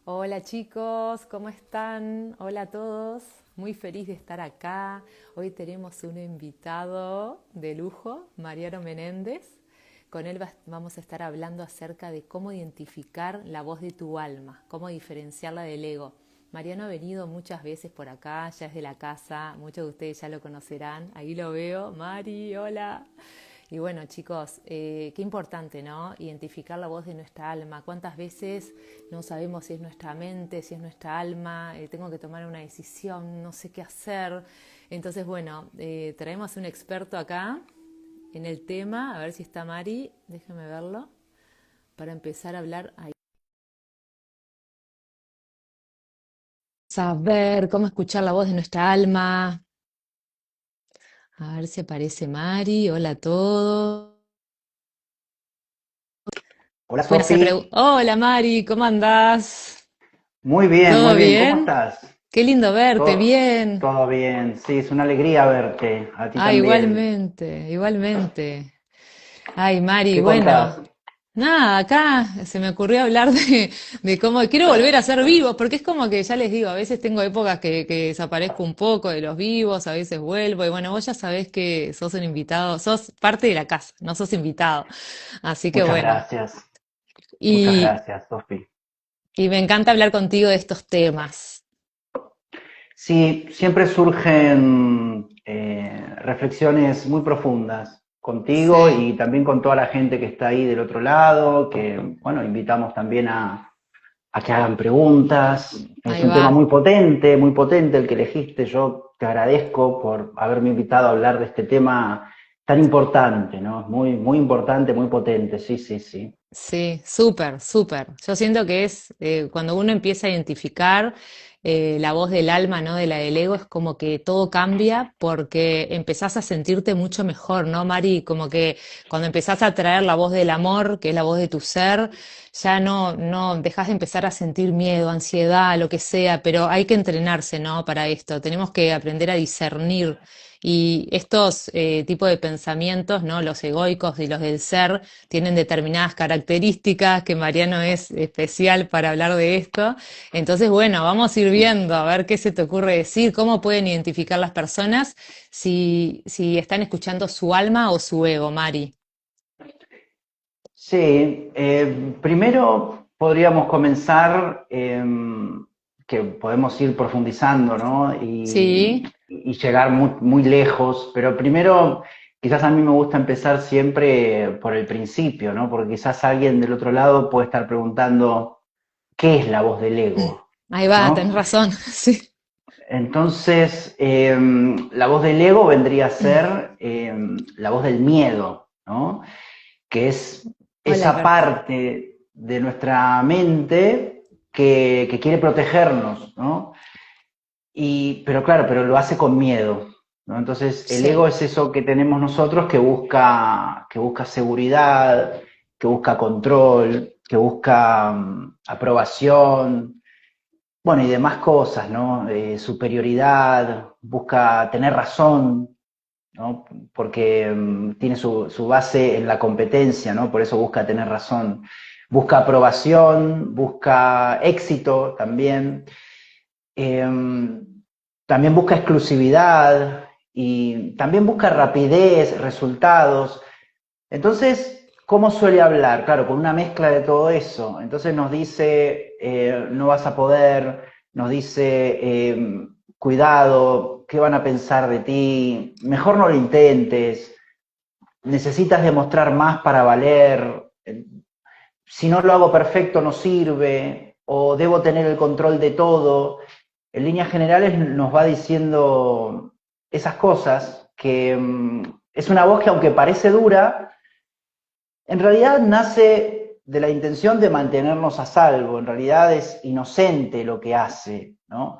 Hola chicos, ¿cómo están? Hola a todos, muy feliz de estar acá. Hoy tenemos un invitado de lujo, Mariano Menéndez. Con él vamos a estar hablando acerca de cómo identificar la voz de tu alma, cómo diferenciarla del ego. Mariano ha venido muchas veces por acá, ya es de la casa, muchos de ustedes ya lo conocerán. Ahí lo veo, Mari, hola. Y bueno, chicos, qué importante, ¿no? Identificar la voz de nuestra alma. ¿Cuántas veces no sabemos si es nuestra mente, si es nuestra alma? Tengo que tomar una decisión, no sé qué hacer. Entonces, bueno, traemos un experto acá en el tema. A ver si está Mari, déjame verlo, para empezar a hablar ahí. Saber cómo escuchar la voz de nuestra alma. A ver si aparece Mari. Hola a todos. Hola Pueden hacer Sofi, preguntas. Hola Mari, ¿cómo andás? muy ¿Todo bien, ¿cómo bien? estás? Qué lindo verte, Todo, bien. todo bien, sí, es una alegría verte, a ti Ah, también. igualmente, igualmente. Ay, Mari, ¿Qué contás? bueno, nada, acá se me ocurrió hablar de cómo quiero volver a ser vivo, porque es como que ya les digo, a veces tengo épocas que desaparezco un poco de los vivos, a veces vuelvo, y bueno, vos ya sabés que sos un invitado, sos parte de la casa, no sos invitado. Así que bueno, Muchas y, gracias Sofi. y me encanta hablar contigo de estos temas. Sí, siempre surgen reflexiones muy profundas contigo Sí, y también con toda la gente que está ahí del otro lado, que bueno, invitamos también a que hagan preguntas. Es ahí un tema va. muy potente el que elegiste. Yo te agradezco por haberme invitado a hablar de este tema tan importante, ¿no? Muy, muy importante, muy potente. Sí, sí, sí. Sí, súper, súper. Yo siento que es cuando uno empieza a identificar la voz del alma, ¿no? De la del ego, es como que todo cambia porque empezás a sentirte mucho mejor, ¿no, Mari? Como que cuando empezás a traer la voz del amor, que es la voz de tu ser, ya no dejas de empezar a sentir miedo, ansiedad, lo que sea, pero hay que entrenarse, ¿no? Para esto. Tenemos que aprender a discernir. Y estos tipos de pensamientos, ¿no? Los egoicos y los del ser, tienen determinadas características, que Mariano es especial para hablar de esto. Entonces, bueno, vamos a ir viendo a ver qué se te ocurre decir, cómo pueden identificar las personas si están escuchando su alma o su ego, Mari. Sí, primero podríamos comenzar que podemos ir profundizando, ¿no? Sí, Y llegar muy, muy lejos, pero primero quizás a mí me gusta empezar siempre por el principio, ¿no? Porque quizás alguien del otro lado puede estar preguntando, ¿qué es la voz del ego? ahí va, ¿No? tenés razón, sí. Entonces, la voz del ego vendría a ser la voz del miedo, ¿no? Que es Hola, esa Carlos. parte de nuestra mente que quiere protegernos, ¿no? Pero claro, pero lo hace con miedo, ¿no? Entonces, el ego Sí, es eso que tenemos nosotros que busca seguridad, que busca control, que busca aprobación, bueno, y demás cosas, ¿no? Superioridad, busca tener razón, ¿no? Porque tiene su base en la competencia, ¿no? Por eso busca tener razón. Busca aprobación, busca éxito también. Eh, También busca exclusividad y también busca rapidez, resultados. Entonces, ¿cómo suele hablar? Claro, con una mezcla de todo eso. Entonces nos dice, no vas a poder, nos dice, cuidado, ¿qué van a pensar de ti? Mejor no lo intentes, necesitas demostrar más para valer, si no lo hago perfecto no sirve, o debo tener el control de todo. En líneas generales nos va diciendo esas cosas que es una voz que aunque parece dura, en realidad nace de la intención de mantenernos a salvo, en realidad es inocente lo que hace, ¿no?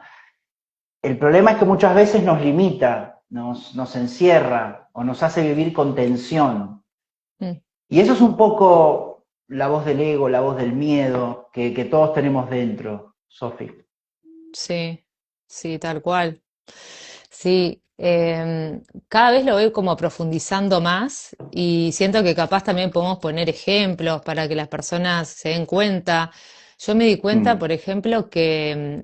El problema es que muchas veces nos limita, nos encierra o nos hace vivir con tensión. mm, Y eso es un poco la voz del ego, la voz del miedo que todos tenemos dentro, Sofi. sí, sí, tal cual. Sí, cada vez lo veo como profundizando más y siento que capaz también podemos poner ejemplos para que las personas se den cuenta. Yo me di cuenta, Mm, por ejemplo, que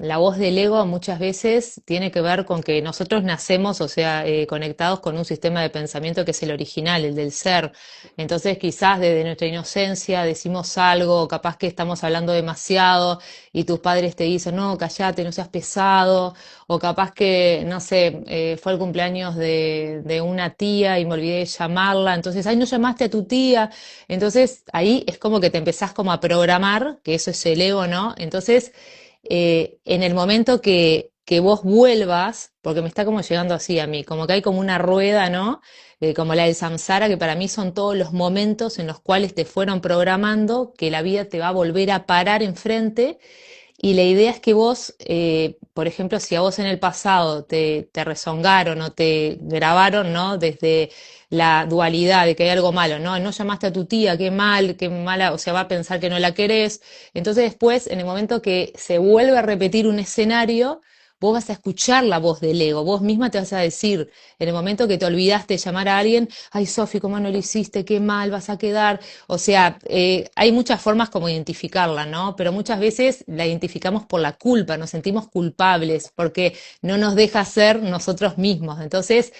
la voz del ego muchas veces tiene que ver con que nosotros nacemos, o sea, conectados con un sistema de pensamiento que es el original, el del ser. Entonces, quizás desde nuestra inocencia decimos algo, o capaz que estamos hablando demasiado y tus padres te dicen, no, callate, no seas pesado, o capaz que, no sé, fue el cumpleaños de una tía y me olvidé de llamarla, entonces, ay, no llamaste a tu tía. Entonces ahí es como que te empezás como a programar, que eso es el ego, ¿no? Entonces, en el momento que vos vuelvas, porque me está como llegando así a mí, como que hay como una rueda, ¿no? Como la del samsara, que para mí son todos los momentos en los cuales te fueron programando, que la vida te va a volver a parar enfrente y la idea es que vos, por ejemplo, si a vos en el pasado te rezongaron o te grabaron, ¿no? Desde la dualidad de que hay algo malo, ¿no? No llamaste a tu tía, qué mal, qué mala, o sea, va a pensar que no la querés. Entonces después, en el momento que se vuelve a repetir un escenario, vos vas a escuchar la voz del ego, vos misma te vas a decir, en el momento que te olvidaste de llamar a alguien, ay, Sofi, ¿cómo no lo hiciste? Qué mal vas a quedar. O sea, hay muchas formas como identificarla, ¿no? Pero muchas veces la identificamos por la culpa, nos sentimos culpables porque no nos deja ser nosotros mismos. Entonces,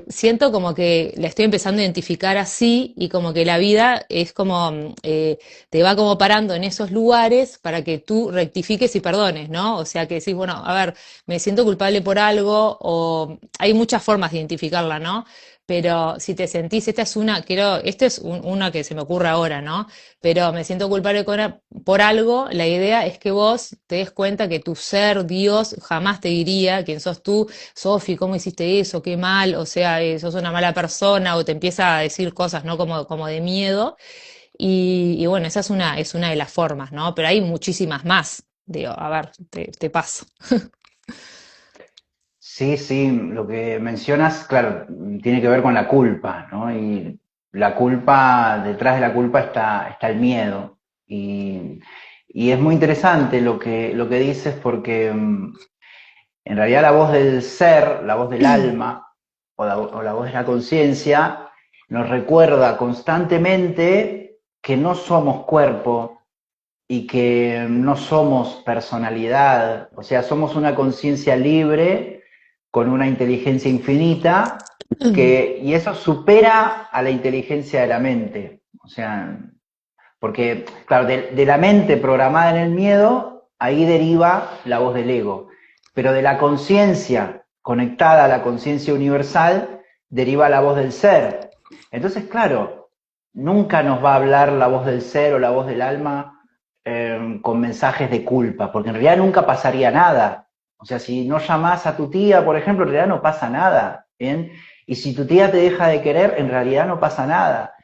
siento como que la estoy empezando a identificar así y como que la vida es como, te va como parando en esos lugares para que tú rectifiques y perdones, ¿no? O sea, que decís, bueno, a ver, me siento culpable por algo o hay muchas formas de identificarla, ¿no? Pero si te sentís, esta es una que se me ocurre ahora, ¿no? Pero me siento culpable por algo, la idea es que vos te des cuenta que tu ser, Dios, jamás te diría quién sos tú, Sofi, ¿cómo hiciste eso? Qué mal, o sea, sos una mala persona, o te empieza a decir cosas, ¿no? Como de miedo. Y bueno, esa es una de las formas, ¿no? Pero hay muchísimas más. Digo, a ver, te paso. sí, sí, lo que mencionas, claro, tiene que ver con la culpa, ¿no? Y la culpa, detrás de la culpa está el miedo. Y, y es muy interesante lo que dices porque en realidad la voz del ser, la voz del alma o la voz de la conciencia nos recuerda constantemente que no somos cuerpo y que no somos personalidad, o sea, somos una conciencia libre con una inteligencia infinita y eso supera a la inteligencia de la mente. O sea, porque, claro, de la mente programada en el miedo, ahí deriva la voz del ego. Pero de la conciencia conectada a la conciencia universal, deriva la voz del ser. Entonces, claro, nunca nos va a hablar la voz del ser o la voz del alma con mensajes de culpa, porque en realidad nunca pasaría nada. O sea, si no llamás a tu tía, por ejemplo, en realidad no pasa nada. ¿Bien? Y si tu tía te deja de querer, en realidad no pasa nada.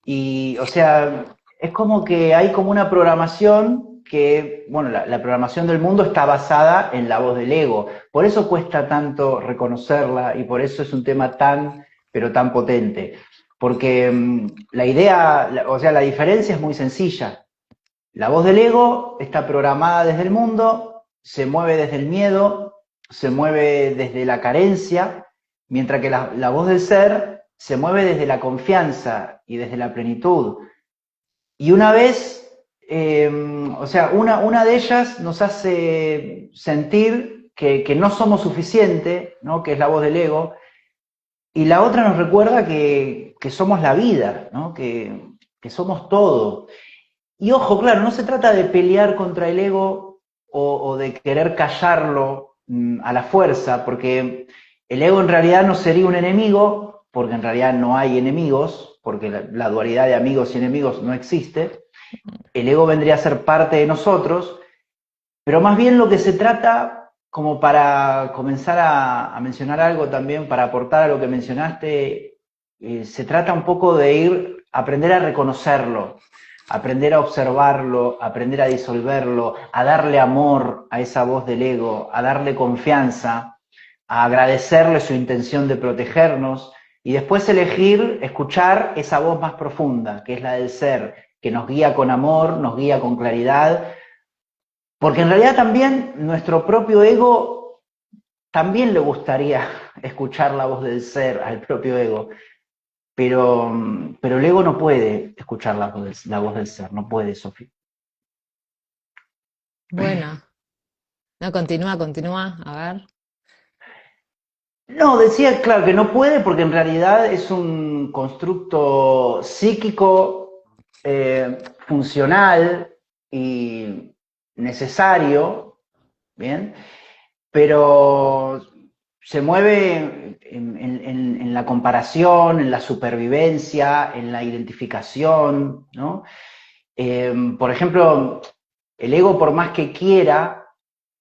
Y, o sea, es como que hay como una programación que, bueno, la programación del mundo está basada en la voz del ego. Por eso cuesta tanto reconocerla y por eso es un tema tan, pero tan potente. Porque la idea, o sea, la diferencia es muy sencilla. La voz del ego está programada desde el mundo, se mueve desde el miedo, se mueve desde la carencia, mientras que la voz del ser se mueve desde la confianza y desde la plenitud. Y una vez, o sea, una de ellas nos hace sentir que no somos suficiente, ¿no? Que es la voz del ego, y la otra nos recuerda que somos la vida, ¿no? Que somos todo. Y ojo, claro, no se trata de pelear contra el ego o de querer callarlo a la fuerza, porque el ego en realidad no sería un enemigo, porque en realidad no hay enemigos, porque la dualidad de amigos y enemigos no existe. El ego vendría a ser parte de nosotros, pero más bien lo que se trata, como para comenzar a mencionar algo también, para aportar a lo que mencionaste, se trata un poco de aprender a reconocerlo, aprender a observarlo, aprender a disolverlo, a darle amor a esa voz del ego, a darle confianza, a agradecerle su intención de protegernos y después elegir escuchar esa voz más profunda, que es la del ser, que nos guía con amor, nos guía con claridad, porque en realidad también nuestro propio ego también le gustaría escuchar la voz del ser al propio ego, pero el ego no puede escuchar la voz del ser, no puede, Sofía. Bueno, no, continúa, a ver. No, decía, claro, que no puede porque en realidad es un constructo psíquico, funcional y necesario, ¿bien? Pero se mueve en la comparación, en la supervivencia, en la identificación, ¿no? Por ejemplo, el ego, por más que quiera,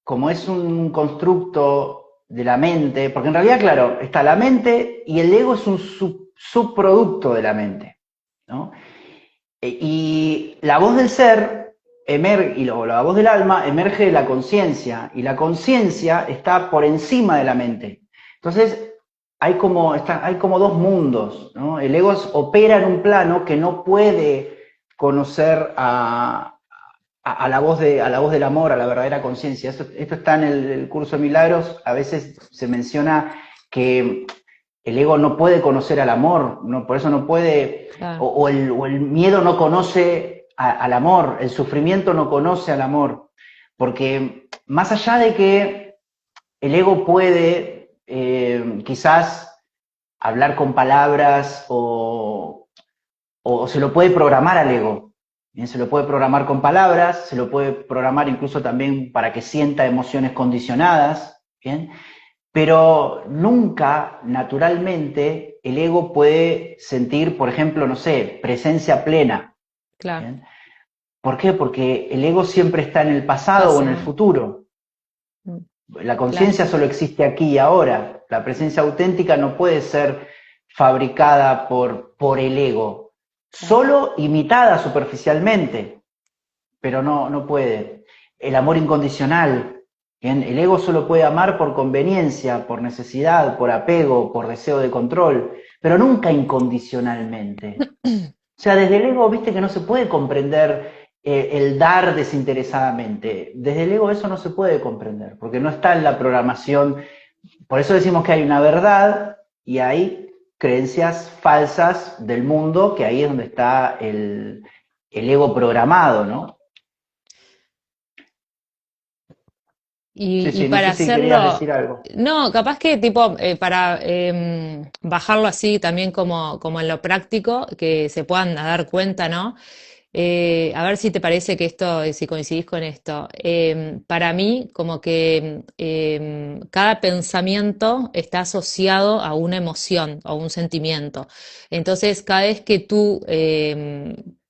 como es un constructo de la mente, porque en realidad, claro, está la mente y el ego es un subproducto de la mente, ¿no? Y la voz del ser y la voz del alma emerge de la conciencia, y la conciencia está por encima de la mente. Entonces, hay como dos mundos, ¿no? El ego opera en un plano que no puede conocer a la a la voz del amor, a la verdadera conciencia. Esto está en el curso de Milagros. A veces se menciona que el ego no puede conocer al amor, no, por eso no puede, Claro, o el miedo no conoce al amor, el sufrimiento no conoce al amor, porque más allá de que el ego puede quizás hablar con palabras o se lo puede programar al ego. Bien, se lo puede programar con palabras, se lo puede programar incluso también para que sienta emociones condicionadas, ¿bien? Pero nunca, naturalmente, el ego puede sentir, por ejemplo, no sé, presencia plena, claro. ¿bien? ¿Por qué? Porque el ego siempre está en el pasado o en el Pasado. futuro. Mm, La claro, conciencia solo existe aquí y ahora. La presencia auténtica no puede ser fabricada por el ego, claro. solo imitada superficialmente, pero no puede. El amor incondicional, ¿bien? El ego solo puede amar por conveniencia, por necesidad, por apego, por deseo de control, pero nunca incondicionalmente. O sea, desde el ego, viste que no se puede comprender el dar desinteresadamente. Desde el ego eso no se puede comprender, porque no está en la programación. Por eso decimos que hay una verdad y hay creencias falsas del mundo, que ahí es donde está el ego programado, ¿no? Sí, Y sí, no para sé si querías hacerlo, decir algo. no, capaz que tipo, para bajarlo así también como en lo práctico, que se puedan dar cuenta, ¿no? A ver si te parece que esto, si coincidís con esto. Para mí, como que cada pensamiento está asociado a una emoción o un sentimiento. Entonces, cada vez que tú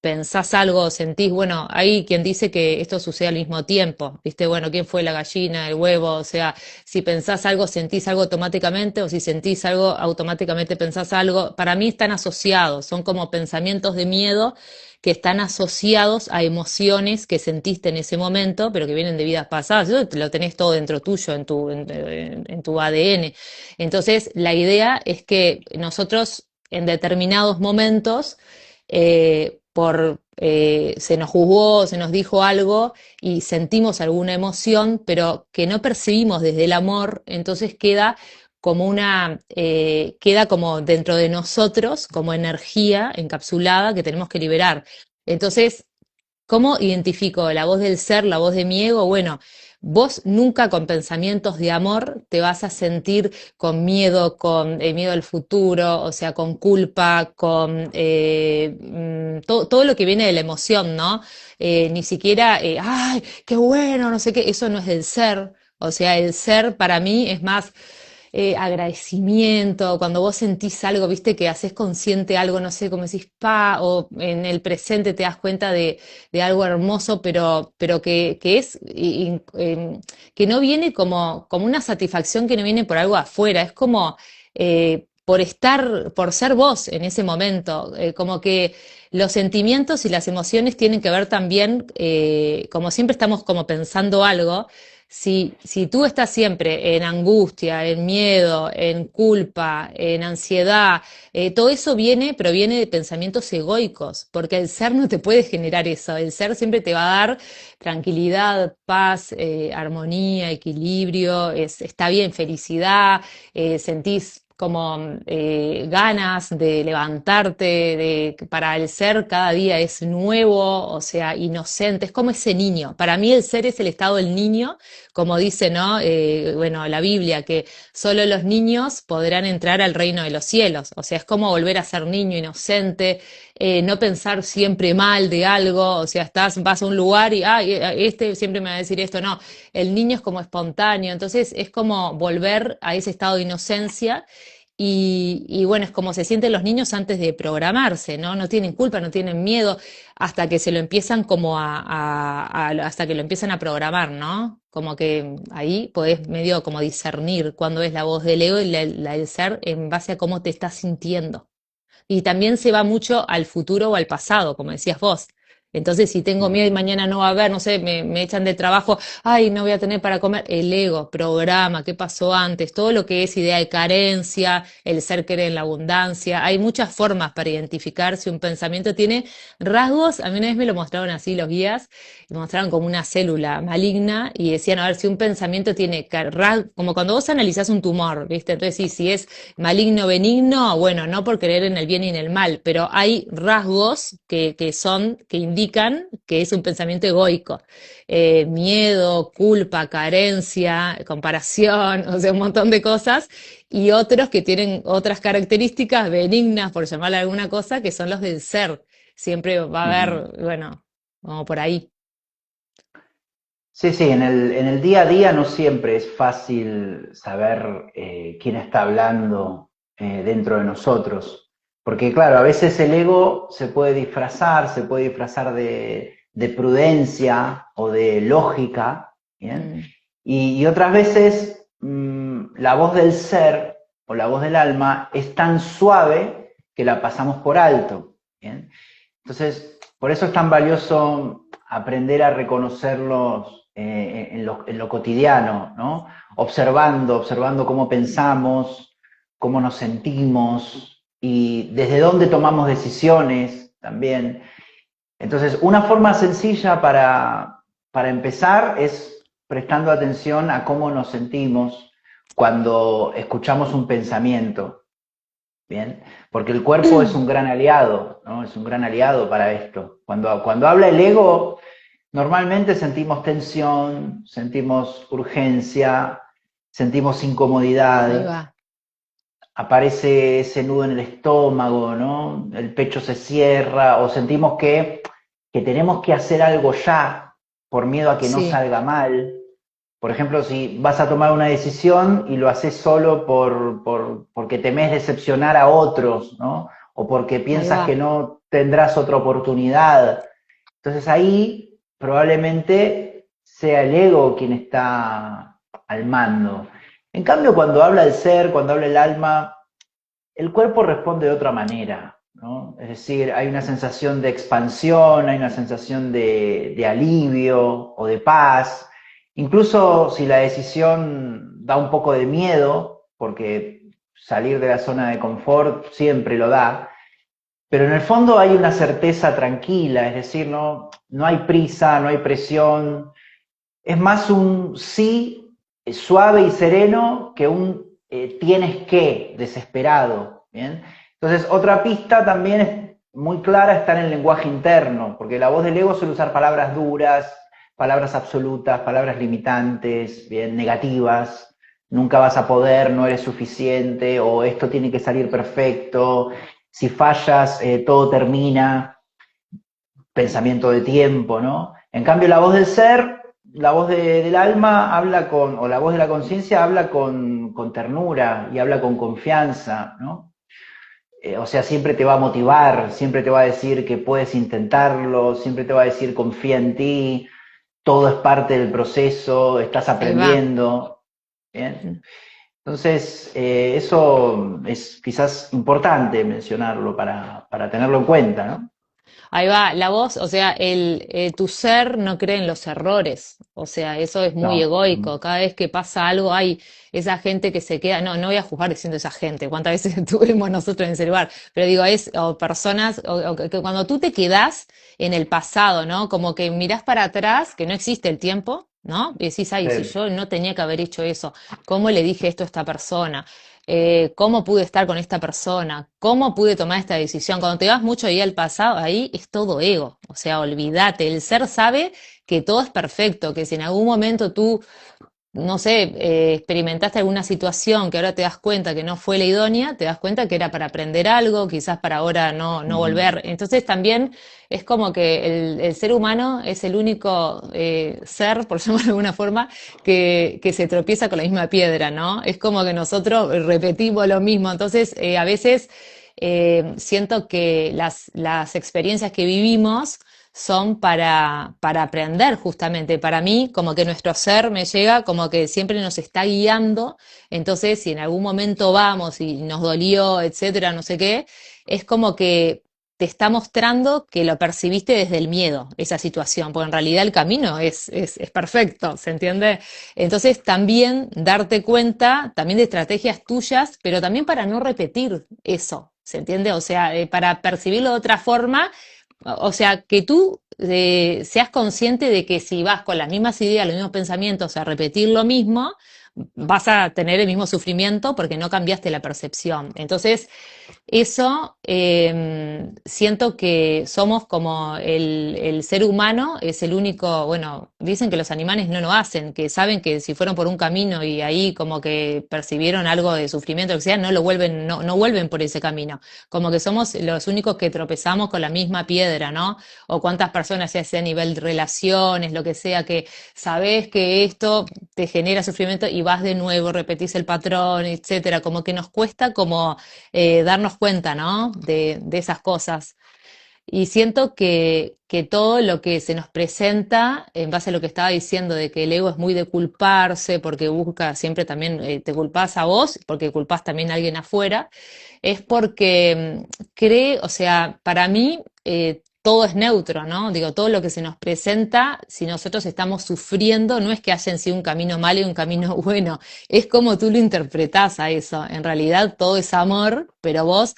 pensás algo, sentís, bueno, hay quien dice que esto sucede al mismo tiempo, ¿viste? Bueno, ¿quién fue la gallina, el huevo? O sea, si pensás algo, sentís algo automáticamente, o si sentís algo, automáticamente pensás algo. Para mí están asociados, son como pensamientos de miedo que están asociados a emociones que sentiste en ese momento, pero que vienen de vidas pasadas. Eso lo tenés todo dentro tuyo, en tu ADN. Entonces, la idea es que nosotros en determinados momentos, se nos juzgó, se nos dijo algo y sentimos alguna emoción, pero que no percibimos desde el amor, entonces queda como dentro de nosotros, como energía encapsulada que tenemos que liberar. Entonces, ¿cómo identifico la voz del ser, la voz de mi ego? Bueno, vos nunca con pensamientos de amor te vas a sentir con miedo, con miedo al futuro, o sea, con culpa, con todo lo que viene de la emoción, ¿no? Ni siquiera, ay, qué bueno, no sé qué, eso no es del ser. O sea, el ser para mí es más agradecimiento, cuando vos sentís algo, viste, que haces consciente algo, no sé, como decís, pa, o en el presente te das cuenta de algo hermoso, pero que es, que no viene como una satisfacción que no viene por algo afuera, es como por ser vos en ese momento, como que los sentimientos y las emociones tienen que ver también, como siempre estamos como pensando algo, si tú estás siempre en angustia, en miedo, en culpa, en ansiedad, todo eso proviene de pensamientos egoicos, porque el ser no te puede generar eso. El ser siempre te va a dar tranquilidad, paz, armonía, equilibrio, está bien, felicidad, sentís como ganas de levantarte, para el ser cada día es nuevo, o sea, inocente, es como ese niño. Para mí el ser es el estado del niño, como dice, ¿no? Bueno, la Biblia, que solo los niños podrán entrar al reino de los cielos, o sea, es como volver a ser niño inocente, no pensar siempre mal de algo, o sea, vas a un lugar y, este siempre me va a decir esto, no, el niño es como espontáneo, entonces es como volver a ese estado de inocencia y bueno, es como se sienten los niños antes de programarse, ¿no? No tienen culpa, no tienen miedo, hasta que se lo empiezan como hasta que lo empiezan a programar, ¿no? Como que ahí podés medio como discernir cuándo es la voz del ego y la del ser en base a cómo te estás sintiendo. Y también se va mucho al futuro o al pasado, como decías vos. Entonces, si tengo miedo y mañana no va a haber, no sé, me echan de trabajo, ay, no voy a tener para comer, el ego, programa, qué pasó antes, todo lo que es idea de carencia, el ser cree en la abundancia, hay muchas formas para identificar si un pensamiento tiene rasgos, a mí una vez me lo mostraron así los guías, me mostraron como una célula maligna y decían, a ver, si un pensamiento tiene, como cuando vos analizás un tumor, ¿viste? Entonces, sí, si es maligno, benigno, bueno, no por creer en el bien y en el mal, pero hay rasgos que indican que es un pensamiento egoico. Miedo, culpa, carencia, comparación, o sea, un montón de cosas, y otros que tienen otras características benignas, por llamarle alguna cosa, que son los del ser. Siempre va a Ujú. haber, bueno, como por ahí. Sí, sí, en el día a día no siempre es fácil saber quién está hablando dentro de nosotros, porque claro, a veces el ego se puede disfrazar de prudencia o de lógica, ¿bien? Mm, Y otras veces la voz del ser o la voz del alma es tan suave que la pasamos por alto, ¿bien? Entonces, por eso es tan valioso aprender a reconocerlos en lo cotidiano, ¿no? Observando cómo pensamos, cómo nos sentimos y desde dónde tomamos decisiones también. Entonces, una forma sencilla para empezar es prestando atención a cómo nos sentimos cuando escuchamos un pensamiento. Bien, porque el cuerpo es un gran aliado, ¿no? Es un gran aliado para esto. Cuando habla el ego, normalmente sentimos tensión, sentimos urgencia, sentimos ahí incomodidad, va, aparece ese nudo en el estómago, ¿no? El pecho se cierra o sentimos que tenemos que hacer algo ya por miedo a que no sí, salga mal. Por ejemplo, si vas a tomar una decisión y lo haces solo porque temes decepcionar a otros, ¿no? O porque ahí piensas que va. no tendrás otra oportunidad. Entonces ahí probablemente sea el ego quien está al mando. En cambio, cuando habla el ser, cuando habla el alma, el cuerpo responde de otra manera, ¿no? Es decir, hay una sensación de expansión, hay una sensación de alivio o de paz. Incluso si la decisión da un poco de miedo, porque salir de la zona de confort siempre lo da, pero en el fondo hay una certeza tranquila, es decir, no hay prisa, no hay presión, es más un sí suave y sereno que un tienes que desesperado. ¿Bien? Entonces, otra pista también es muy clara está en el lenguaje interno, porque la voz del ego suele usar palabras duras, palabras absolutas, palabras limitantes, bien, negativas. Nunca vas a poder, no eres suficiente, o esto tiene que salir perfecto. Si fallas, todo termina pensamiento de tiempo, ¿no? En cambio, la voz del ser, la voz del alma habla o la voz de la conciencia habla con ternura y habla con confianza, ¿no? O sea, siempre te va a motivar, siempre te va a decir que puedes intentarlo, siempre te va a decir confía en ti, todo es parte del proceso, estás Ahí va. aprendiendo, ¿bien? Entonces, eso es quizás importante mencionarlo para tenerlo en cuenta, ¿no? Ahí va, la voz, o sea, tu ser no cree en los errores, o sea, eso es muy No. egoico. Cada vez que pasa algo, hay esa gente que se queda, no, no voy a juzgar diciendo esa gente, cuántas veces estuvimos nosotros en ese lugar, pero digo, o personas, o que cuando tú te quedás en el pasado, ¿no? Como que mirás para atrás, que no existe el tiempo, ¿no? Y decís, ay, si Sí. yo no tenía que haber hecho eso, ¿cómo le dije esto a esta persona? ¿Cómo pude estar con esta persona? ¿Cómo pude tomar esta decisión? Cuando te vas mucho ahí al pasado, ahí es todo ego. O sea, olvídate, el ser sabe que todo es perfecto, que si en algún momento tú no sé, experimentaste alguna situación que ahora te das cuenta que no fue la idónea, te das cuenta que era para aprender algo, quizás para ahora no Ujú. volver. Entonces también es como que el ser humano es el único ser, por llamarlo de alguna forma, que se tropieza con la misma piedra, ¿no? Es como que nosotros repetimos lo mismo. Entonces, a veces siento que las experiencias que vivimos son para aprender justamente. Para mí, como que nuestro ser me llega, como que siempre nos está guiando. Entonces, si en algún momento vamos y nos dolió, etcétera, no sé qué, es como que te está mostrando que lo percibiste desde el miedo, esa situación, porque en realidad el camino es perfecto, ¿se entiende? Entonces, también darte cuenta, también de estrategias tuyas, pero también para no repetir eso, ¿se entiende? O sea, para percibirlo de otra forma, o sea, que tú seas consciente de que si vas con las mismas ideas, los mismos pensamientos a repetir lo mismo, vas a tener el mismo sufrimiento porque no cambiaste la percepción. Entonces, eso siento que somos como el ser humano, es el único, bueno, dicen que los animales no lo hacen, que saben que si fueron por un camino y ahí como que percibieron algo de sufrimiento, o sea, no lo vuelven, no vuelven por ese camino. Como que somos los únicos que tropezamos con la misma piedra, ¿no? O cuántas personas, ya sea a nivel de relaciones, lo que sea, que sabes que esto te genera sufrimiento y vas de nuevo, repetís el patrón, etcétera. Como que nos cuesta como darnos cuenta, ¿no? De esas cosas. Y siento que todo lo que se nos presenta, en base a lo que estaba diciendo, de que el ego es muy de culparse, porque busca siempre también, te culpas a vos, porque culpas también a alguien afuera, es porque cree, o sea, para mí todo es neutro, ¿no? Digo, todo lo que se nos presenta, si nosotros estamos sufriendo, no es que haya en sí un camino malo y un camino bueno, es como tú lo interpretás a eso. En realidad todo es amor, pero vos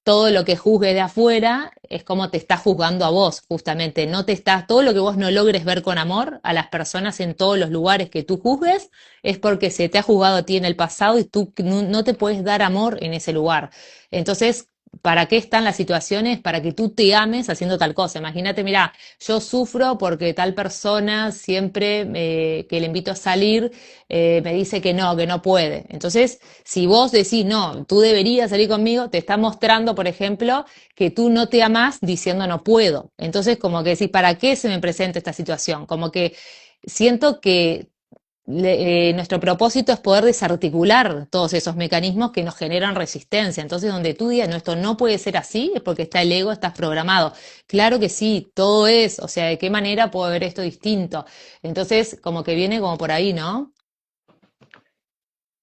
todo lo que juzgue de afuera es como te está juzgando a vos, justamente. No te estás, todo lo que vos no logres ver con amor a las personas en todos los lugares que tú juzgues, es porque se te ha juzgado a ti en el pasado y tú no te puedes dar amor en ese lugar. Entonces, ¿para qué están las situaciones? Para que tú te ames haciendo tal cosa. Imagínate, mira, yo sufro porque tal persona siempre que le invito a salir me dice que no puede. Entonces, si vos decís, no, tú deberías salir conmigo, te está mostrando, por ejemplo, que tú no te amás diciendo no puedo. Entonces, como que decís, ¿para qué se me presenta esta situación? Como que siento que nuestro propósito es poder desarticular todos esos mecanismos que nos generan resistencia. Entonces, donde tú digas, no, esto no puede ser así, es porque está el ego, estás programado. Claro que sí, todo es, o sea, ¿de qué manera puedo ver esto distinto? Entonces, como que viene como por ahí, ¿no?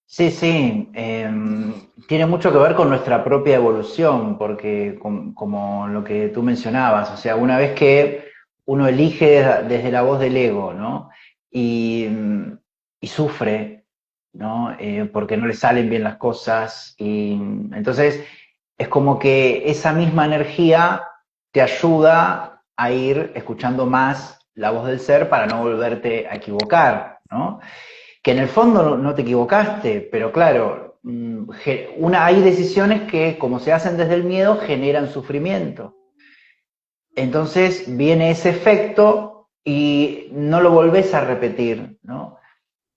Sí, sí, tiene mucho que ver con nuestra propia evolución, porque como lo que tú mencionabas, o sea, una vez que uno elige desde la voz del ego, ¿no? Y, y sufre, ¿no? Porque no le salen bien las cosas, y entonces es como que esa misma energía te ayuda a ir escuchando más la voz del ser para no volverte a equivocar, ¿no? Que en el fondo no te equivocaste, pero claro, hay decisiones que, como se hacen desde el miedo, generan sufrimiento. Entonces viene ese efecto y no lo volvés a repetir, ¿no?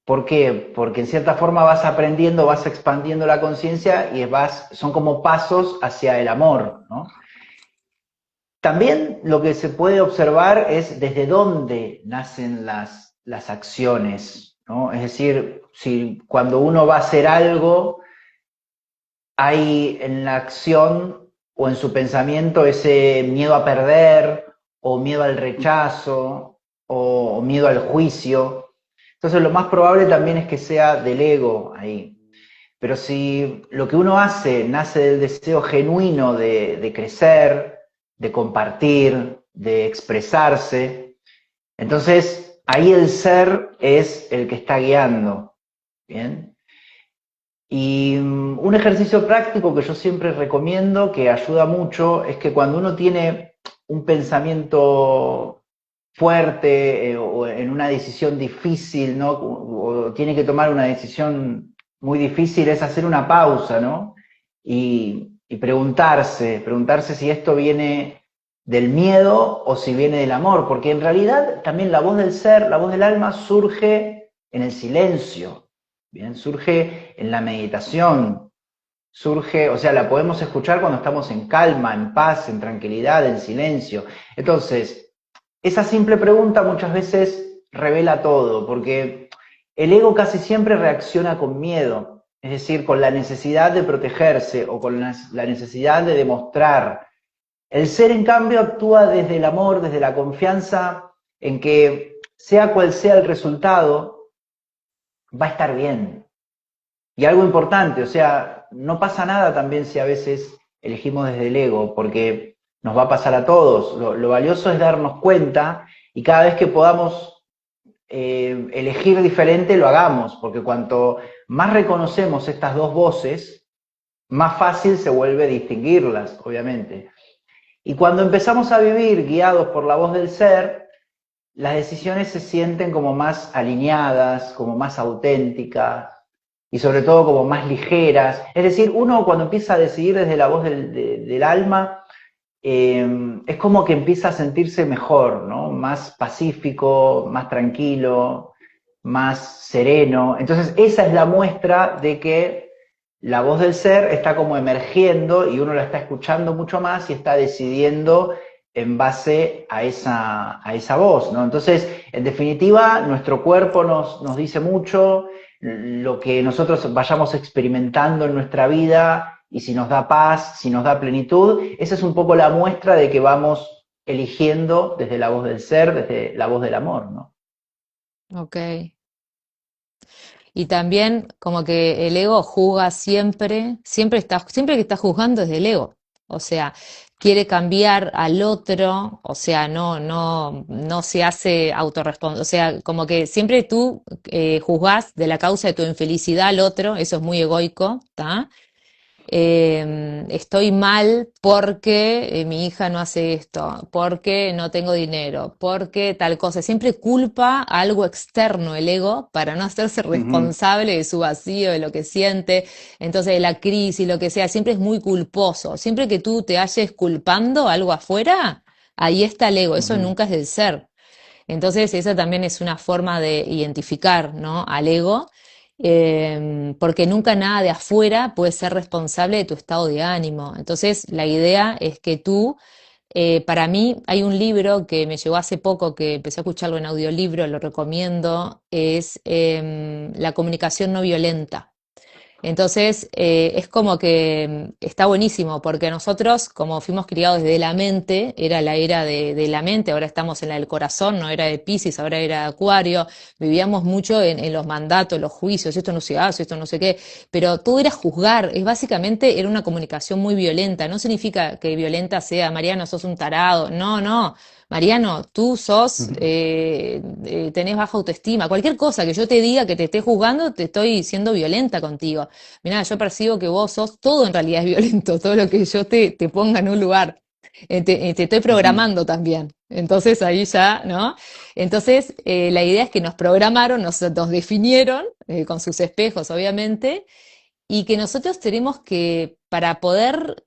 ¿Por qué? Porque en cierta forma vas aprendiendo, vas expandiendo la conciencia y son como pasos hacia el amor, ¿no? También lo que se puede observar es desde dónde nacen las acciones, ¿no? Es decir, si cuando uno va a hacer algo, hay en la acción o en su pensamiento ese miedo a perder o miedo al rechazo o miedo al juicio. Entonces lo más probable también es que sea del ego ahí. Pero si lo que uno hace nace del deseo genuino de crecer, de compartir, de expresarse, entonces ahí el ser es el que está guiando. ¿Bien? Y un ejercicio práctico que yo siempre recomiendo, que ayuda mucho, es que cuando uno tiene un pensamiento fuerte o en una decisión difícil, ¿no? O tiene que tomar una decisión muy difícil, es hacer una pausa, ¿no? Y preguntarse si esto viene del miedo o si viene del amor, porque en realidad también la voz del ser, la voz del alma surge en el silencio, ¿bien? Surge en la meditación, surge, o sea, la podemos escuchar cuando estamos en calma, en paz, en tranquilidad, en silencio. Entonces, esa simple pregunta muchas veces revela todo, porque el ego casi siempre reacciona con miedo, es decir, con la necesidad de protegerse o con la necesidad de demostrar. El ser, en cambio, actúa desde el amor, desde la confianza en que, sea cual sea el resultado, va a estar bien. Y algo importante, o sea, no pasa nada también si a veces elegimos desde el ego, porque nos va a pasar a todos. Lo valioso es darnos cuenta y cada vez que podamos elegir diferente, lo hagamos, porque cuanto más reconocemos estas dos voces, más fácil se vuelve distinguirlas, obviamente. Y cuando empezamos a vivir guiados por la voz del ser, las decisiones se sienten como más alineadas, como más auténticas y sobre todo como más ligeras. Es decir, uno cuando empieza a decidir desde la voz del alma, es como que empieza a sentirse mejor, ¿no? Más pacífico, más tranquilo, más sereno. Entonces esa es la muestra de que la voz del ser está como emergiendo y uno la está escuchando mucho más y está decidiendo en base a esa voz, ¿no? Entonces, en definitiva, nuestro cuerpo nos dice mucho, lo que nosotros vayamos experimentando en nuestra vida y si nos da paz, si nos da plenitud, esa es un poco la muestra de que vamos eligiendo desde la voz del ser, desde la voz del amor, ¿no? Ok. Y también como que el ego juzga siempre que está juzgando es del ego. O sea, quiere cambiar al otro, o sea, no se hace autorresponsable. O sea, como que siempre tú juzgás de la causa de tu infelicidad al otro, eso es muy egoico, ¿está? Estoy mal porque mi hija no hace esto, porque no tengo dinero, porque tal cosa. Siempre culpa a algo externo el ego para no hacerse Uh -huh. responsable de su vacío, de lo que siente. Entonces, de la crisis, lo que sea, siempre es muy culposo. Siempre que tú te halles culpando algo afuera, ahí está el ego. Uh Eso -huh. nunca es del ser. Entonces, esa también es una forma de identificar, ¿no? Al ego, porque nunca nada de afuera puede ser responsable de tu estado de ánimo. Entonces, la idea es que tú, para mí, hay un libro que me llegó hace poco, que empecé a escucharlo en audiolibro, lo recomiendo, es La comunicación no violenta. Entonces, es como que está buenísimo, porque nosotros, como fuimos criados desde la mente, era la era de la mente, ahora estamos en la del corazón, no era de Piscis, ahora era de Acuario, vivíamos mucho en los mandatos, los juicios, esto no se hace, esto no sé qué, pero todo era juzgar, es básicamente, era una comunicación muy violenta, no significa que violenta sea, Mariano, sos un tarado, no, no. Mariano, tú Uh sos, -huh. tenés baja autoestima. Cualquier cosa que yo te diga que te esté juzgando, te estoy siendo violenta contigo. Mirá, yo percibo que vos sos, todo en realidad es violento, todo lo que yo te ponga en un lugar. Te estoy Uh -huh. programando también. Entonces ahí ya, ¿no? Entonces la idea es que nos programaron, nos definieron, con sus espejos, obviamente, y que nosotros tenemos que, para poder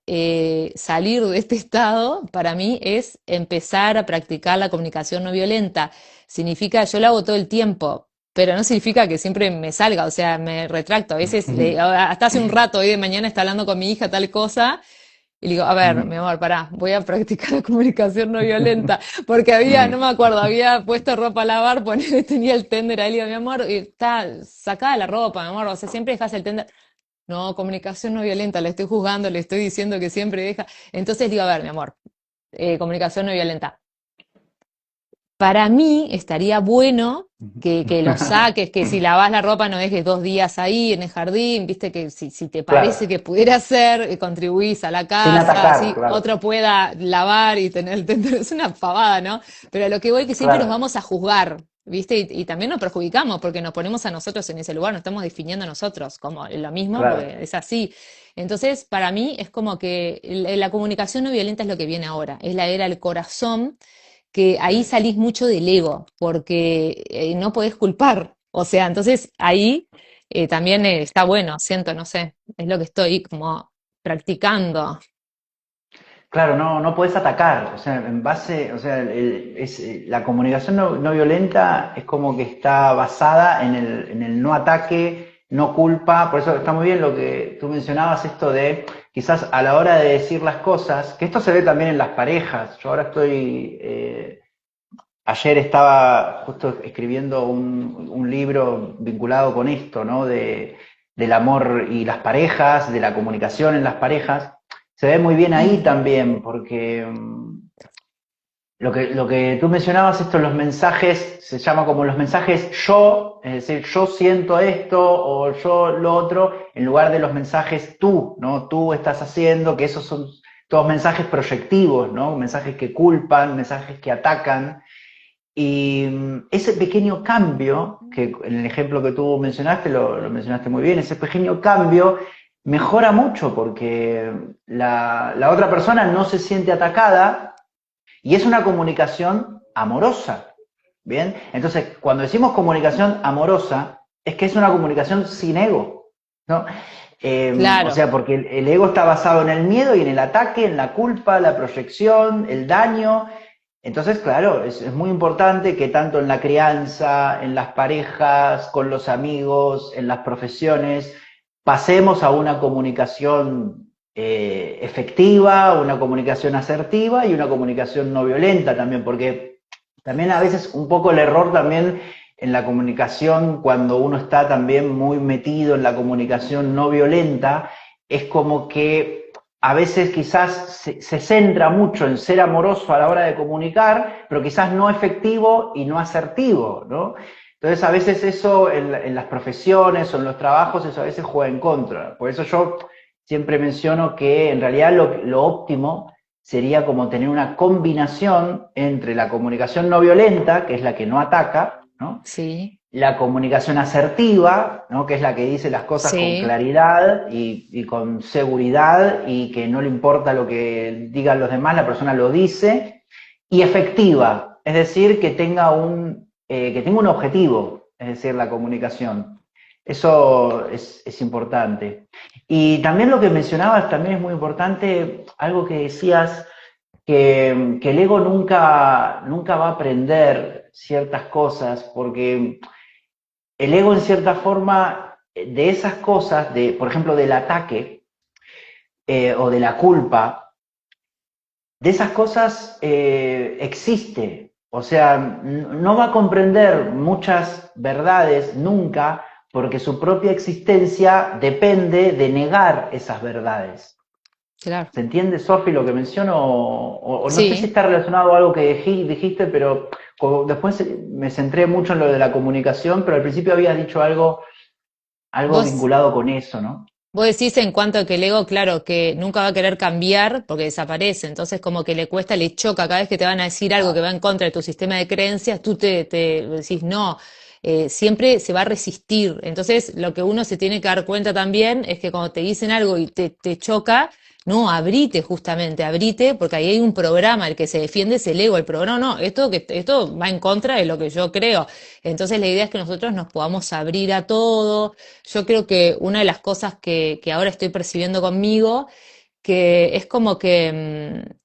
salir de este estado, para mí es empezar a practicar la comunicación no violenta. Significa, yo lo hago todo el tiempo, pero no significa que siempre me salga, o sea, me retracto. A veces, hasta hace un rato, hoy de mañana está hablando con mi hija tal cosa, y le digo, a ver, mi amor, pará, voy a practicar la comunicación no violenta, porque había, no me acuerdo, había puesto ropa a lavar, tenía el tender ahí, le digo, mi amor, está sacada la ropa, mi amor, o sea, siempre dejas el tender. No, comunicación no violenta, le estoy juzgando, le estoy diciendo que siempre deja. Entonces digo, a ver, mi amor, comunicación no violenta. Para mí estaría bueno que lo saques, que si lavas la ropa no dejes 2 días ahí en el jardín, viste que si te parece Claro, que pudiera ser, contribuís a la sin casa, atacar, así claro, otro pueda lavar y tener el tender. Es una pavada, ¿no? Pero a lo que voy que siempre nos claro. vamos a juzgar, ¿viste? Y también nos perjudicamos porque nos ponemos a nosotros en ese lugar, nos estamos definiendo a nosotros como lo mismo, Claro. porque es así. Entonces, para mí es como que la comunicación no violenta es lo que viene ahora, es la era del corazón que ahí salís mucho del ego, porque no podés culpar. O sea, entonces ahí también está bueno, siento, no sé, es lo que estoy como practicando. Claro, no puedes atacar, o sea, o sea, la comunicación no violenta es como que está basada en el no ataque, no culpa, por eso está muy bien lo que tú mencionabas, esto de quizás a la hora de decir las cosas, que esto se ve también en las parejas, yo ahora ayer estaba justo escribiendo un libro vinculado con esto, ¿no? Del amor y las parejas, de la comunicación en las parejas. Se ve muy bien ahí también, porque lo que tú mencionabas, esto, los mensajes, se llama como los mensajes yo, es decir, yo siento esto o yo lo otro, en lugar de los mensajes tú, ¿no? Tú estás haciendo, que esos son todos mensajes proyectivos, ¿no? Mensajes que culpan, mensajes que atacan. Y ese pequeño cambio, que en el ejemplo que tú mencionaste, lo mencionaste muy bien, ese pequeño cambio mejora mucho porque la otra persona no se siente atacada y es una comunicación amorosa. ¿Bien? Entonces, cuando decimos comunicación amorosa, es que es una comunicación sin ego, ¿no? O Claro. sea, porque el ego está basado en el miedo y en el ataque, en la culpa, la proyección, el daño. Entonces, claro, es muy importante que tanto en la crianza, en las parejas, con los amigos, en las profesiones, pasemos a una comunicación efectiva, una comunicación asertiva y una comunicación no violenta también, porque también a veces un poco el error también en la comunicación, cuando uno está también muy metido en la comunicación no violenta, es como que a veces quizás se centra mucho en ser amoroso a la hora de comunicar, pero quizás no efectivo y no asertivo, ¿no? Entonces a veces eso en las profesiones o en los trabajos, eso a veces juega en contra. Por eso yo siempre menciono que en realidad lo óptimo sería como tener una combinación entre la comunicación no violenta, que es la que no ataca, ¿no? Sí, La comunicación asertiva, ¿no? Que es la que dice las cosas con sí. claridad y con seguridad y que no le importa lo que digan los demás, la persona lo dice, y efectiva, es decir, que tenga un objetivo, es decir, la comunicación. Eso es importante. Y también lo que mencionabas también es muy importante, algo que decías, que el ego nunca va a aprender ciertas cosas, porque el ego en cierta forma de esas cosas, por ejemplo, del ataque o de la culpa, de esas cosas existe. O sea, no va a comprender muchas verdades nunca porque su propia existencia depende de negar esas verdades. Claro. ¿Se entiende, Sofi, lo que menciono? O no sé si Sí. está relacionado a algo que dijiste, pero después me centré mucho en lo de la comunicación, pero al principio habías dicho algo Vos, vinculado con eso, ¿no? vos decís en cuanto a que el ego, claro, que nunca va a querer cambiar porque desaparece, entonces como que le cuesta, le choca cada vez que te van a decir algo que va en contra de tu sistema de creencias, tú te decís no, siempre se va a resistir. Entonces lo que uno se tiene que dar cuenta también es que cuando te dicen algo y te choca, no, abrite justamente, abrite, porque ahí hay un programa, el que se defiende es el ego, el programa no, esto va en contra de lo que yo creo. Entonces la idea es que nosotros nos podamos abrir a todo. Yo creo que una de las cosas que ahora estoy percibiendo conmigo, que es como que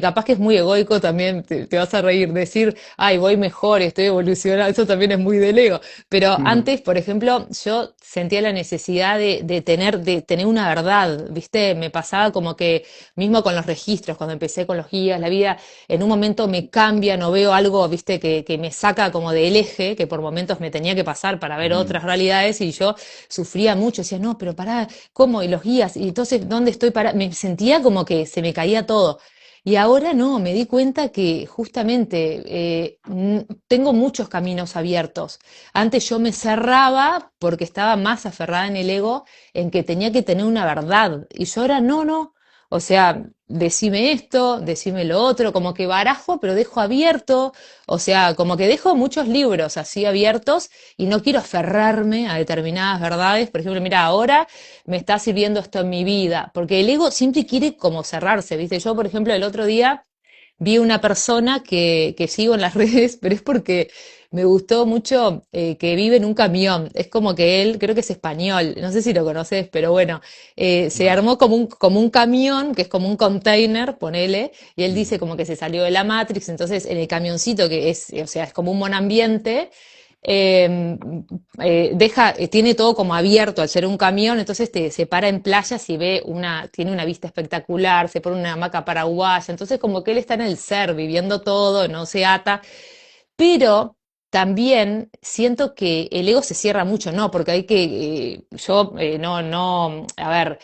capaz que es muy egoico también, te vas a reír, decir, ay, voy mejor, estoy evolucionando, eso también es muy del ego. Pero Mm, antes, por ejemplo, yo sentía la necesidad de tener una verdad, ¿viste? Me pasaba como que, mismo con los registros, cuando empecé con los guías, la vida, en un momento me cambia, no veo algo, ¿viste? Que me saca como del eje, que por momentos me tenía que pasar para ver mm. otras realidades y yo sufría mucho, decía, no, pero pará, ¿cómo? Y los guías, y entonces, ¿dónde estoy para? Me sentía como que se me caía todo. Y ahora no, me di cuenta que justamente tengo muchos caminos abiertos. Antes yo me cerraba porque estaba más aferrada en el ego, en que tenía que tener una verdad. Y yo ahora no, no. O sea, decime esto, decime lo otro, como que barajo, pero dejo abierto. O sea, como que dejo muchos libros así abiertos y no quiero aferrarme a determinadas verdades. Por ejemplo, mira, ahora me está sirviendo esto en mi vida, porque el ego siempre quiere como cerrarse, ¿viste? Yo, por ejemplo, el otro día vi una persona que sigo en las redes, pero es porque me gustó mucho que vive en un camión. Es como que él, creo que es español, no sé si lo conoces, pero bueno, se No. armó como un camión, que es como un container, ponele, y él dice Mm. como que se salió de la Matrix, entonces en el camioncito, que es, o sea, es como un monambiente, eh, tiene todo como abierto al ser un camión, entonces se para en playas y tiene una vista espectacular, se pone una hamaca paraguaya, entonces como que él está en el ser, viviendo todo, no se ata, pero también siento que el ego se cierra mucho, ¿no? Porque a ver,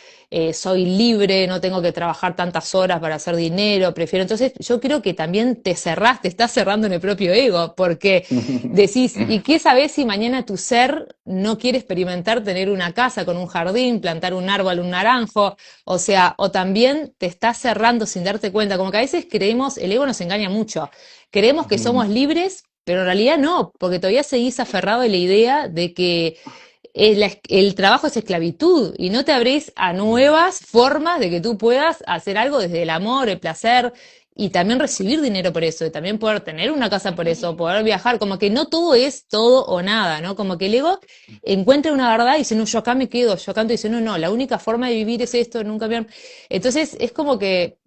soy libre, no tengo que trabajar tantas horas para hacer dinero, prefiero. Entonces, yo creo que también te estás cerrando en el propio ego, porque decís, ¿y qué sabés si mañana tu ser no quiere experimentar tener una casa con un jardín, plantar un árbol, un naranjo? O sea, o también te estás cerrando sin darte cuenta, como que a veces creemos, el ego nos engaña mucho. Creemos que somos libres, pero en realidad no, porque todavía seguís aferrado a la idea de que el trabajo es esclavitud y no te abrís a nuevas formas de que tú puedas hacer algo desde el amor, el placer y también recibir dinero por eso, y también poder tener una casa por eso, poder viajar, como que no todo es todo o nada, ¿no? Como que el ego encuentra una verdad y dice, no, yo acá me quedo, yo acá y dice, no, no, la única forma de vivir es esto, nunca cambiar. Entonces es como que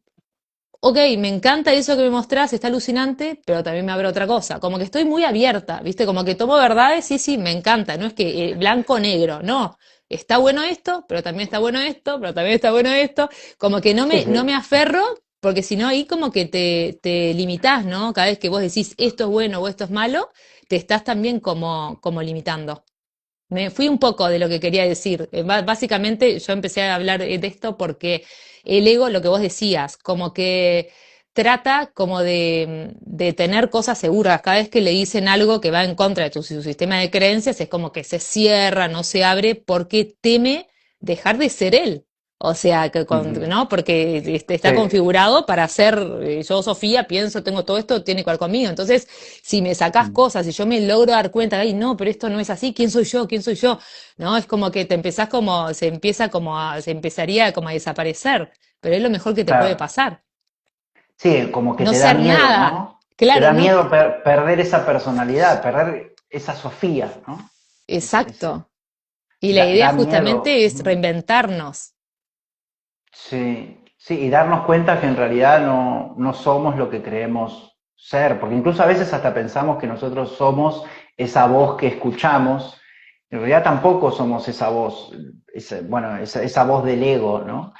ok, me encanta eso que me mostrás, está alucinante, pero también me abre otra cosa. Como que estoy muy abierta, ¿viste? Como que tomo verdades, sí, sí, me encanta. No es que blanco o negro, no. Está bueno esto, pero también está bueno esto, pero también está bueno esto. Como que Sí, no sí. me aferro, porque si no ahí como que te limitás, ¿no? Cada vez que vos decís esto es bueno o esto es malo, te estás también como limitando. Me fui un poco de lo que quería decir. Básicamente yo empecé a hablar de esto porque el ego, lo que vos decías, como que trata como de tener cosas seguras. Cada vez que le dicen algo que va en contra de su sistema de creencias, es como que se cierra, no se abre, porque teme dejar de ser él. O sea, Ujú. ¿no? Porque está Sí, configurado para ser, yo, Sofía, pienso, tengo todo esto, tiene que ver conmigo. Entonces, si me sacás mm, cosas y yo me logro dar cuenta, ay, no, pero esto no es así, ¿quién soy yo? ¿Quién soy yo? ¿No? Es como que te empezás como, se empezaría como a desaparecer, pero es lo mejor que te puede claro. pasar. Sí, como que No te da ser miedo, nada. ¿no? Te Claro, da no, miedo perder esa personalidad, perder esa Sofía, ¿no? exacto. Y la Da, idea da miedo. justamente es Ujú. reinventarnos. Sí, sí, y darnos cuenta que en realidad no somos lo que creemos ser, porque incluso a veces hasta pensamos que nosotros somos esa voz que escuchamos, en realidad tampoco somos esa voz, bueno, esa voz del ego, ¿no?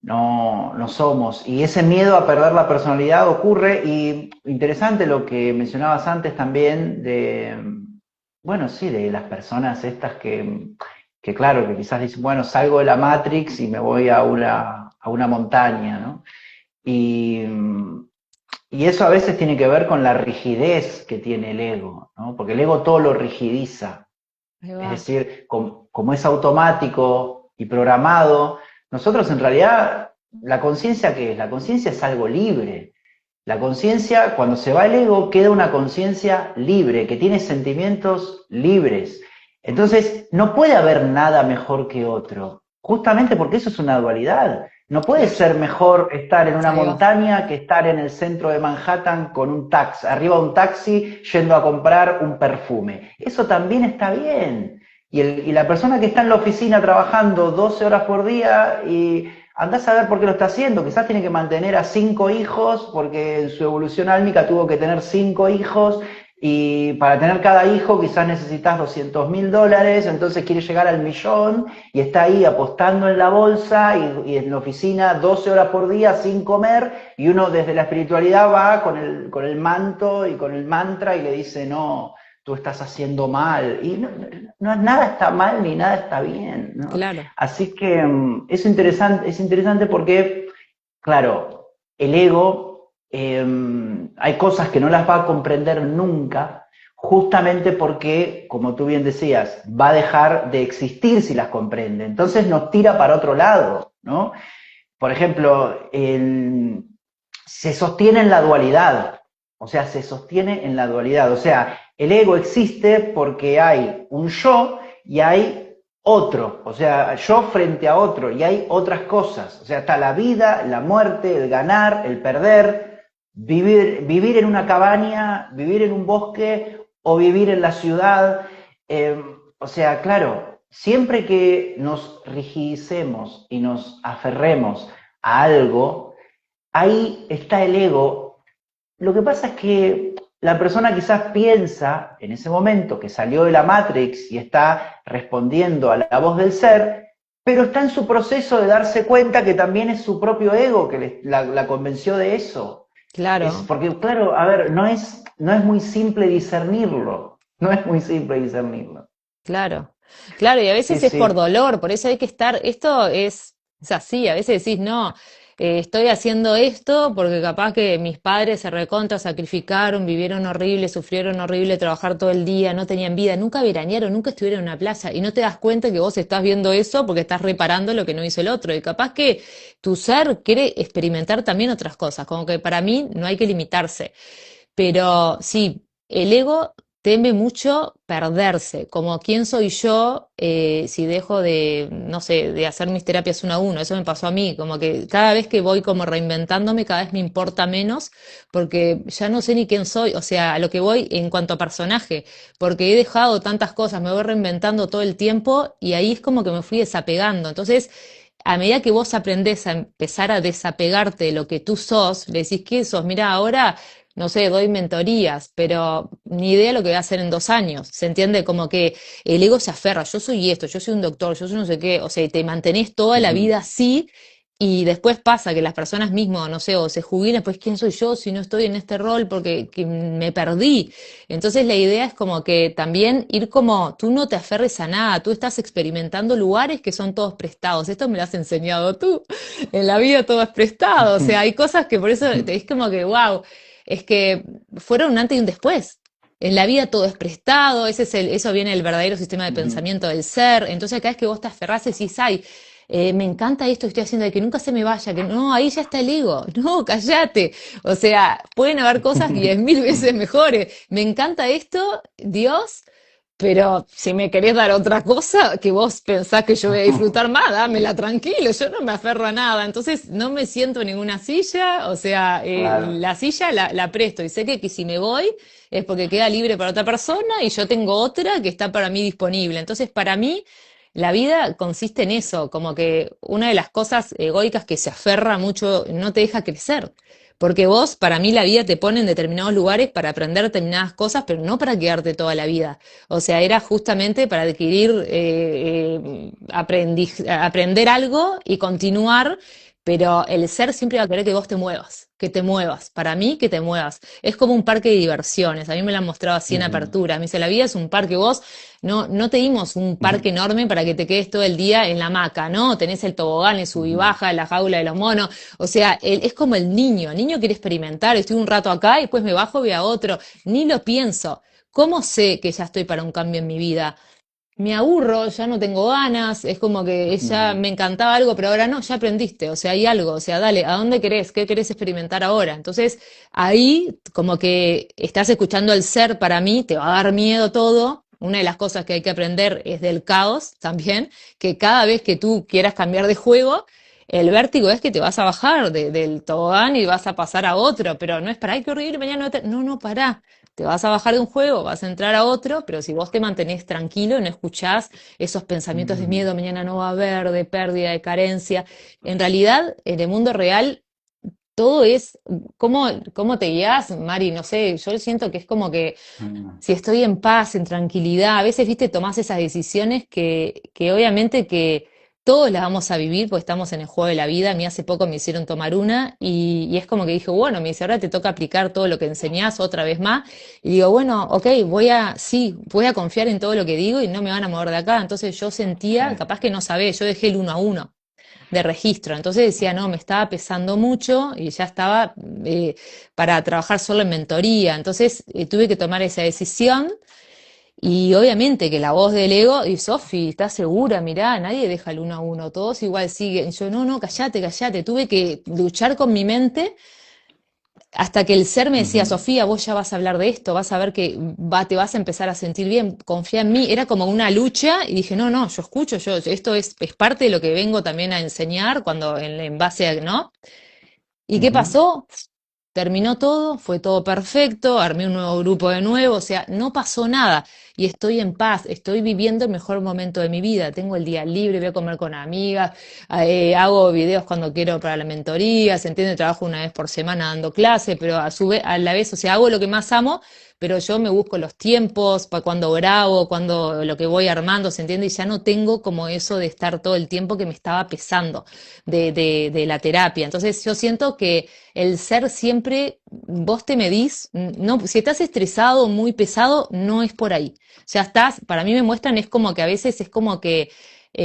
No somos. Y ese miedo a perder la personalidad ocurre, y interesante lo que mencionabas antes también bueno, sí, de las personas estas que claro, que quizás dicen, bueno, salgo de la Matrix y me voy a una montaña, ¿no? Y, y eso a veces tiene que ver con la rigidez que tiene el ego, ¿no? Porque el ego todo lo rigidiza. Ahí Es va. decir, como es automático y programado, nosotros en realidad, ¿la conciencia qué es? La conciencia es algo libre. La conciencia, cuando se va el ego, queda una conciencia libre, que tiene sentimientos libres. Entonces, no puede haber nada mejor que otro, justamente porque eso es una dualidad. No puede ser mejor estar en una Ahí va. montaña que estar en el centro de Manhattan con un taxi, arriba de un taxi yendo a comprar un perfume. Eso también está bien. Y la persona que está en la oficina trabajando 12 horas por día y andás a ver por qué lo está haciendo. Quizás tiene que mantener a 5 hijos porque en su evolución álmica tuvo que tener 5 hijos y para tener cada hijo quizás necesitas $200.000, entonces quiere llegar al millón y está ahí apostando en la bolsa y en la oficina 12 horas por día sin comer, y uno desde la espiritualidad va con el manto y con el mantra y le dice, no, tú estás haciendo mal. Y nada está mal ni nada está bien, ¿no? Claro. Así que es interesante porque, claro, el ego, hay cosas que no las va a comprender nunca, justamente porque, como tú bien decías, va a dejar de existir si las comprende. Entonces nos tira para otro lado, ¿no? Por ejemplo, se sostiene en la dualidad, o sea, se sostiene en la dualidad, o sea, el ego existe porque hay un yo y hay otro, o sea, yo frente a otro y hay otras cosas, o sea, está la vida, la muerte, el ganar, el perder, vivir en una cabaña, vivir en un bosque o vivir en la ciudad. O sea, claro, siempre que nos rigidicemos y nos aferremos a algo, ahí está el ego. Lo que pasa es que la persona quizás piensa en ese momento que salió de la Matrix y está respondiendo a la voz del ser, pero está en su proceso de darse cuenta que también es su propio ego que la convenció de eso. Es Claro, porque, claro, a ver, no es muy simple discernirlo. No es muy simple discernirlo. claro. Claro, y a Sí, veces es por sí. dolor, por eso hay que estar, esto es así, a veces decís, no, estoy haciendo esto porque capaz que mis padres se recontra sacrificaron, vivieron horrible, sufrieron horrible, trabajar todo el día, no tenían vida, nunca veranearon, nunca estuvieron en una playa y no te das cuenta que vos estás viendo eso porque estás reparando lo que no hizo el otro y capaz que tu ser quiere experimentar también otras cosas, como que para mí no hay que limitarse. Pero sí, el ego teme mucho perderse, como quién soy yo si dejo de, no sé, de hacer mis terapias uno a uno. Eso me pasó a mí, como que cada vez que voy como reinventándome, cada vez me importa menos, porque ya no sé ni quién soy, o sea, a lo que voy en cuanto a personaje, porque he dejado tantas cosas, me voy reinventando todo el tiempo y ahí es como que me fui desapegando. Entonces, a medida que vos aprendés a empezar a desapegarte de lo que tú sos, le decís, ¿qué sos? Mira, ahora no sé, doy mentorías, pero ni idea lo que voy a hacer en 2 años. ¿Se entiende? Como que el ego se aferra, yo soy esto, yo soy un doctor, yo soy no sé qué, o sea, y te mantenés toda la Ujú. vida así. Y después pasa que las personas mismas, no sé, o se jubilan, pues ¿quién soy yo si no estoy en este rol porque que me perdí? Entonces la idea es como que también ir como, tú no te aferres a nada, tú estás experimentando lugares que son todos prestados. Esto me lo has enseñado tú. En la vida todo es prestado, o sea, hay cosas que por eso te es como que, wow, es que fueron un antes y un después. En la vida todo es prestado, eso viene del verdadero sistema de Ujú. pensamiento del ser. Entonces, cada vez que vos te aferrás y decís, ay, me encanta esto que estoy haciendo, de que nunca se me vaya, que no, ahí ya está el ego. No, cállate. O sea, pueden haber cosas 10.000 veces mejores. Me encanta esto, Dios, pero si me querés dar otra cosa que vos pensás que yo voy a disfrutar más, dámela tranquilo, yo no me aferro a nada, entonces no me siento en ninguna silla, o sea, Claro. la silla la presto y sé que si me voy es porque queda libre para otra persona y yo tengo otra que está para mí disponible. Entonces, para mí, la vida consiste en eso, como que una de las cosas egoicas que se aferra mucho no te deja crecer. Porque vos, para mí, la vida te pone en determinados lugares para aprender determinadas cosas, pero no para quedarte toda la vida. O sea, era justamente para adquirir, aprender algo y continuar, pero el ser siempre va a querer que vos te muevas, que te muevas. Para mí, que te muevas. Es como un parque de diversiones. A mí me lo han mostrado así en Ujú. apertura. Me dice, la vida es un parque. Vos no te dimos un parque Ujú. enorme para que te quedes todo el día en la hamaca, ¿no? Tenés el tobogán, el sub y Ujú. baja, la jaula de los monos. O sea, es como el niño. El niño quiere experimentar. Estoy un rato acá y después me bajo, voy a otro. Ni lo pienso. ¿Cómo sé que ya estoy para un cambio en mi vida? Me aburro, ya no tengo ganas, es como que ya Ujú. me encantaba algo, pero ahora no, ya aprendiste, o sea, hay algo, o sea, dale, ¿a dónde querés? ¿Qué querés experimentar ahora? Entonces, ahí como que estás escuchando al ser para mí, te va a dar miedo todo. Una de las cosas que hay que aprender es del caos también, que cada vez que tú quieras cambiar de juego, el vértigo es que te vas a bajar del tobogán y vas a pasar a otro, pero no es para, ay, qué horrible, mañana no, no, pará. Te vas a bajar de un juego, vas a entrar a otro, pero si vos te mantenés tranquilo, no escuchás esos pensamientos de Ujú. miedo, mañana no va a haber, de pérdida, de carencia. En realidad, en el mundo real, todo es, ¿cómo te guías, Mari? No sé, yo siento que es como que Ujú. si estoy en paz, en tranquilidad, a veces, viste, tomás esas decisiones que obviamente que todos las vamos a vivir porque estamos en el juego de la vida. A mí hace poco me hicieron tomar una y es como que dije, bueno, me dice, ahora te toca aplicar todo lo que enseñás otra vez más. Y digo, bueno, ok, sí, voy a confiar en todo lo que digo y no me van a mover de acá. Entonces yo Sí. sentía, capaz que no sabés, yo dejé el uno a uno de registro. Entonces decía, no, me estaba pesando mucho y ya estaba para trabajar solo en mentoría. Entonces tuve que tomar esa decisión y obviamente que la voz del ego, y Sofi, ¿estás segura? Mirá, nadie deja el uno a uno, todos igual siguen. Yo, no, no, cállate, cállate. Tuve que luchar con mi mente hasta que el ser me decía, Ujú. Sofía, vos ya vas a hablar de esto, vas a ver que te vas a empezar a sentir bien, confía en mí. Era como una lucha y dije, no, no, yo escucho, esto es parte de lo que vengo también a enseñar cuando en base a, ¿no? ¿Y qué Ujú. pasó? terminó todo, fue todo perfecto, armé un nuevo grupo de nuevo, o sea, no pasó nada y estoy en paz, estoy viviendo el mejor momento de mi vida, tengo el día libre, voy a comer con amigas, hago videos cuando quiero para la mentoría, se entiende, trabajo una vez por semana dando clase, pero a su vez, a la vez, o sea, hago lo que más amo, pero yo me busco los tiempos para cuando grabo, cuando lo que voy armando, ¿se entiende? Y ya no tengo como eso de estar todo el tiempo que me estaba pesando de la terapia. Entonces yo siento que el ser siempre, vos te medís, no, si estás estresado, muy pesado, no es por ahí. Ya estás, para mí me muestran, es como que a veces es como que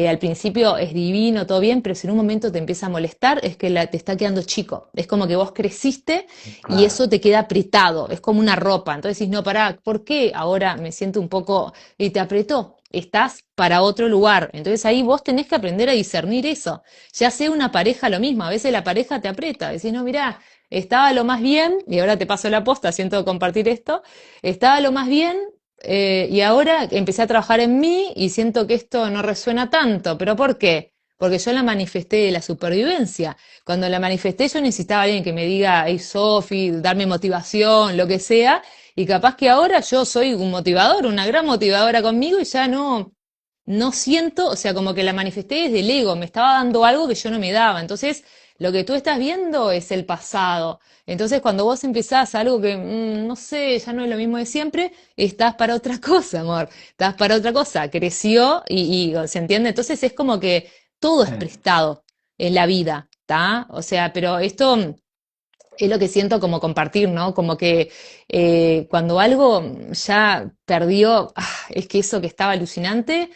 al principio es divino, todo bien, pero si en un momento te empieza a molestar, es que te está quedando chico. Es como que vos creciste y Claro. eso te queda apretado, es como una ropa. Entonces decís, no, pará, ¿por qué ahora me siento un poco y te apretó? Estás para otro lugar. Entonces ahí vos tenés que aprender a discernir eso. Ya sea una pareja lo mismo, a veces la pareja te aprieta, decís, no, mirá, estaba lo más bien, y ahora te paso la posta, siento compartir esto, estaba lo más bien, y ahora empecé a trabajar en mí y siento que esto no resuena tanto. ¿Pero por qué? Porque yo la manifesté de la supervivencia. Cuando la manifesté yo necesitaba a alguien que me diga, hey Sofi, darme motivación, lo que sea, y capaz que ahora yo soy un motivador, una gran motivadora conmigo y ya no siento, o sea, como que la manifesté desde el ego, me estaba dando algo que yo no me daba. Entonces, lo que tú estás viendo es el pasado. Entonces, cuando vos empezás algo que, no sé, ya no es lo mismo de siempre, estás para otra cosa, amor. Estás para otra cosa. Creció y ¿se entiende? Entonces es como que todo es Sí. prestado en la vida, ¿está? O sea, pero esto es lo que siento como compartir, ¿no? Como que cuando algo ya perdió, es que eso que estaba alucinante,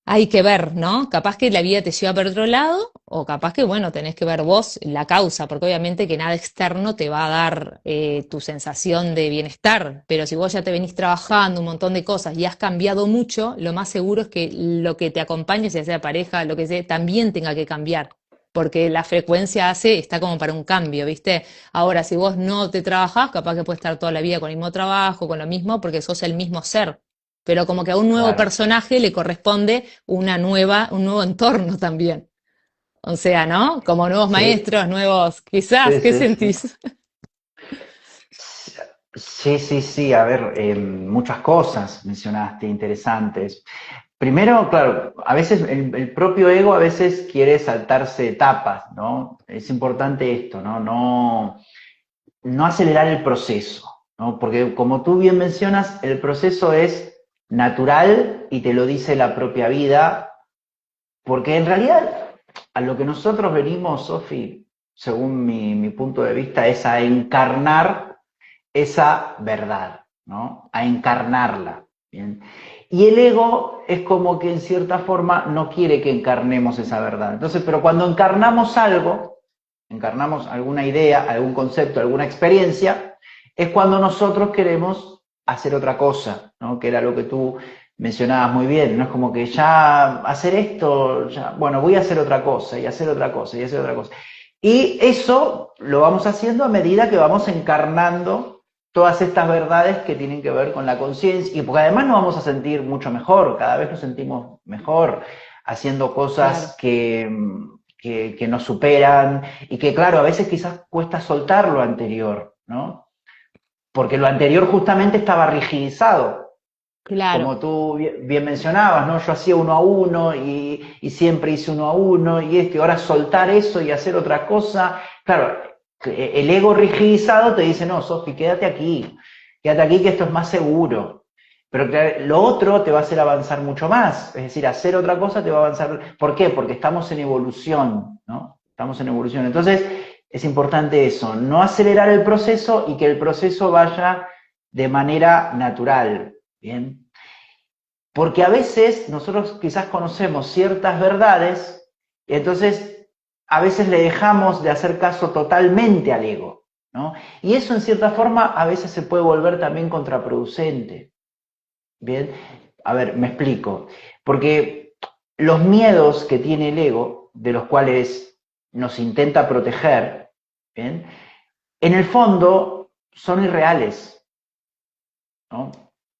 hay que ver, ¿no? Capaz que la vida te lleva por otro lado, o capaz que, bueno, tenés que ver vos la causa, porque obviamente que nada externo te va a dar tu sensación de bienestar, pero si vos ya te venís trabajando un montón de cosas y has cambiado mucho, lo más seguro es que lo que te acompañe, ya sea pareja, lo que sea, también tenga que cambiar, porque la frecuencia está como para un cambio, ¿viste? Ahora, si vos no te trabajás, capaz que puedes estar toda la vida con el mismo trabajo, con lo mismo, porque sos el mismo ser, pero como que a un nuevo Claro. personaje le corresponde un nuevo entorno también. O sea, ¿no? Como nuevos Sí, maestros, nuevos, quizás, sí, ¿qué sí, sí. sentís? Sí, sí, sí, a ver, muchas cosas mencionaste interesantes. Primero, claro, a veces el propio ego a veces quiere saltarse etapas, ¿no? Es importante esto, ¿no? No acelerar el proceso, ¿no? Porque como tú bien mencionas, el proceso es natural y te lo dice la propia vida, porque en realidad a lo que nosotros venimos, Sofi, según mi punto de vista, es a encarnar esa verdad, ¿no? A encarnarla, ¿bien? Y el ego es como que en cierta forma no quiere que encarnemos esa verdad. Entonces, pero cuando encarnamos algo, encarnamos alguna idea, algún concepto, alguna experiencia, es cuando nosotros queremos hacer otra cosa, ¿no? Que era lo que tú mencionabas muy bien, ¿no? Es como que ya hacer esto, ya, bueno, voy a hacer otra cosa y hacer otra cosa y hacer otra cosa. Y eso lo vamos haciendo a medida que vamos encarnando todas estas verdades que tienen que ver con la conciencia, y porque además nos vamos a sentir mucho mejor, cada vez nos sentimos mejor haciendo Claro, cosas que nos superan y que claro, a veces quizás cuesta soltar lo anterior, ¿no? Porque lo anterior justamente estaba rigidizado, claro, como tú bien mencionabas, ¿no? Yo hacía uno a uno y siempre hice uno a uno y esto, y ahora soltar eso y hacer otra cosa. Claro, el ego rigidizado te dice, no, Sofi, quédate aquí que esto es más seguro. Pero claro, lo otro te va a hacer avanzar mucho más, es decir, hacer otra cosa te va a avanzar. ¿Por qué? Porque estamos en evolución, ¿no? Estamos en evolución. Entonces, es importante eso, no acelerar el proceso y que el proceso vaya de manera natural, ¿bien? Porque a veces nosotros quizás conocemos ciertas verdades y entonces a veces le dejamos de hacer caso totalmente al ego, ¿no? Y eso en cierta forma a veces se puede volver también contraproducente. Bien, a ver, me explico. Porque los miedos que tiene el ego, de los cuales nos intenta proteger, ¿bien? En el fondo son irreales, ¿no?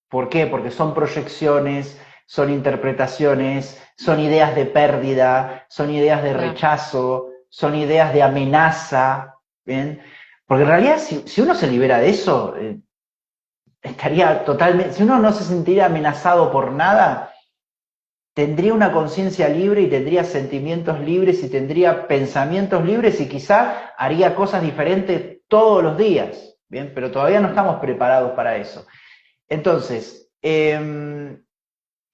¿Por qué? Porque son proyecciones, son interpretaciones, son ideas de pérdida, son ideas de claro. rechazo, son ideas de amenaza, ¿bien? Porque en realidad, si uno se libera de eso, estaría totalmente, si uno no se sentiría amenazado por nada, tendría una conciencia libre y tendría sentimientos libres y tendría pensamientos libres y quizá haría cosas diferentes todos los días, ¿bien? Pero todavía no estamos preparados para eso. Entonces,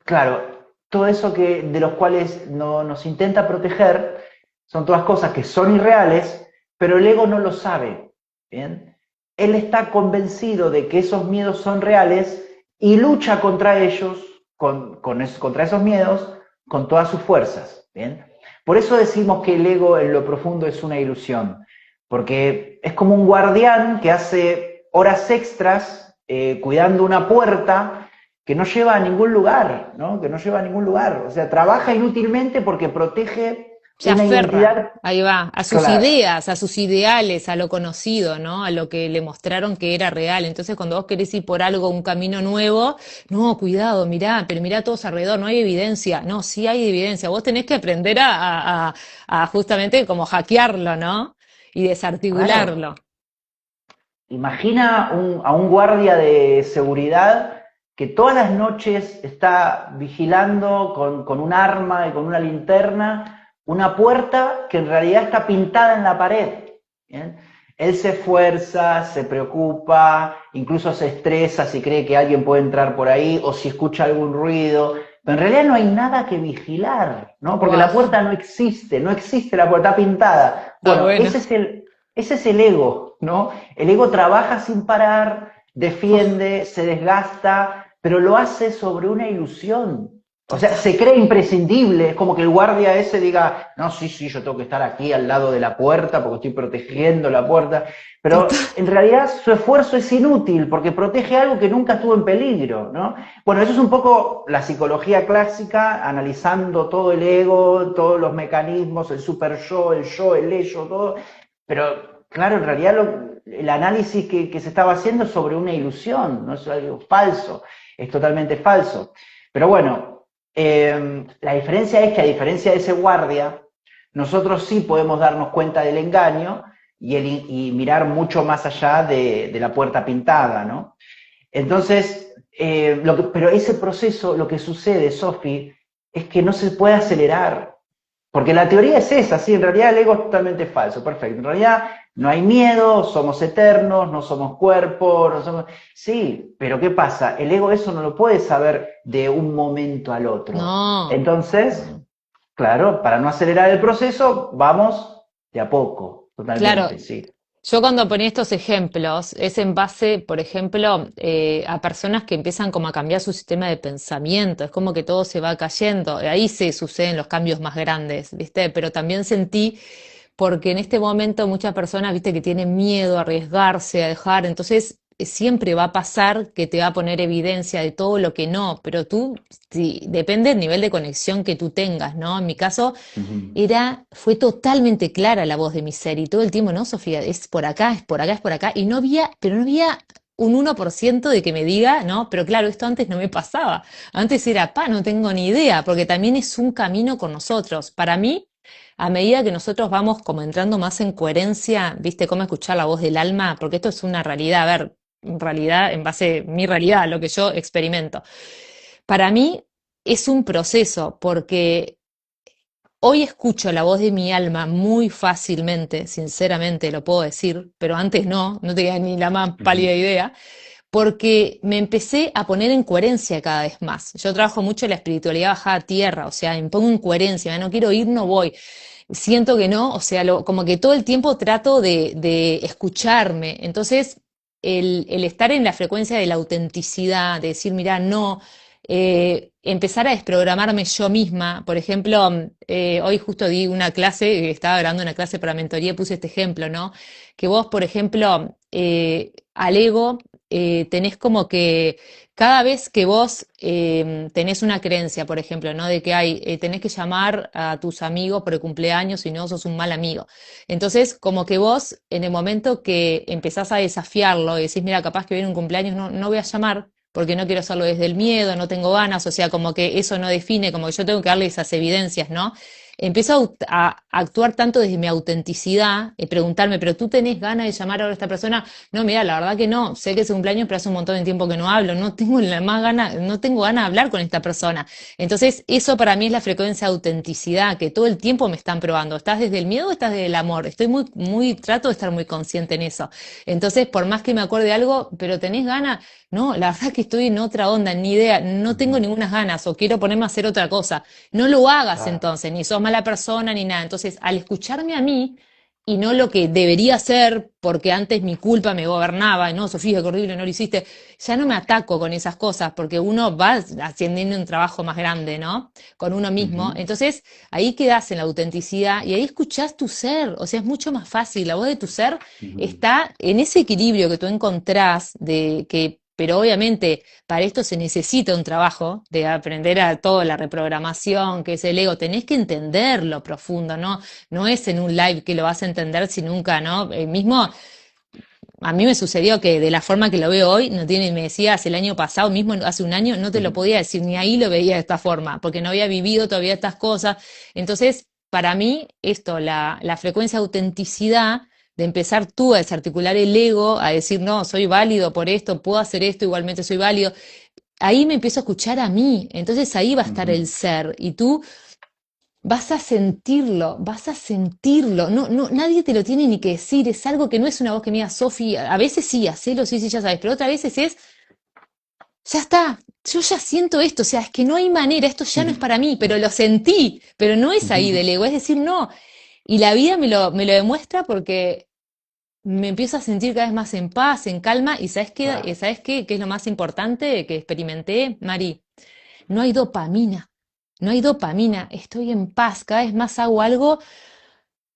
claro, todo eso de los cuales nos intenta proteger son todas cosas que son irreales, pero el ego no lo sabe, ¿bien? Él está convencido de que esos miedos son reales y lucha contra ellos, contra esos miedos, con todas sus fuerzas, ¿bien? Por eso decimos que el ego en lo profundo es una ilusión, porque es como un guardián que hace horas extras cuidando una puerta que no lleva a ningún lugar, ¿no? Que no lleva a ningún lugar. O sea, trabaja inútilmente porque protege Se una aferra, identidad. ahí va, a sus Claro, ideas, a sus ideales, a lo conocido, ¿no? A lo que le mostraron que era real. Entonces, cuando vos querés ir por algo, un camino nuevo, no, cuidado, mirá, pero mirá a todos alrededor, no hay evidencia. No, sí hay evidencia. Vos tenés que aprender a justamente como hackearlo, ¿no? Y claro. desarticularlo. Imagina a un guardia de seguridad que todas las noches está vigilando con un arma y con una linterna una puerta que en realidad está pintada en la pared. ¿Bien? Él se esfuerza, se preocupa, incluso se estresa si cree que alguien puede entrar por ahí o si escucha algún ruido, pero en realidad no hay nada que vigilar, ¿no? Porque Guau, la puerta no existe, no existe la puerta, está pintada. está Bueno, bueno. ese es el ego, ¿no? El ego trabaja sin parar, defiende, se desgasta, pero lo hace sobre una ilusión. O sea, Total. se cree imprescindible, es como que el guardia ese diga, no, sí, sí, yo tengo que estar aquí al lado de la puerta porque estoy protegiendo la puerta, Total. pero en realidad su esfuerzo es inútil porque protege algo que nunca estuvo en peligro, ¿no? Bueno, eso es un poco la psicología clásica, analizando todo el ego, todos los mecanismos, el super yo, el ello, todo, pero claro, en realidad el análisis que se estaba haciendo es sobre una ilusión, no es algo falso, es totalmente falso. Pero bueno, la diferencia es que a diferencia de ese guardia, nosotros sí podemos darnos cuenta del engaño y mirar mucho más allá de la puerta pintada, ¿no? Entonces, pero ese proceso, lo que sucede, Sofi, es que no se puede acelerar. Porque la teoría es esa, sí, en realidad el ego es totalmente falso, perfecto. En realidad no hay miedo, somos eternos, no somos cuerpo, no somos... Sí, pero ¿qué pasa? El ego eso no lo puede saber de un momento al otro. No. Entonces, No. claro, para no acelerar el proceso, vamos de a poco, Claro, totalmente, sí. yo cuando ponía estos ejemplos es en base, por ejemplo, a personas que empiezan como a cambiar su sistema de pensamiento, es como que todo se va cayendo, ahí se suceden los cambios más grandes, ¿viste? Pero también sentí, porque en este momento muchas personas, ¿viste? Que tienen miedo a arriesgarse, a dejar, entonces siempre va a pasar que te va a poner evidencia de todo lo que no, pero tú, sí, depende del nivel de conexión que tú tengas, ¿no? En mi caso Ujú. fue totalmente clara la voz de mi ser y todo el tiempo, no, Sofía, es por acá, es por acá, es por acá, y no había, pero no había un 1% de que me diga, no, pero claro, esto antes no me pasaba. Antes era, no tengo ni idea, porque también es un camino con nosotros. Para mí, a medida que nosotros vamos como entrando más en coherencia, viste, cómo escuchar la voz del alma, porque esto es una realidad, a ver, en realidad, en base a mi realidad, lo que yo experimento. Para mí es un proceso, porque hoy escucho la voz de mi alma muy fácilmente, sinceramente lo puedo decir, pero antes no tenía ni la más pálida Ujú. idea, porque me empecé a poner en coherencia cada vez más. Yo trabajo mucho en la espiritualidad bajada a tierra, o sea, me pongo en coherencia, no quiero ir, no voy. Siento que no, o sea, como que todo el tiempo trato de escucharme. Entonces, el estar en la frecuencia de la autenticidad, de decir, mira, no, empezar a desprogramarme yo misma. Por ejemplo, hoy justo di una clase, estaba grabando una clase para mentoría, puse este ejemplo, ¿no? Que vos, por ejemplo, al ego, tenés como que cada vez que vos tenés una creencia, por ejemplo, ¿no? De que tenés que llamar a tus amigos por el cumpleaños, si no sos un mal amigo. Entonces, como que vos, en el momento que empezás a desafiarlo y decís, mira, capaz que viene un cumpleaños, no voy a llamar porque no quiero hacerlo desde el miedo, no tengo ganas, o sea, como que eso no define, como que yo tengo que darle esas evidencias, ¿no? empiezo a actuar tanto desde mi autenticidad, preguntarme, pero tú tenés ganas de llamar ahora a esta persona. No, mira, la verdad que no, sé que es un cumpleaños, pero hace un montón de tiempo que no hablo, no tengo la más gana, no tengo ganas de hablar con esta persona. Entonces, eso para mí es la frecuencia de autenticidad, que todo el tiempo me están probando. ¿Estás desde el miedo o estás desde el amor? Estoy trato de estar muy consciente en eso. Entonces, por más que me acuerde de algo, pero tenés ganas, no, la verdad que estoy en otra onda, ni idea, no tengo Ujú. ninguna ganas o quiero ponerme a hacer otra cosa. No lo hagas Claro, entonces, ni sos mala persona ni nada. Entonces, al escucharme a mí y no lo que debería ser, porque antes mi culpa me gobernaba, no, Sofía, qué horrible, no lo hiciste, ya no me ataco con esas cosas, porque uno va haciendo un trabajo más grande, ¿no? Con uno mismo. ujú, Entonces, ahí quedás en la autenticidad y ahí escuchás tu ser, o sea, es mucho más fácil. La voz de tu ser ujú. está en ese equilibrio que tú encontrás de que, pero obviamente para esto se necesita un trabajo de aprender a toda la reprogramación, que es el ego. Tenés que entender lo profundo, ¿no? No es en un live que lo vas a entender si nunca, ¿no? Mismo a mí me sucedió que de la forma que lo veo hoy, no tiene, me decías el año pasado, mismo hace un año, no te lo Ujú. podía decir, ni ahí lo veía de esta forma, porque no había vivido todavía estas cosas. Entonces, para mí, esto, la frecuencia de autenticidad, de empezar tú a desarticular el ego, a decir, no, soy válido por esto, puedo hacer esto, igualmente soy válido, ahí me empiezo a escuchar a mí. Entonces ahí va a estar el Ujú. ser. Y tú vas a sentirlo, no, no, nadie te lo tiene ni que decir, es algo que no es una voz que me diga, Sofi, a veces sí, hacelo, sí, sí, ya sabes, pero otras veces es, ya está, yo ya siento esto, o sea, es que no hay manera, esto ya no es para mí, pero lo sentí, pero no es ahí Ujú. del ego, es decir, no, y la vida me lo demuestra porque me empiezo a sentir cada vez más en paz, en calma, y Claro. ¿sabes qué? ¿Qué es lo más importante que experimenté, Mari? No hay dopamina, no hay dopamina, estoy en paz, cada vez más hago algo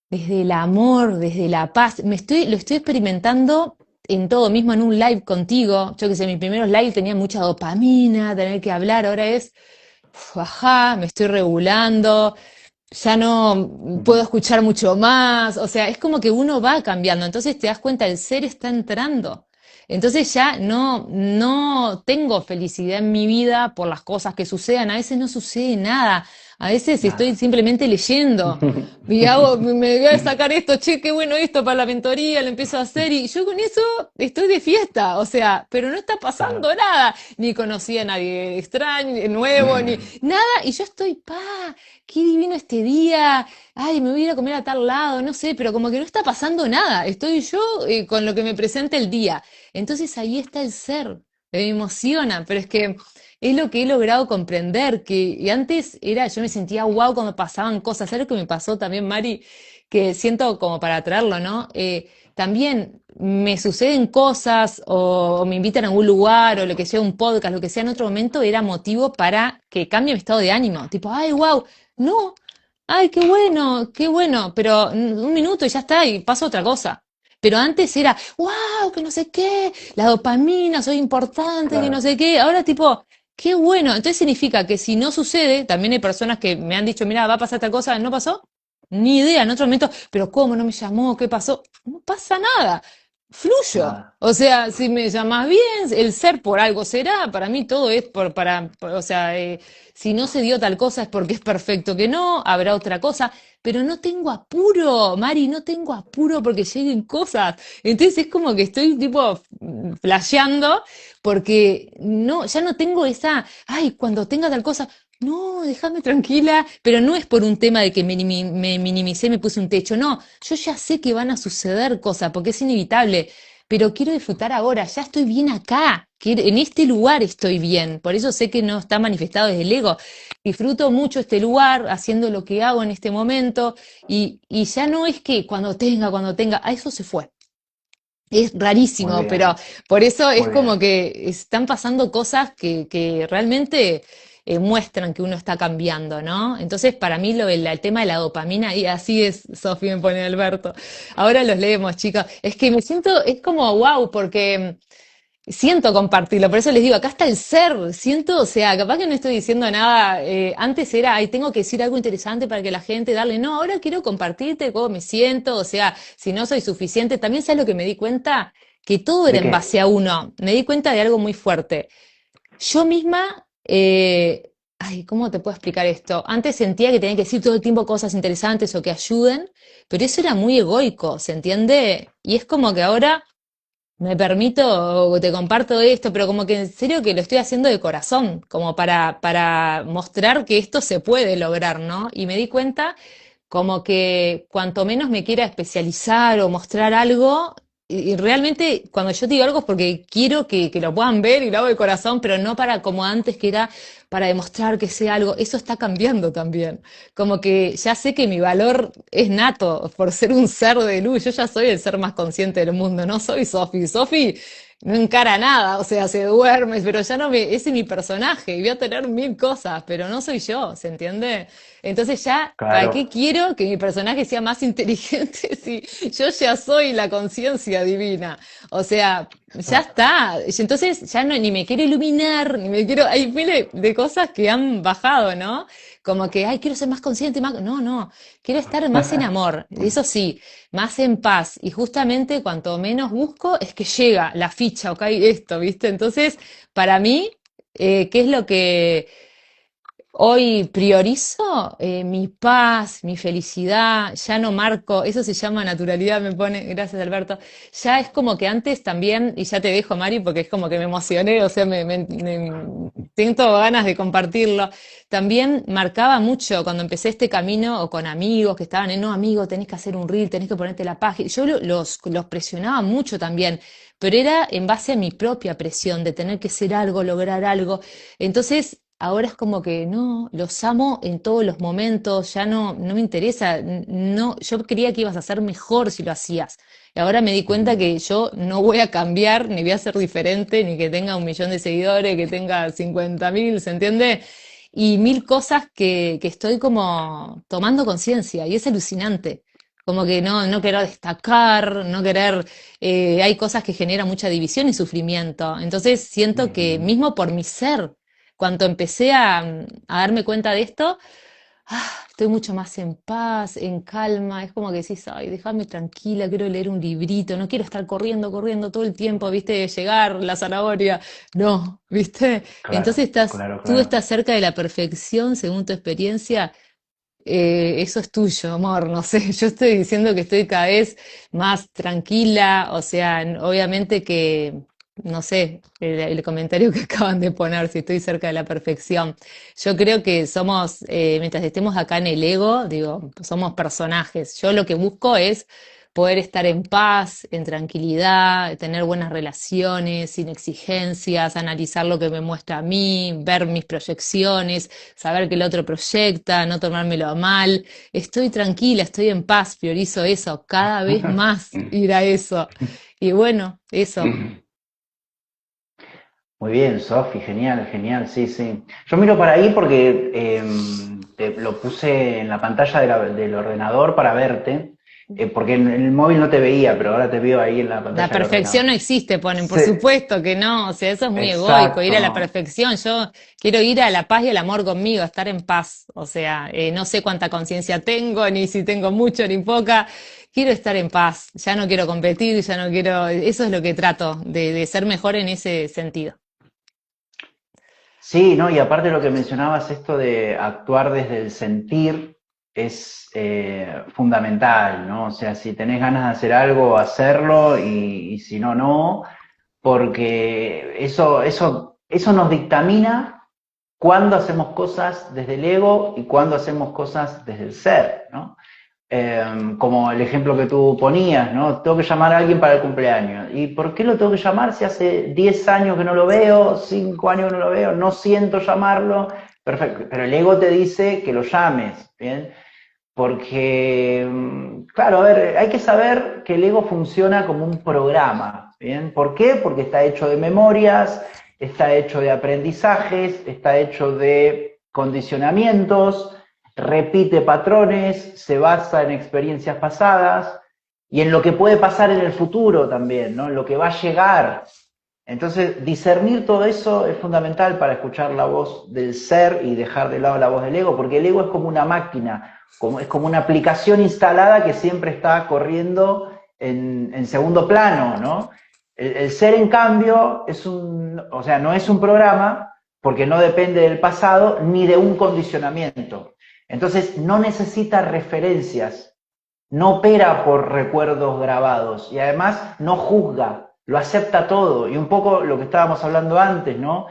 desde el amor, desde la paz. Lo estoy experimentando en todo, mismo en un live contigo. Yo que sé, mis primeros live tenía mucha dopamina, tener que hablar, ahora es, ajá, me estoy regulando, ya no puedo Ujú. escuchar mucho más, o sea, es como que uno va cambiando, entonces te das cuenta, el ser está entrando. Entonces ya no tengo felicidad en mi vida por las cosas que sucedan, a veces no sucede nada, a veces estoy Nada. simplemente leyendo. Y me voy a sacar esto, che, qué bueno esto para la mentoría, lo empiezo a hacer y yo con eso estoy de fiesta, o sea, pero no está Claro. pasando nada, ni conocí a nadie extraño, nuevo, ni nada, y yo estoy, qué divino este día, ay, me voy a ir a comer a tal lado, no sé, pero como que no está pasando nada, estoy yo con lo que me presenta el día. Entonces ahí está el ser, me emociona, pero es que es lo que he logrado comprender, que y antes era, yo me sentía wow cuando pasaban cosas, ¿sabes lo que me pasó también, Mari? Que siento como para traerlo, ¿no? También me suceden cosas o me invitan a algún lugar o lo que sea, un podcast, lo que sea en otro momento, era motivo para que cambie mi estado de ánimo. Tipo, ay, wow, no, ay, qué bueno, pero un minuto y ya está, y pasa otra cosa. Pero antes era, wow, que no sé qué, la dopamina, soy importante, que no Claro. sé qué. Ahora tipo, qué bueno. Entonces significa que si no sucede, también hay personas que me han dicho, mira, va a pasar esta cosa, ¿no pasó? Ni idea, en otro momento, pero ¿cómo no me llamó? ¿Qué pasó? No pasa nada, fluyo. Nada. O sea, si me llamas bien, el ser por algo será, para mí todo es o sea, si no se dio tal cosa es porque es perfecto que no, habrá otra cosa, pero no tengo apuro, Mari, no tengo apuro porque lleguen cosas. Entonces es como que estoy tipo flasheando porque no, ya no tengo esa, ay, cuando tenga tal cosa, no, déjame tranquila, pero no es por un tema de que me minimicé, me puse un techo, no, yo ya sé que van a suceder cosas porque es inevitable, pero quiero disfrutar ahora, ya estoy bien acá, en este lugar estoy bien, por eso sé que no está manifestado desde el ego. Disfruto mucho este lugar, haciendo lo que hago en este momento, y ya no es que cuando tenga, a eso se fue. Es Muy rarísimo, pero bien. por eso es Muy como bien. que están pasando cosas que realmente muestran que uno está cambiando, ¿no? Entonces, para mí el tema de la dopamina, y así es, Sofía me pone Alberto. Ahora los leemos, chicos. Es que me siento, es como wow, porque siento compartirlo, por eso les digo, acá está el ser, siento, o sea, capaz que no estoy diciendo nada, antes era, ay, tengo que decir algo interesante para que la gente darle, no, ahora quiero compartirte cómo me siento, o sea, si no soy suficiente, también sabes lo que me di cuenta, que todo era ¿De en qué? base a uno, me di cuenta de algo muy fuerte. Yo misma ay, ¿cómo te puedo explicar esto? Antes sentía que tenía que decir todo el tiempo cosas interesantes o que ayuden, pero eso era muy egoico, ¿se entiende? Y es como que ahora me permito, o te comparto esto, pero como que en serio que lo estoy haciendo de corazón, como para mostrar que esto se puede lograr, ¿no? Y me di cuenta como que cuanto menos me quiera especializar o mostrar algo, y realmente cuando yo te digo algo es porque quiero que lo puedan ver y lo hago de corazón, pero no para como antes que era para demostrar que sé algo, eso está cambiando también. Como que ya sé que mi valor es nato por ser un ser de luz, yo ya soy el ser más consciente del mundo, no soy Sofi. Sofi no encara nada, o sea, se duerme, pero ya no me, ese es mi personaje, y voy a tener mil cosas, pero no soy yo, ¿se entiende? Entonces ya, ¿para qué Claro. quiero que mi personaje sea más inteligente si yo ya soy la conciencia divina? O sea, ya está. Entonces ya no, ni me quiero iluminar, ni me quiero... Hay miles de cosas que han bajado, ¿no? Como que, ay, quiero ser más consciente, más... No, no, quiero estar más en amor, eso sí, más en paz. Y justamente cuanto menos busco es que llega la ficha, ok, esto, ¿viste? Entonces, para mí, ¿qué es lo que hoy priorizo? Mi paz, mi felicidad, ya no marco, eso se llama naturalidad, me pone, gracias Alberto, ya es como que antes también, y ya te dejo Mari, porque es como que me emocioné, o sea, siento ganas de compartirlo, también marcaba mucho cuando empecé este camino o con amigos que estaban, no amigo, tenés que hacer un reel, tenés que ponerte la página, yo los presionaba mucho también, pero era en base a mi propia presión de tener que ser algo, lograr algo. Entonces, ahora es como que no, los amo en todos los momentos, ya no, no me interesa, no, yo creía que ibas a ser mejor si lo hacías. Y ahora me di cuenta que yo no voy a cambiar, ni voy a ser diferente, ni que tenga 1 millón de seguidores, que tenga 50.000, ¿se entiende? Y mil cosas que estoy como tomando conciencia, y es alucinante. Como que no, no querer destacar, no querer, hay cosas que generan mucha división y sufrimiento. Entonces siento que Ujú. mismo por mi ser, cuando empecé a darme cuenta de esto, estoy mucho más en paz, en calma. Es como que decís, ay, déjame tranquila, quiero leer un librito, no quiero estar corriendo, corriendo todo el tiempo, ¿viste? Llegar, la zanahoria. No, ¿viste? Claro, Entonces claro, tú claro. estás cerca de la perfección según tu experiencia. Eso es tuyo, amor, no sé, yo estoy diciendo que estoy cada vez más tranquila, o sea, obviamente que, no sé, el comentario que acaban de poner, si estoy cerca de la perfección. Yo creo que somos, mientras estemos acá en el ego, digo, somos personajes. Yo lo que busco es poder estar en paz, en tranquilidad, tener buenas relaciones, sin exigencias, analizar lo que me muestra a mí, ver mis proyecciones, saber que el otro proyecta, no tomármelo a mal. Estoy tranquila, estoy en paz, priorizo eso, cada vez más ir a eso. Y bueno, eso. Muy bien, Sofi, genial, genial, sí, sí. Yo miro para ahí porque lo puse en la pantalla del ordenador para verte, porque en el móvil no te veía, pero ahora te veo ahí en la La pantalla del perfección ordenador. no existe, ponen, por Sí, supuesto que no, o sea, eso es muy egoico, ir a la exacto. perfección, yo quiero ir a la paz y al amor conmigo, estar en paz, o sea, no sé cuánta conciencia tengo, ni si tengo mucho ni poca, quiero estar en paz, ya no quiero competir, ya no quiero, eso es lo que trato, de ser mejor en ese sentido. Sí, ¿no? Y aparte lo que mencionabas, esto de actuar desde el sentir es fundamental, ¿no? O sea, si tenés ganas de hacer algo, hacerlo y si no, no, porque eso nos dictamina cuándo hacemos cosas desde el ego y cuándo hacemos cosas desde el ser, ¿no? Como el ejemplo que tú ponías, ¿no? Tengo que llamar a alguien para el cumpleaños. ¿Y por qué lo tengo que llamar si hace 10 años que no lo veo, 5 años que no lo veo, no siento llamarlo? Perfecto, pero el ego te dice que lo llames, ¿bien? Porque, claro, a ver, hay que saber que el ego funciona como un programa, ¿bien? ¿Por qué? Porque está hecho de memorias, está hecho de aprendizajes, está hecho de condicionamientos, repite patrones, se basa en experiencias pasadas y en lo que puede pasar en el futuro también, ¿no? En lo que va a llegar. Entonces, discernir todo eso es fundamental para escuchar la voz del ser y dejar de lado la voz del ego, porque el ego es como una máquina, es como una aplicación instalada que siempre está corriendo en segundo plano, ¿no? El ser, en cambio, o sea, no es un programa, porque no depende del pasado ni de un condicionamiento. Entonces no necesita referencias, no opera por recuerdos grabados y además no juzga, lo acepta todo. Y un poco lo que estábamos hablando antes, ¿no?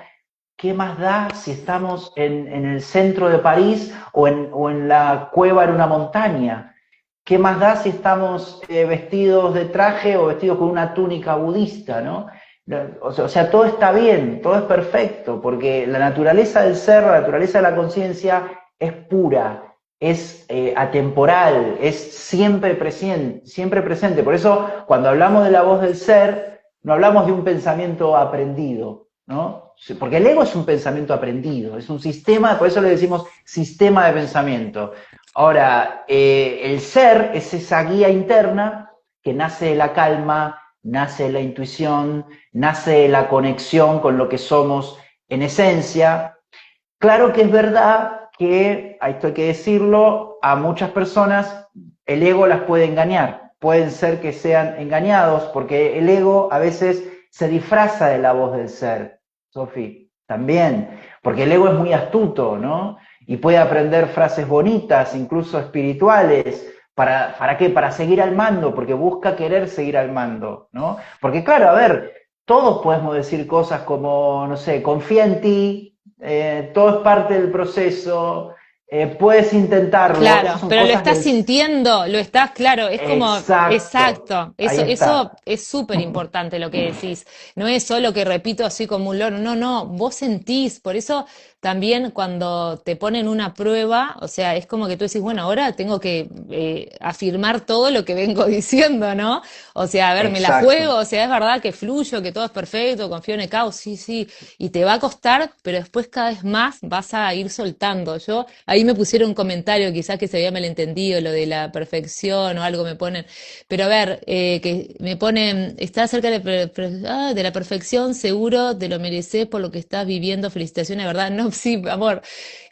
¿Qué más da si estamos en el centro de París o en la cueva en una montaña? ¿Qué más da si estamos vestidos de traje o vestidos con una túnica budista, ¿no? O sea, todo está bien, todo es perfecto, porque la naturaleza del ser, la naturaleza de la conciencia es pura, es atemporal, es siempre presente, siempre presente. Por eso, cuando hablamos de la voz del ser, no hablamos de un pensamiento aprendido, ¿no? Porque el ego es un pensamiento aprendido, es un sistema, por eso le decimos sistema de pensamiento. Ahora, el ser es esa guía interna que nace de la calma, nace de la intuición, nace de la conexión con lo que somos en esencia. Claro que es verdad que, esto hay que decirlo, a muchas personas el ego las puede engañar. Pueden ser que sean engañados porque el ego a veces se disfraza de la voz del ser, Sofi, también, porque el ego es muy astuto, ¿no? Y puede aprender frases bonitas, incluso espirituales. ¿Para qué? Para seguir al mando, porque busca querer seguir al mando, ¿no? Porque claro, a ver, todos podemos decir cosas como, no sé, confía en ti, todo es parte del proceso, puedes intentarlo, esas Claro, son pero lo cosas estás del... sintiendo, lo estás, claro, es como, Exacto, exacto, ahí eso está. es súper importante lo que decís. No es solo que repito así como un loro, no, no, vos sentís, por eso también cuando te ponen una prueba, o sea, es como que tú decís, bueno, ahora tengo que afirmar todo lo que vengo diciendo, ¿no? O sea, a ver, me la juego, Exacto. o sea, es verdad que fluyo, que todo es perfecto, confío en el caos, sí, sí, y te va a costar, pero después cada vez más vas a ir soltando. Yo, ahí me pusieron un comentario, quizás que se había malentendido, lo de la perfección o algo me ponen, pero a ver, que me ponen, estás cerca de la perfección, seguro te lo mereces por lo que estás viviendo, felicitaciones, ¿verdad? No, sí, amor.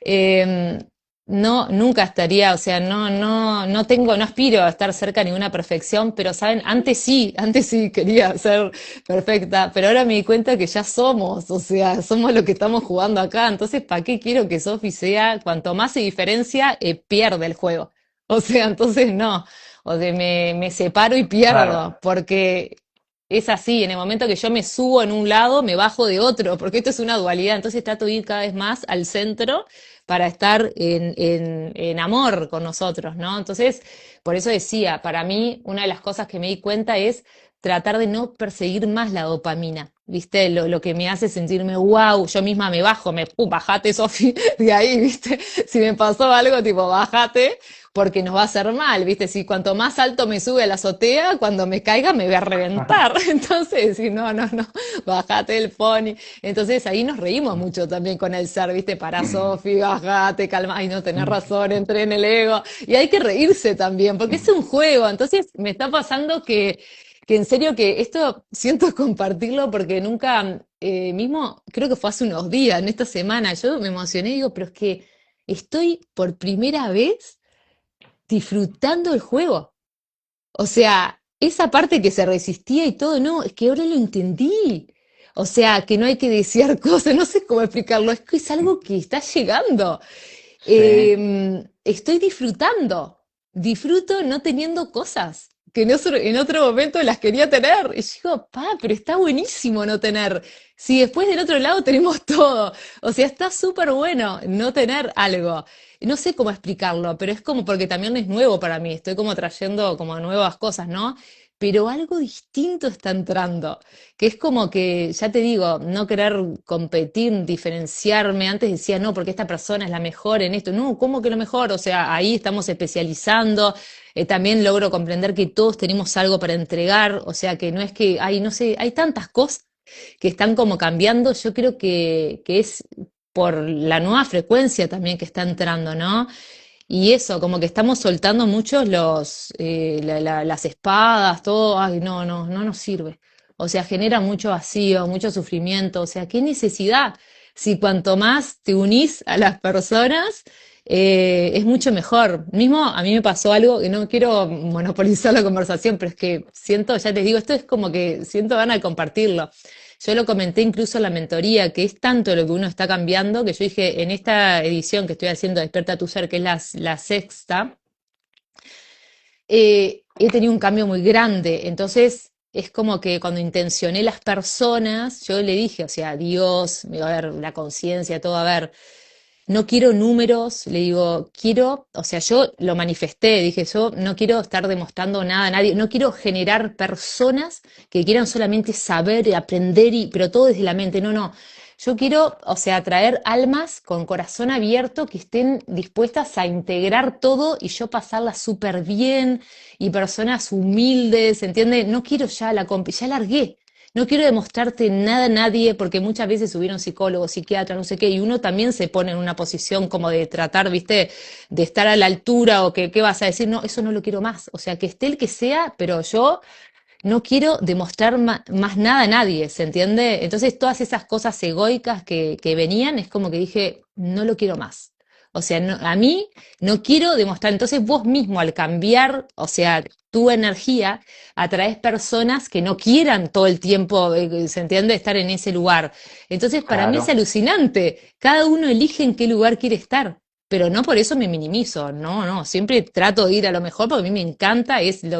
Eh, no, nunca estaría, o sea, no tengo, no aspiro a estar cerca de ninguna perfección, pero saben, antes sí quería ser perfecta, pero ahora me di cuenta que ya somos, o sea, somos lo que estamos jugando acá, entonces, ¿para qué quiero que Sofi sea? Cuanto más se diferencia, pierde el juego. O sea, entonces no, o sea, me separo y Claro, pierdo, porque es así, en el momento que yo me subo en un lado, me bajo de otro, porque esto es una dualidad, entonces trato de ir cada vez más al centro para estar en amor con nosotros, ¿no? Entonces, por eso decía, para mí, una de las cosas que me di cuenta es tratar de no perseguir más la dopamina, ¿viste? Lo que me hace sentirme wow, yo misma me bajo, bajate, Sofi, de ahí, ¿viste? Si me pasó algo, tipo, bájate, porque nos va a hacer mal, ¿viste? Si cuanto más alto me sube a la azotea, cuando me caiga me voy a reventar. Entonces, si no, no, no, bájate el pony. Entonces ahí nos reímos mucho también con el ser, ¿viste? Para Sofi, bájate, calma, ay, no tenés razón, entré en el ego. Y hay que reírse también, porque es un juego. Entonces me está pasando que en serio que esto siento compartirlo porque nunca, mismo creo que fue hace unos días, en esta semana, yo me emocioné y digo, pero es que estoy por primera vez disfrutando el juego. O sea, esa parte que se resistía y todo, no, es que ahora lo entendí. O sea, que no hay que desear cosas, no sé cómo explicarlo, es que es algo que está llegando. sí, Estoy disfrutando, disfruto no teniendo cosas que en otro momento las quería tener. Y yo digo, pa, pero está buenísimo no tener. Si después del otro lado tenemos todo. O sea, está súper bueno no tener algo. No sé cómo explicarlo, pero es como porque también es nuevo para mí. Estoy como trayendo como nuevas cosas, ¿no? Pero algo distinto está entrando, que es como que, ya te digo, no querer competir, diferenciarme. Antes decía, no, porque esta persona es la mejor en esto. No, ¿cómo que lo mejor? O sea, ahí estamos especializando. También logro comprender que todos tenemos algo para entregar. O sea, que no es que hay, no sé, hay tantas cosas que están como cambiando. Yo creo que es por la nueva frecuencia también que está entrando, ¿no? Y eso, como que estamos soltando muchos las espadas, todo, ay, no, no, no nos sirve. O sea, genera mucho vacío, mucho sufrimiento. O sea, ¿qué necesidad? Si cuanto más te unís a las personas, es mucho mejor. Mismo a mí me pasó algo que no quiero monopolizar la conversación, pero es que siento, ya te digo, esto es como que siento ganas de compartirlo. Yo lo comenté incluso en la mentoría, que es tanto lo que uno está cambiando, que yo dije, en esta edición que estoy haciendo Despierta tu Ser, que es la sexta, he tenido un cambio muy grande. Entonces, es como que cuando intencioné las personas, yo le dije, o sea, Dios, a ver, la conciencia, todo, a ver, no quiero números, le digo, quiero, o sea, yo lo manifesté, dije, yo no quiero estar demostrando nada a nadie, no quiero generar personas que quieran solamente saber, aprender, pero todo desde la mente, no, no. Yo quiero, o sea, atraer almas con corazón abierto que estén dispuestas a integrar todo y yo pasarla súper bien y personas humildes, ¿entiendes? No quiero ya ya largué. No quiero demostrarte nada a nadie porque muchas veces hubieron psicólogos, psiquiatras, no sé qué, y uno también se pone en una posición como de tratar, viste, de estar a la altura o que qué vas a decir, no, eso no lo quiero más. O sea, que esté el que sea, pero yo no quiero demostrar más nada a nadie, ¿se entiende? Entonces todas esas cosas egoicas que venían, es como que dije, no lo quiero más. O sea, a mí no quiero demostrar. Entonces vos mismo al cambiar, o sea, tu energía, atraes personas que no quieran todo el tiempo, ¿se entiende? Estar en ese lugar. Entonces para mí es Claro. alucinante. Cada uno elige en qué lugar quiere estar. Pero no por eso me minimizo, no, no, siempre trato de ir a lo mejor porque a mí me encanta,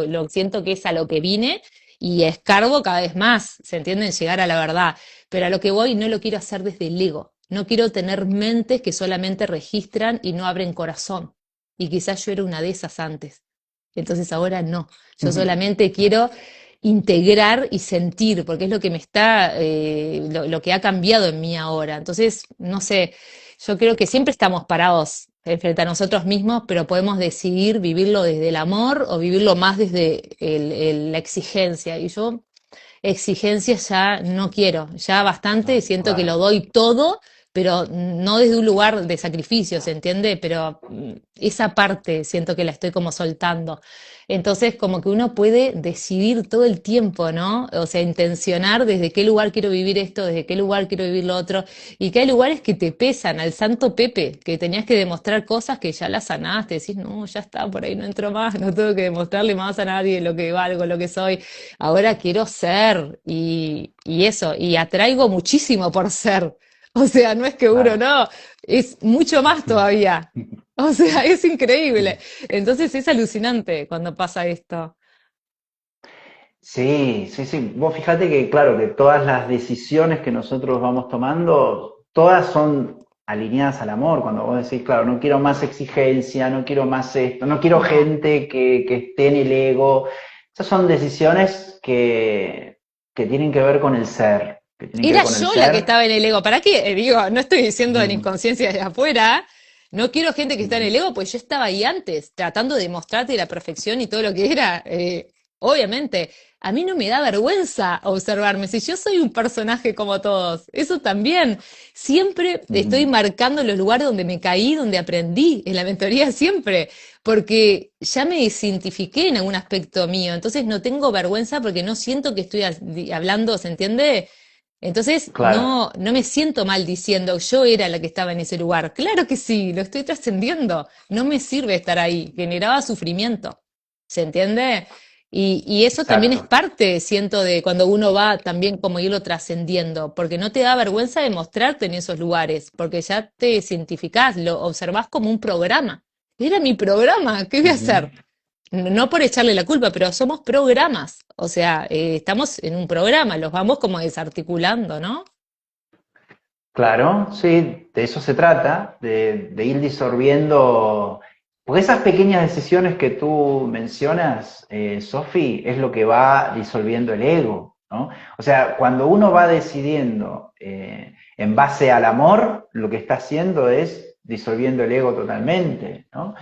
lo siento que es a lo que vine y escarbo cada vez más, ¿se entienden? Llegar a la verdad. Pero a lo que voy no lo quiero hacer desde el ego. No quiero tener mentes que solamente registran y no abren corazón. Y quizás yo era una de esas antes. Entonces ahora no. Yo solamente quiero integrar y sentir, porque es lo que me está, lo que ha cambiado en mí ahora. Entonces, no sé, yo creo que siempre estamos parados frente a nosotros mismos, pero podemos decidir vivirlo desde el amor o vivirlo más desde la exigencia. Y yo exigencias ya no quiero, ya bastante, No, siento que lo claro. doy todo, pero no desde un lugar de sacrificio, ¿se entiende? Pero esa parte siento que la estoy como soltando. Entonces, como que uno puede decidir todo el tiempo, ¿no? O sea, intencionar desde qué lugar quiero vivir esto, desde qué lugar quiero vivir lo otro, y que hay lugares que te pesan, al santo Pepe, que tenías que demostrar cosas que ya las sanaste, decís, no, ya está, por ahí no entro más, no tengo que demostrarle más a nadie lo que valgo, lo que soy. Ahora quiero ser y eso, y atraigo muchísimo por ser. O sea, no es que uno Claro. no, es mucho más todavía. O sea, es increíble. Entonces es alucinante cuando pasa esto. Sí, sí, sí. Vos fíjate que, claro, que todas las decisiones que nosotros vamos tomando, todas son alineadas al amor. Cuando vos decís, claro, no quiero más exigencia, no quiero más esto, no quiero No. gente que esté en el ego. Esas son decisiones que tienen que ver con el ser, que tienen que ver Era con el yo la que ser. estaba en el ego. ¿Para qué? Digo, no estoy diciendo en Mm, inconsciencia de afuera. No quiero gente que está en mm, el ego, pues yo estaba ahí antes, tratando de mostrarte la perfección y todo lo que era. Obviamente, a mí no me da vergüenza observarme. Si yo soy un personaje como todos, eso también. Siempre estoy mm. marcando los lugares donde me caí, donde aprendí, en la mentoría siempre, porque ya me desidentifiqué en algún aspecto mío. Entonces no tengo vergüenza porque no siento que estoy hablando, ¿se entiende? Entonces, Claro. no me siento mal diciendo yo era la que estaba en ese lugar. Claro que sí, lo estoy trascendiendo. No me sirve estar ahí. Generaba sufrimiento. ¿Se entiende? Y eso también es Exacto. parte, siento, de cuando uno va también como irlo trascendiendo, porque no te da vergüenza de mostrarte en esos lugares, porque ya te cientificás, lo observás como un programa. Era mi programa, ¿qué voy a Ujú. hacer? No por echarle la culpa, pero somos programas. O sea, estamos en un programa, los vamos como desarticulando, ¿no? Claro, sí, de eso se trata, de ir disolviendo, porque esas pequeñas decisiones que tú mencionas, Sofi, es lo que va disolviendo el ego, ¿no? O sea, cuando uno va decidiendo en base al amor, lo que está haciendo es disolviendo el ego totalmente, ¿no?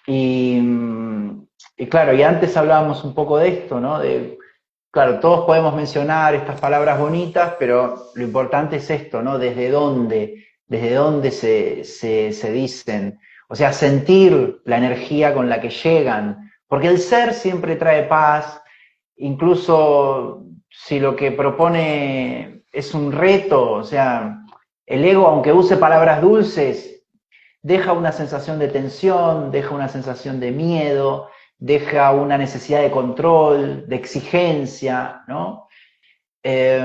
Y, y claro, y antes hablábamos un poco de esto, ¿no? De claro, todos podemos mencionar estas palabras bonitas, pero lo importante es esto, ¿no? Desde dónde se dicen. O sea, sentir la energía con la que llegan. Porque el ser siempre trae paz, incluso si lo que propone es un reto, o sea, el ego, aunque use palabras dulces, deja una sensación de tensión, deja una sensación de miedo, deja una necesidad de control, de exigencia, ¿no? Eh,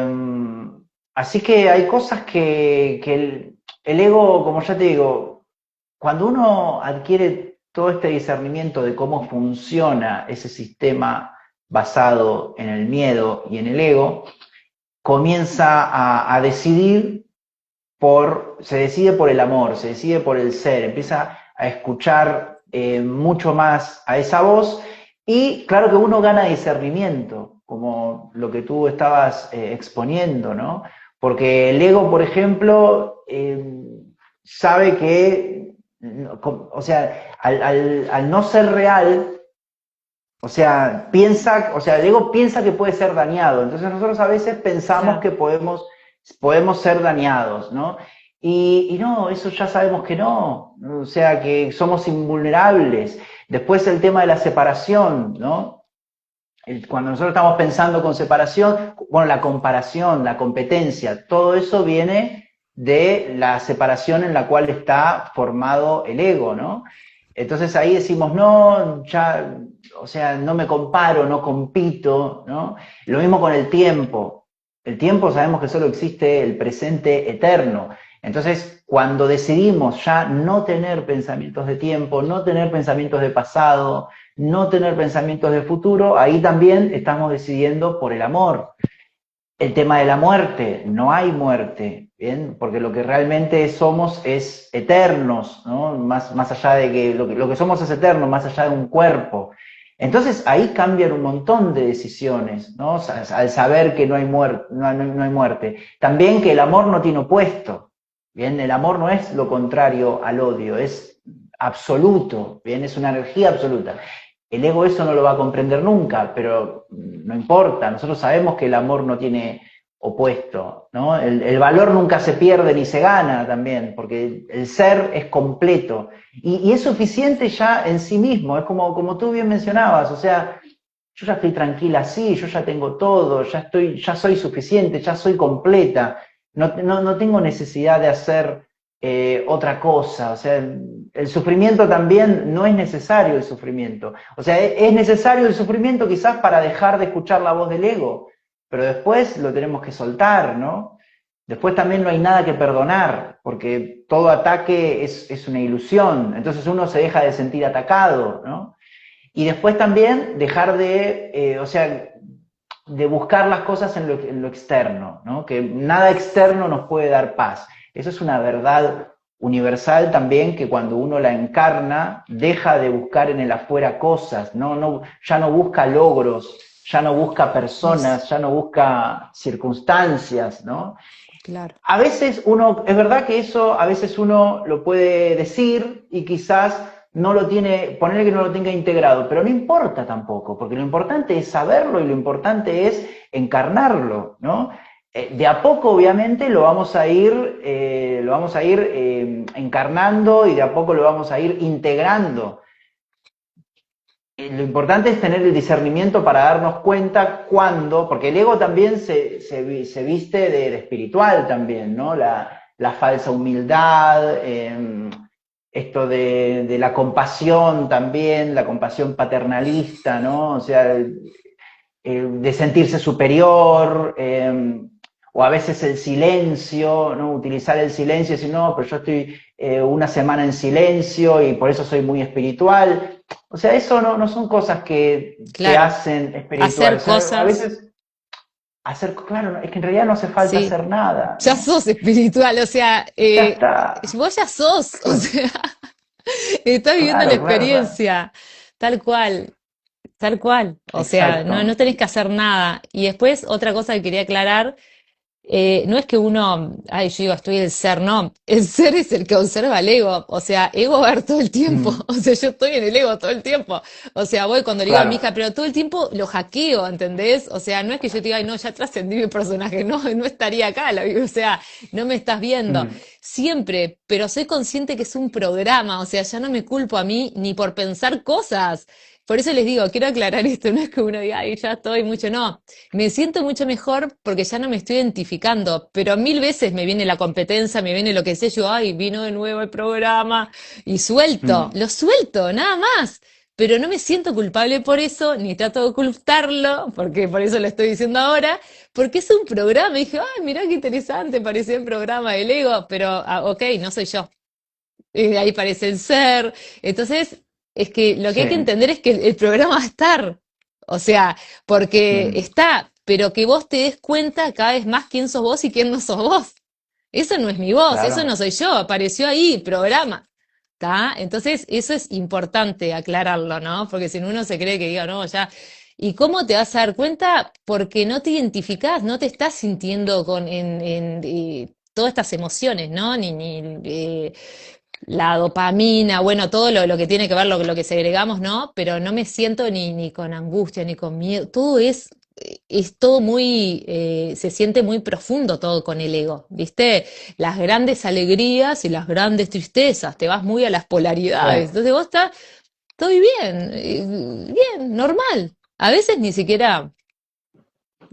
así que hay cosas que el ego, como ya te digo, cuando uno adquiere todo este discernimiento de cómo funciona ese sistema basado en el miedo y en el ego, comienza a decidir se decide por el amor, se decide por el ser, empieza a escuchar mucho más a esa voz y claro que uno gana discernimiento, como lo que tú estabas exponiendo, ¿no? Porque el ego, por ejemplo, sabe que, o sea, al no ser real, o sea, el ego piensa que puede ser dañado. Entonces nosotros a veces pensamos Claro. que podemos ser dañados, ¿no? Y no, eso ya sabemos que no. O sea, que somos invulnerables. Después el tema de la separación, ¿no? Cuando nosotros estamos pensando con separación, bueno, la comparación, la competencia, todo eso viene de la separación en la cual está formado el ego, ¿no? Entonces ahí decimos, no, ya, o sea, no me comparo, no compito, ¿no? Lo mismo con el tiempo. El tiempo sabemos que solo existe el presente eterno. Entonces, cuando decidimos ya no tener pensamientos de tiempo, no tener pensamientos de pasado, no tener pensamientos de futuro, ahí también estamos decidiendo por el amor. El tema de la muerte, no hay muerte, ¿bien? Porque lo que realmente somos es eternos, ¿no? Más allá de que lo que somos es eterno, más allá de un cuerpo. Entonces ahí cambian un montón de decisiones, ¿no? Al saber que no hay, no hay muerte. También que el amor no tiene opuesto, ¿bien? El amor no es lo contrario al odio, es absoluto, ¿bien? Es una energía absoluta. El ego eso no lo va a comprender nunca, pero no importa, nosotros sabemos que el amor no tiene opuesto, ¿no? El valor nunca se pierde ni se gana también, porque el ser es completo y es suficiente ya en sí mismo, es como tú bien mencionabas, o sea, yo ya estoy tranquila así, yo ya tengo todo, ya soy suficiente, ya soy completa, no tengo necesidad de hacer otra cosa, o sea, el sufrimiento también no es necesario el sufrimiento, o sea, es necesario el sufrimiento quizás para dejar de escuchar la voz del ego, pero después lo tenemos que soltar, ¿no? Después también no hay nada que perdonar, porque todo ataque es una ilusión, entonces uno se deja de sentir atacado, ¿no? Y después también dejar o sea, de buscar las cosas en lo externo, ¿no? Que nada externo nos puede dar paz. Eso es una verdad universal también que cuando uno la encarna deja de buscar en el afuera cosas, ya no busca logros, ya no busca Es, personas, ya no busca circunstancias, ¿no? claro. A veces es verdad que eso a veces uno lo puede decir y quizás no lo tiene, ponerle que no lo tenga integrado, pero no importa tampoco, porque lo importante es saberlo y lo importante es encarnarlo, ¿no? De a poco, obviamente, lo vamos a ir encarnando y de a poco lo vamos a ir integrando. Lo importante es tener el discernimiento para darnos cuenta cuándo, porque el ego también se viste de espiritual también, ¿no? La falsa humildad, esto de la compasión también, la compasión paternalista, ¿no? O sea, de sentirse superior, o a veces el silencio, ¿no? Utilizar el silencio y decir, no, pero yo estoy una semana en silencio y por eso soy muy espiritual. O sea, eso no son cosas que te Claro, hacen espiritual. O hacer sea, a cosas, veces claro, es que en realidad no hace falta sí, hacer nada, ya ¿no? sos espiritual, o sea, Ya está. vos ya sos, o sea, estás viviendo la Claro, claro, claro. experiencia, tal cual, tal cual, o sea, Exacto. no tenés que hacer nada. Y después, otra cosa que quería aclarar. No es que uno, ay, yo digo, estoy el ser, no, el ser es el que observa al ego, o sea, ego ver todo el tiempo, Mm, o sea, yo estoy en el ego todo el tiempo, o sea, voy cuando le digo a mi claro. hija, pero todo el tiempo lo hackeo, ¿entendés? O sea, no es que yo te diga, ay, no, ya trascendí mi personaje, no, no estaría acá, o sea, no me estás viendo, Mm, siempre, pero soy consciente que es un programa, o sea, ya no me culpo a mí ni por pensar cosas. Por eso les digo, quiero aclarar esto, no es que uno diga, ay, ya estoy mucho, no. Me siento mucho mejor porque ya no me estoy identificando, pero mil veces me viene la competencia, me viene lo que sé yo, ay, vino de nuevo el programa y suelto, mm. lo suelto, nada más. pero no me siento culpable por eso, ni trato de ocultarlo, porque por eso lo estoy diciendo ahora, porque es un programa. Y dije, ay, mirá qué interesante, parecía un programa del ego, pero ok, no soy yo. Ahí parece el ser. Entonces, es que lo que hay que Sí, entender es que el programa va a estar. O sea, porque mm, está, pero que vos te des cuenta cada vez más quién sos vos y quién no sos vos. Eso no es mi voz, eso no claro, soy yo, apareció ahí, programa. ¿Tá? Entonces, eso es importante aclararlo, ¿no? Porque si no uno se cree que diga, no, ya. ¿Y cómo te vas a dar cuenta? Porque no te identificás, no te estás sintiendo en todas estas emociones, ¿no? La dopamina, bueno, todo lo que tiene que ver, lo que segregamos, ¿no? Pero no me siento ni con angustia, ni con miedo. Todo es todo muy, se siente muy profundo todo con el ego, ¿viste? Las grandes alegrías y las grandes tristezas, te vas muy a las sí. polaridades. Entonces vos estás, estoy bien, bien, normal. A veces ni siquiera,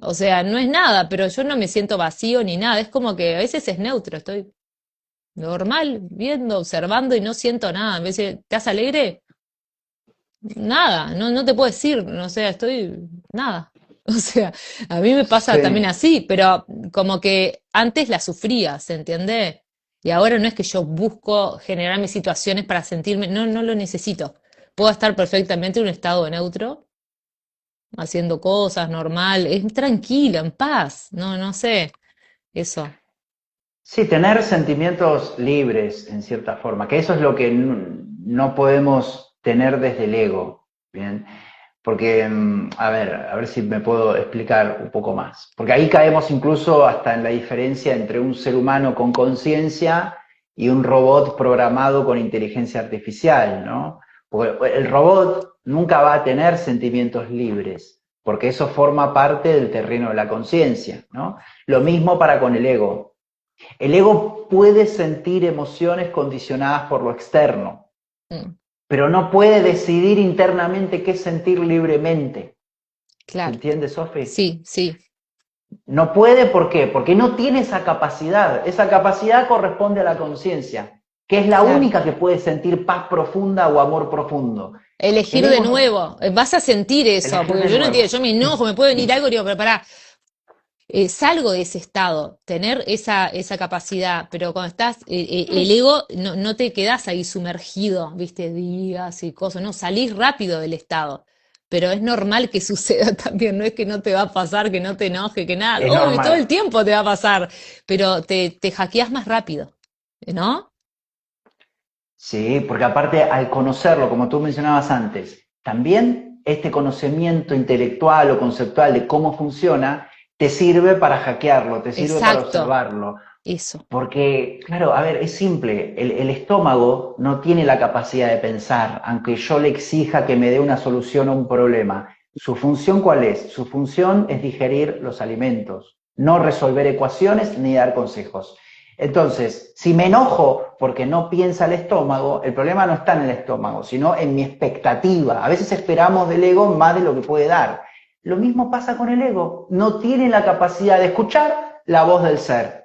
o sea, no es nada, pero yo no me siento vacío ni nada. Es como que a veces es neutro, estoy normal, viendo, observando y no siento nada. En vez de, ¿estás alegre? Nada, no te puedo decir, no sé, estoy nada. O sea, a mí me pasa también Sí. así, pero como que antes la sufría, ¿se entiende? Y ahora no es que yo busco generarme situaciones para sentirme, no lo necesito. Puedo estar perfectamente en un estado neutro, haciendo cosas normal, es tranquila, en paz, no sé, eso. Sí, tener sentimientos libres, en cierta forma, que eso es lo que no podemos tener desde el ego, ¿bien? Porque, a ver si me puedo explicar un poco más. Porque ahí caemos incluso hasta en la diferencia entre un ser humano con conciencia y un robot programado con inteligencia artificial, ¿no? Porque el robot nunca va a tener sentimientos libres, porque eso forma parte del terreno de la conciencia, ¿no? Lo mismo para con el ego. El ego puede sentir emociones condicionadas por lo externo, Mm, pero no puede decidir internamente qué sentir libremente. ¿Se claro, entiende, Sofi? sí, sí, No puede, ¿por qué? Porque no tiene esa capacidad. Esa capacidad corresponde a la conciencia, que es la claro. única que puede sentir paz profunda o amor profundo. El Elegir de ego no. nuevo, vas a sentir eso, Elegir porque de yo no entiendo, nuevo. yo me enojo, me puede venir algo y digo, pero pará, salgo de ese estado, tener esa capacidad, pero cuando estás, el ego, no te quedás ahí sumergido, viste, días y cosas, no, salís rápido del estado. Pero es normal que suceda también, no es que no te va a pasar, que no te enoje, que nada, Es uy, todo el normal. tiempo te va a pasar, pero te hackeás más rápido, ¿no? Sí, porque aparte al conocerlo, como tú mencionabas antes, también este conocimiento intelectual o conceptual de cómo funciona te sirve para hackearlo, te sirve para Exacto, observarlo. eso, Porque, claro, a ver, es simple, el estómago no tiene la capacidad de pensar, aunque yo le exija que me dé una solución a un problema. ¿Su función cuál es? Su función es digerir los alimentos, no resolver ecuaciones ni dar consejos. Entonces, si me enojo porque no piensa el estómago, el problema no está en el estómago, sino en mi expectativa. A veces esperamos del ego más de lo que puede dar. Lo mismo pasa con el ego, no tiene la capacidad de escuchar la voz del ser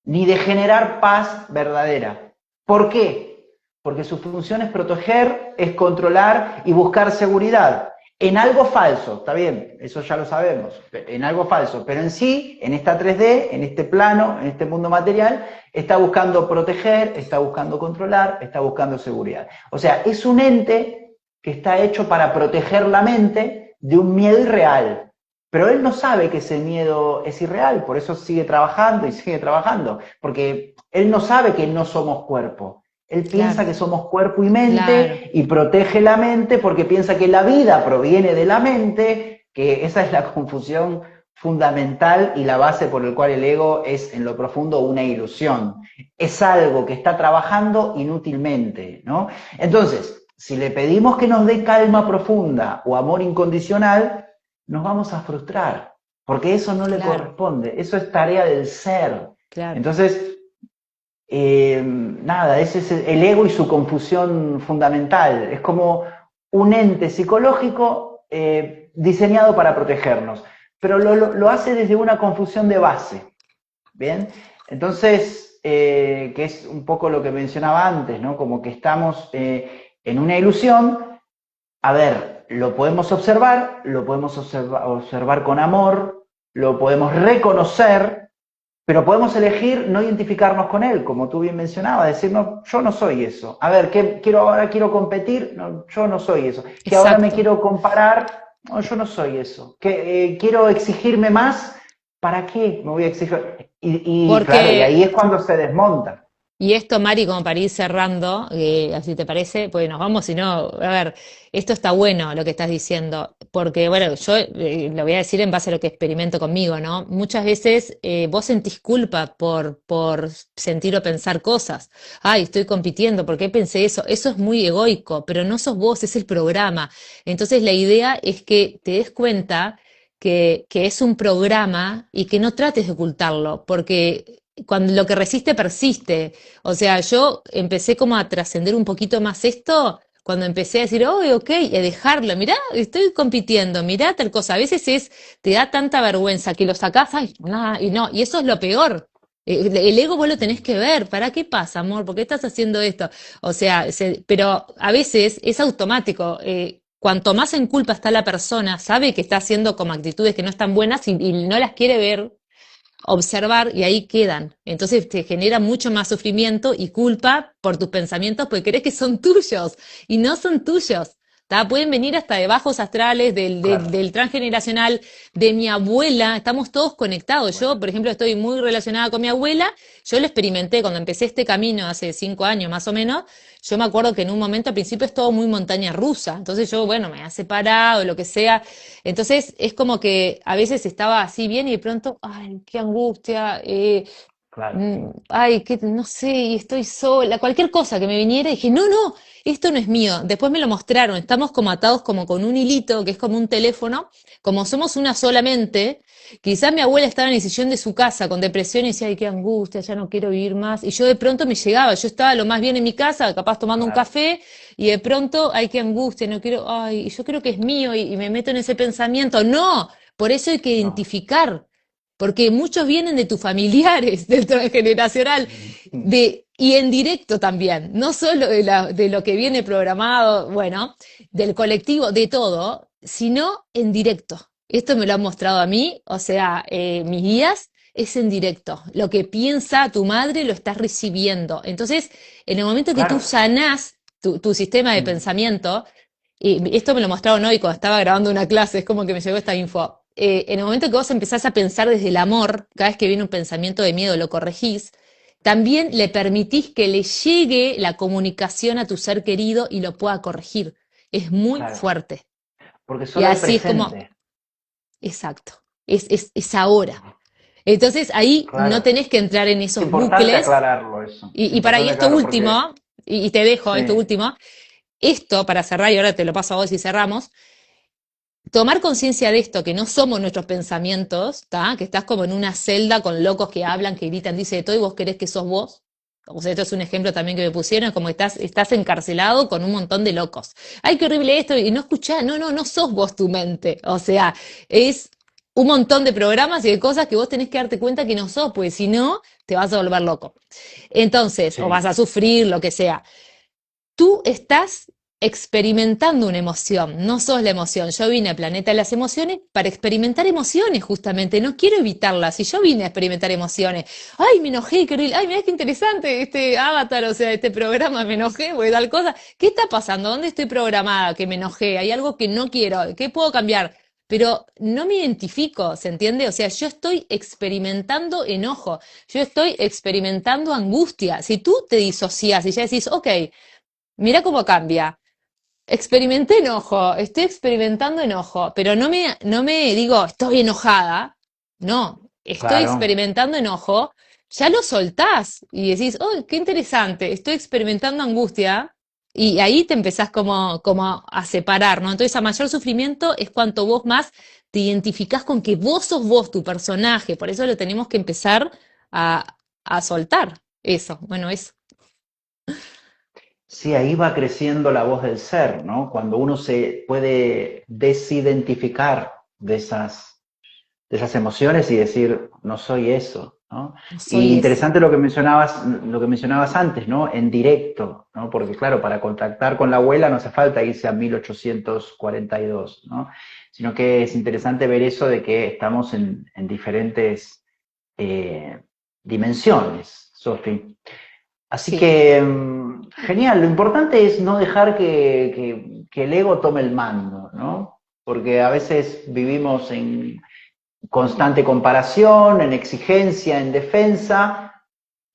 ni de generar paz verdadera. ¿Por qué? Porque su función es proteger, es controlar y buscar seguridad. En algo falso, está bien, eso ya lo sabemos, en algo falso, pero en sí, en esta 3D, en este plano, en este mundo material, está buscando proteger, está buscando controlar, está buscando seguridad. O sea, es un ente que está hecho para proteger la mente de un miedo irreal, pero él no sabe que ese miedo es irreal, por eso sigue trabajando y sigue trabajando, porque él no sabe que no somos cuerpo. Él piensa claro, que somos cuerpo y claro, mente y protege la mente porque piensa que la vida proviene de la mente, que esa es la confusión fundamental y la base por el cual el ego es en lo profundo una ilusión. Es algo que está trabajando inútilmente, ¿no? Entonces, si le pedimos que nos dé calma profunda o amor incondicional, nos vamos a frustrar, porque eso no le claro, corresponde, eso es tarea del ser. claro. Entonces, nada, ese es el ego y su confusión fundamental. Es como un ente psicológico diseñado para protegernos, pero lo hace desde una confusión de base. ¿Bien? Entonces, que es un poco lo que mencionaba antes, ¿no? Como que estamos en una ilusión a ver, lo podemos observar con amor, lo podemos reconocer, pero podemos elegir no identificarnos con él, como tú bien mencionabas, decir, no, yo no soy eso. A ver, ahora quiero competir, no, yo no soy eso. Que ahora me Exacto. quiero comparar, no, yo no soy eso. Que quiero exigirme más, ¿para qué me voy a exigir? Y claro, y Porque ahí es cuando se desmonta. Y esto, Mari, como para ir cerrando, así te parece, pues nos vamos, si no, a ver, esto está bueno lo que estás diciendo, porque bueno, yo lo voy a decir en base a lo que experimento conmigo, ¿no? Muchas veces vos sentís culpa por sentir o pensar cosas. Ay, estoy compitiendo, ¿por qué pensé eso? Eso es muy egoico, pero no sos vos, es el programa. Entonces la idea es que te des cuenta que es un programa y que no trates de ocultarlo, porque cuando lo que resiste persiste. O sea, yo empecé como a trascender un poquito más esto cuando empecé a decir, oh, ok, y a dejarlo, mirá, estoy compitiendo, mirá tal cosa. A veces te da tanta vergüenza que lo sacás, ay, nada, y no, y eso es lo peor. El ego vos lo tenés que ver, ¿para qué pasa, amor? ¿Por qué estás haciendo esto? O sea, pero a veces es automático. Cuanto más en culpa está la persona, sabe que está haciendo como actitudes que no están buenas y no las quiere ver, observar y ahí quedan. Entonces te genera mucho más sufrimiento y culpa por tus pensamientos porque crees que son tuyos y no son tuyos. ¿Tá? Pueden venir hasta de bajos astrales, Claro. del transgeneracional, de mi abuela, estamos todos conectados. Yo, Bueno, por ejemplo, estoy muy relacionada con mi abuela, yo lo experimenté cuando empecé este camino hace 5 años más o menos, yo me acuerdo que en un momento al principio es todo muy montaña rusa, entonces yo, bueno, me ha separado, lo que sea, entonces es como que a veces estaba así bien y de pronto, ay, qué angustia, claro. ay, que no sé, y estoy sola, cualquier cosa que me viniera, dije, no, no, esto no es mío. Después me lo mostraron, estamos como atados como con un hilito, que es como un teléfono, como somos una solamente, quizás mi abuela estaba en el sillón de su casa con depresión y decía, ay, qué angustia, ya no quiero vivir más. Y yo de pronto me llegaba, yo estaba lo más bien en mi casa, capaz tomando un Claro. café, y de pronto, ay, qué angustia, no quiero, ay, yo creo que es mío, y me meto en ese pensamiento. No, por eso hay que No. identificar. Porque muchos vienen de tus familiares, del transgeneracional, y en directo también, no solo de lo que viene programado, bueno, del colectivo, de todo, sino en directo. Esto me lo han mostrado a mí, o sea, mis guías es en directo. Lo que piensa tu madre lo estás recibiendo. Entonces, en el momento que tú Claro. sanás tu sistema de pensamiento, y esto me lo mostraron hoy cuando estaba grabando una clase, es como que me llegó esta info. En el momento que vos empezás a pensar desde el amor, cada vez que viene un pensamiento de miedo lo corregís, también le permitís que le llegue la comunicación a tu ser querido y lo pueda corregir. Es muy Claro. fuerte. Porque Y solo el así es como, presente. exacto, es ahora. Entonces ahí no Claro. tenés que entrar en Es esos importante bucles. aclararlo eso. Es Y importante esto aclararlo porque último, y te dejo esto sí, último, esto para cerrar, y ahora te lo paso a vos y cerramos, tomar conciencia de esto, que no somos nuestros pensamientos, ¿tá? Que estás como en una celda con locos que hablan, que gritan, dice de todo y vos querés que sos vos. O sea, esto es un ejemplo también que me pusieron, como estás encarcelado con un montón de locos. Ay, qué horrible esto, y no escuchás, no, no, no sos vos tu mente. O sea, es un montón de programas y de cosas que vos tenés que darte cuenta que no sos, porque si no, te vas a volver loco. Entonces, o vas sí, a sufrir, lo que sea. Tú estás experimentando una emoción, no sos la emoción. Yo vine al planeta de las emociones para experimentar emociones, justamente. No quiero evitarlas. Si yo vine a experimentar emociones, ay, me enojé, qué horrible, ay, mira qué interesante este avatar, o sea, este programa, me enojé, voy tal cosa. ¿Qué está pasando? ¿Dónde estoy programada que me enojé? ¿Hay algo que no quiero? ¿Qué puedo cambiar? Pero no me identifico, ¿se entiende? O sea, yo estoy experimentando enojo, yo estoy experimentando angustia. Si tú te disocias y ya decís, ok, mira cómo cambia. Experimenté enojo, estoy experimentando enojo, pero no me digo estoy enojada, no, estoy claro. experimentando enojo, ya lo soltás y decís, oh, qué interesante, estoy experimentando angustia y ahí te empezás como a separar, ¿no? Entonces a mayor sufrimiento es cuanto vos más te identificás con que vos sos vos, tu personaje, por eso lo tenemos que empezar a soltar, eso, bueno, eso. Sí, ahí va creciendo la voz del ser, ¿no? Cuando uno se puede desidentificar de esas emociones y decir, no soy eso, ¿no? Y Soy es. interesante lo que mencionabas antes, ¿no? En directo, ¿no? Porque claro, para contactar con la abuela no hace falta irse a 1842, ¿no? Sino que es interesante ver eso de que estamos en diferentes eh, dimensiones, Sofi. Así Sí, que, genial, lo importante es no dejar que el ego tome el mando, ¿no? Porque a veces vivimos en constante comparación, en exigencia, en defensa,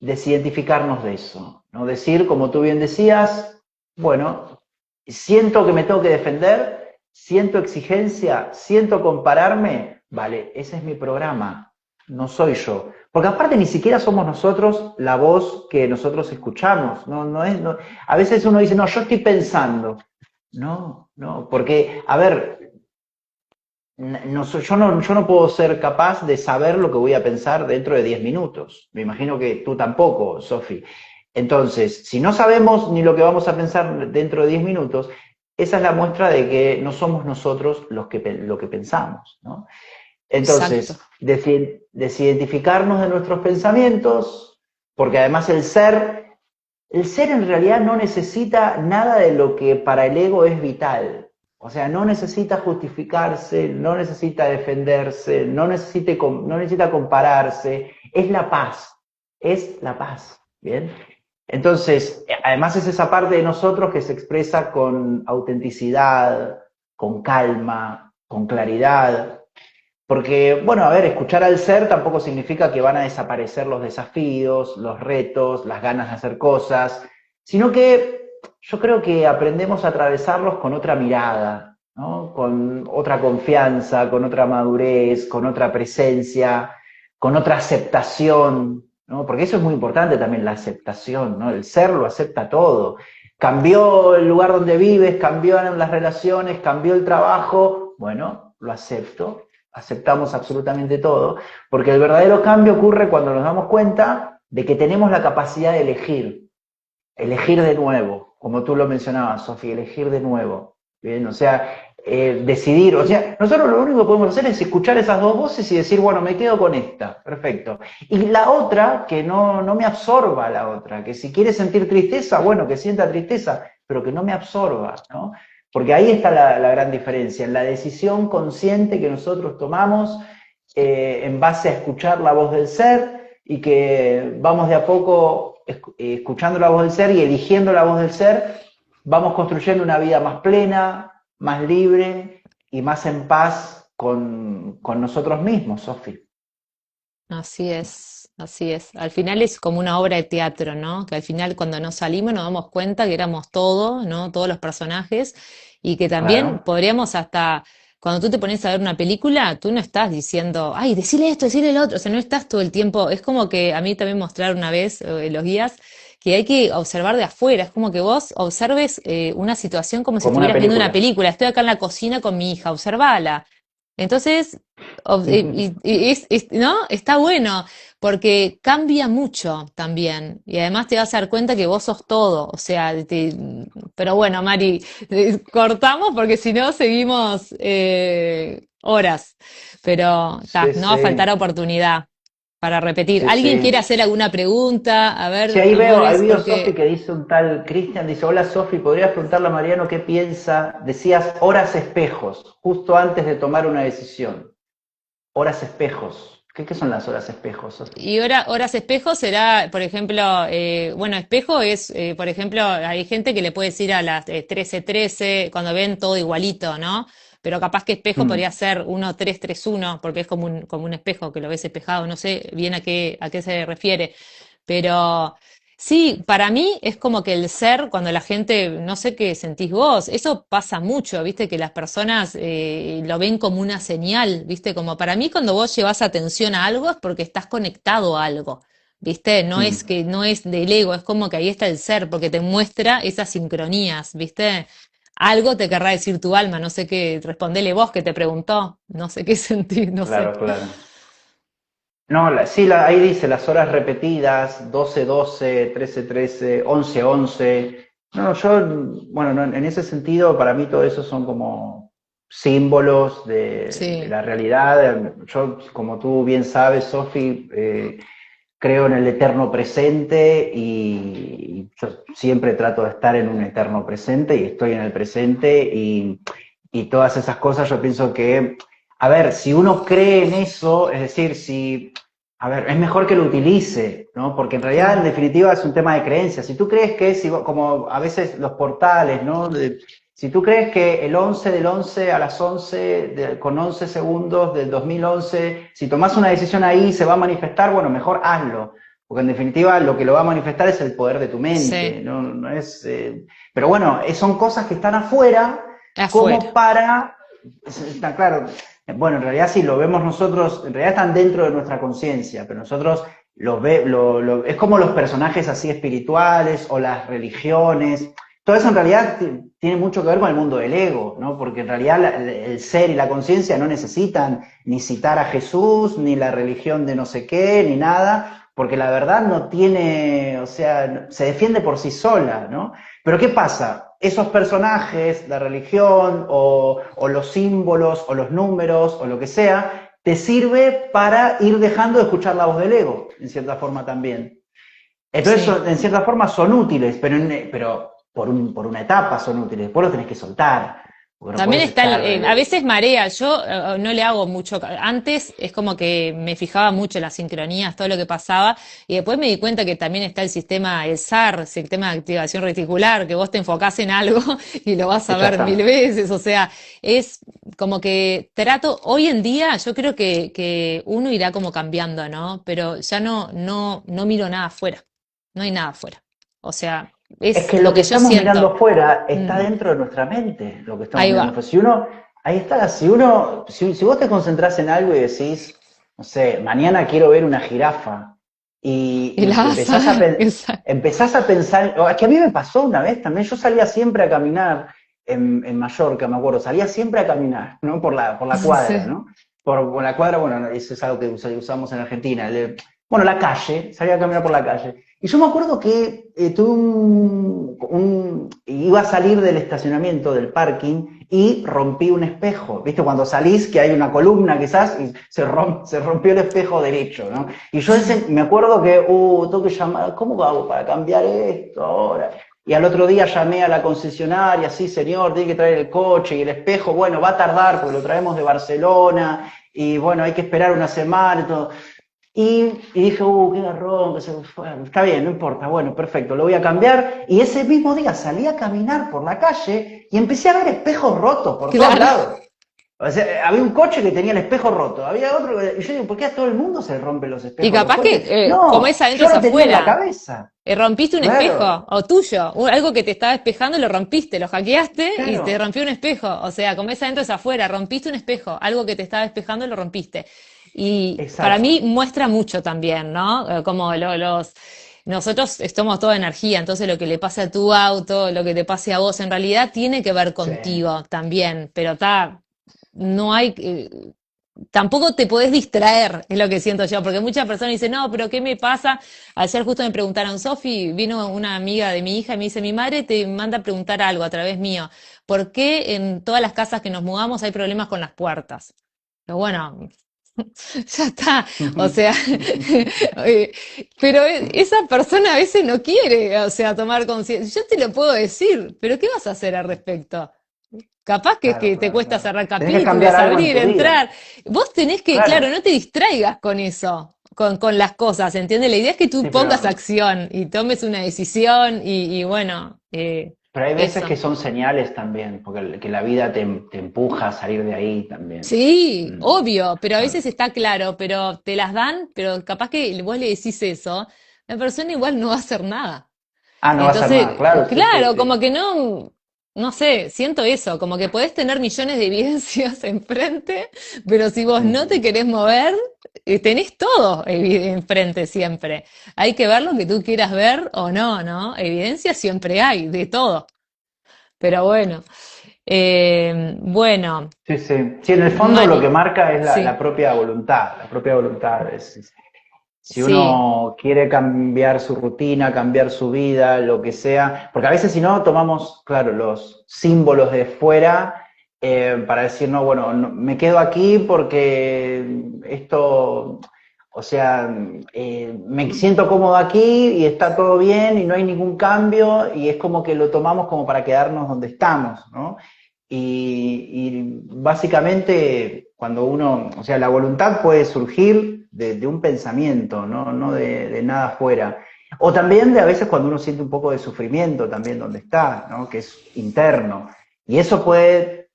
desidentificarnos de eso, ¿no? Decir, como tú bien decías, bueno, siento que me tengo que defender, siento exigencia, siento compararme, vale, ese es mi programa, no soy yo. Porque aparte ni siquiera somos nosotros la voz que nosotros escuchamos, a veces uno dice, no, yo estoy pensando. No, no, porque, a ver, yo no puedo ser capaz de saber lo que voy a pensar dentro de 10 minutos. Me imagino que tú tampoco, Sofi. Entonces, si no sabemos ni lo que vamos a pensar dentro de 10 minutos, esa es la muestra de que no somos nosotros lo que pensamos, ¿no? exacto. Entonces, desidentificarnos de nuestros pensamientos, porque además el ser en realidad no necesita nada de lo que para el ego es vital. O sea, no necesita justificarse, no necesita defenderse, no necesita compararse. Es la paz, ¿bien? Entonces, además es esa parte de nosotros que se expresa con autenticidad, con calma, con claridad. Porque, bueno, a ver, escuchar al ser tampoco significa que van a desaparecer los desafíos, los retos, las ganas de hacer cosas, sino que yo creo que aprendemos a atravesarlos con otra mirada, ¿no? Con otra confianza, con otra madurez, con otra presencia, con otra aceptación, ¿no? Porque eso es muy importante también, la aceptación, ¿no? El ser lo acepta todo. Cambió el lugar donde vives, cambiaron las relaciones, cambió el trabajo, bueno, lo acepto, aceptamos absolutamente todo, porque el verdadero cambio ocurre cuando nos damos cuenta de que tenemos la capacidad de elegir de nuevo, como tú lo mencionabas, Sofía, elegir de nuevo. Bien, o sea, decidir, o sea, nosotros lo único que podemos hacer es escuchar esas dos voces y decir, bueno, me quedo con esta, perfecto. Y la otra, que no me absorba la otra, que si quiere sentir tristeza, bueno, que sienta tristeza, pero que no me absorba, ¿no? Porque ahí está la gran diferencia, en la decisión consciente que nosotros tomamos en base a escuchar la voz del ser y que vamos de a poco escuchando la voz del ser y eligiendo la voz del ser, vamos construyendo una vida más plena, más libre y más en paz con nosotros mismos, Sofi. Así es, así es. Al final es como una obra de teatro, ¿no? Que al final cuando nos salimos nos damos cuenta que éramos todo, ¿no? Todos los personajes y que también Claro, podríamos hasta, cuando tú te pones a ver una película, tú no estás diciendo, ay, decile esto, decile lo otro, o sea, no estás todo el tiempo, es como que a mí también mostraron una vez en los guías que hay que observar de afuera, es como que vos observes una situación como si como una estuvieras viendo una película. película, estoy acá en la cocina con mi hija, observala. Entonces, ¿no? Está bueno, porque cambia mucho también. Y además te vas a dar cuenta que vos sos todo. O sea, pero bueno, Mari, cortamos porque si no seguimos horas. Pero Sí, no va a faltar sí, oportunidad para repetir. sí, ¿Alguien quiere sí. hacer alguna pregunta? A Sí, ver, ahí amores, veo Sofi porque que dice un tal Cristian, dice, hola Sofi, ¿podrías preguntarle a Mariano qué piensa? Decías horas espejos, justo antes de tomar una decisión. Horas espejos. ¿Qué son las horas espejos, Sofi? y horas espejo será, por ejemplo, bueno, espejo es, por ejemplo, hay gente que le puede decir a las 13:13 cuando ven todo igualito, ¿no? Pero capaz que espejo podría Mm. ser 1331 porque es como un espejo que lo ves espejado, no sé bien a qué se refiere. Pero sí, para mí es como que el ser, cuando la gente, no sé qué sentís vos, eso pasa mucho, viste, que las personas lo ven como una señal, viste, como para mí cuando vos llevas atención a algo es porque estás conectado a algo, viste, no es Mm. que no es del ego, es como que ahí está el ser, porque te muestra esas sincronías, viste. Algo te querrá decir tu alma, no sé qué, respondele vos que te preguntó, no sé qué sentís, no sé. Claro, claro. No, ahí dice las horas repetidas, 12-12, 13-13, 11-11. No, yo, bueno, no, en ese sentido, para mí todo eso son como símbolos de Sí, la realidad. Yo, como tú bien sabes, Sofi, creo en el eterno presente y yo siempre trato de estar en un eterno presente y estoy en el presente y todas esas cosas yo pienso que, a ver, si uno cree en eso, es decir, si, a ver, es mejor que lo utilice, ¿no? Porque en realidad, en Claro. definitiva, es un tema de creencias. Si tú crees que, si, como a veces los portales, ¿no? Si tú crees que el 11 del 11 a las 11, con 11 segundos del 2011, si tomas una decisión ahí se va a manifestar, bueno, mejor hazlo. Porque en definitiva lo que lo va a manifestar es el poder de tu mente, Sí, no es... pero bueno, son cosas que están afuera como afuera. para... Está claro, bueno, en realidad sí lo vemos nosotros, en realidad están dentro de nuestra conciencia, pero nosotros es como los personajes así espirituales o las religiones. Todo eso en realidad tiene mucho que ver con el mundo del ego, ¿no? Porque en realidad el ser y la conciencia no necesitan ni citar a Jesús, ni la religión de no sé qué, ni nada, porque la verdad no tiene, o sea, se defiende por sí sola, ¿no? Pero ¿qué pasa? Esos personajes, la religión o los símbolos o los números o lo que sea, te sirve para ir dejando de escuchar la voz del ego, en cierta forma también. Entonces, Sí. en cierta forma son útiles, pero por una etapa son útiles, después los tenés que soltar, porque no También puedes está, estar... a veces marea, yo no le hago mucho, antes es como que me fijaba mucho en las sincronías, todo lo que pasaba, y después me di cuenta que también está el sistema, el SAR, el sistema de activación reticular, que vos te enfocás en algo y lo vas a Ya ver está. 1000 veces, o sea, es como que trato, hoy en día yo creo que uno irá como cambiando, ¿no? Pero ya no miro nada afuera, no hay nada afuera, o sea, Es es que lo lo que que yo estamos mirando siento. afuera está Mm, dentro de nuestra mente, lo que estamos ahí mirando va. afuera. Si uno, ahí está, si vos te concentrás en algo y decís, no sé, mañana quiero ver una jirafa Y la y vas a ver, exacto. empezás a pensar, es que a mí me pasó una vez también, yo salía siempre a caminar en Mallorca, me acuerdo, salía siempre a caminar, ¿no? Por la cuadra, Sí. ¿no? Por la cuadra, bueno, eso es algo que usamos en Argentina, bueno, la calle, salía a caminar por la calle. Y yo me acuerdo que tuve iba a salir del estacionamiento, del parking, y rompí un espejo. ¿Viste? Cuando salís, que hay una columna quizás, y se rompió el espejo derecho, ¿no? Y yo me acuerdo que, tengo que llamar, ¿cómo hago para cambiar esto ahora? Y al otro día llamé a la concesionaria, sí, señor, tiene que traer el coche y el espejo, bueno, va a tardar porque lo traemos de Barcelona, y bueno, hay que esperar una semana y todo. Y dije, qué garrón, que se fue. Está bien, no importa, bueno, perfecto, lo voy a cambiar. Y ese mismo día salí a caminar por la calle y empecé a ver espejos rotos por todos Claro. lados. O sea, había un coche que tenía el espejo roto, había otro y yo digo, ¿por qué a todo el mundo se le rompen los Y espejos de los capaz que, coches? como es No, adentro yo es lo tenía en la afuera. cabeza. Rompiste un Claro, espejo, o tuyo, algo que te estaba espejando, lo rompiste, lo hackeaste y te claro, rompió un espejo. O sea, como es adentro es afuera, rompiste un espejo, algo que te estaba espejando, lo rompiste. Y para mí exacto. muestra mucho también, ¿no? Como nosotros somos toda energía, entonces lo que le pase a tu auto, lo que te pase a vos, en realidad tiene que ver Sí. contigo también, pero está, no hay, tampoco te podés distraer, es lo que siento yo, porque muchas personas dicen, no, pero ¿qué me pasa? Ayer justo me preguntaron, Sofi, vino una amiga de mi hija y me dice, mi madre te manda a preguntar algo a través mío, ¿por qué en todas las casas que nos mudamos hay problemas con las puertas? Pero bueno, ya está, o sea, pero esa persona a veces no quiere, o sea, tomar conciencia. Yo te lo puedo decir, pero ¿qué vas a hacer al respecto? Capaz que, Claro, que te claro, cuesta claro. cerrar Tenés que capítulos, cambiar algo en abrir, tu vida. entrar. Vos tenés que, claro, Claro. no te distraigas con eso, con las cosas, ¿entiendes? La idea es que tú Sí, pongas acción y tomes una decisión y bueno, pero hay veces eso. que son señales también, porque que la vida te empuja a salir de ahí también. Sí, Mm, obvio, pero a veces son- está claro, pero te las dan, pero capaz que vos le decís eso, la persona igual no va a hacer nada. no va a ser nada, Entonces, claro, sí, sí, claro, como sí. que no sé, siento eso, como que podés tener millones de evidencias enfrente, pero si vos no te Ujú. querés mover, tenés todo enfrente siempre. Hay que ver lo que tú quieras ver o no, ¿no? Evidencia siempre hay, de todo. Pero bueno, bueno, Sí, sí. Sí, en el fondo lo Mari, que marca es la sí, propia voluntad, la propia voluntad. Si sí, uno quiere cambiar su rutina, cambiar su vida, lo que sea, porque a veces si no tomamos, claro, los símbolos de fuera para decir, no, bueno, me quedo aquí porque esto, O sea, me siento cómodo aquí y está todo bien y no hay ningún cambio y es como que lo tomamos como para quedarnos donde estamos, ¿no? Y básicamente cuando uno, o sea, la voluntad puede surgir de un pensamiento, ¿no? No de nada afuera. O también de a veces cuando uno siente un poco de sufrimiento también donde está, ¿no? Que es interno. Y eso puede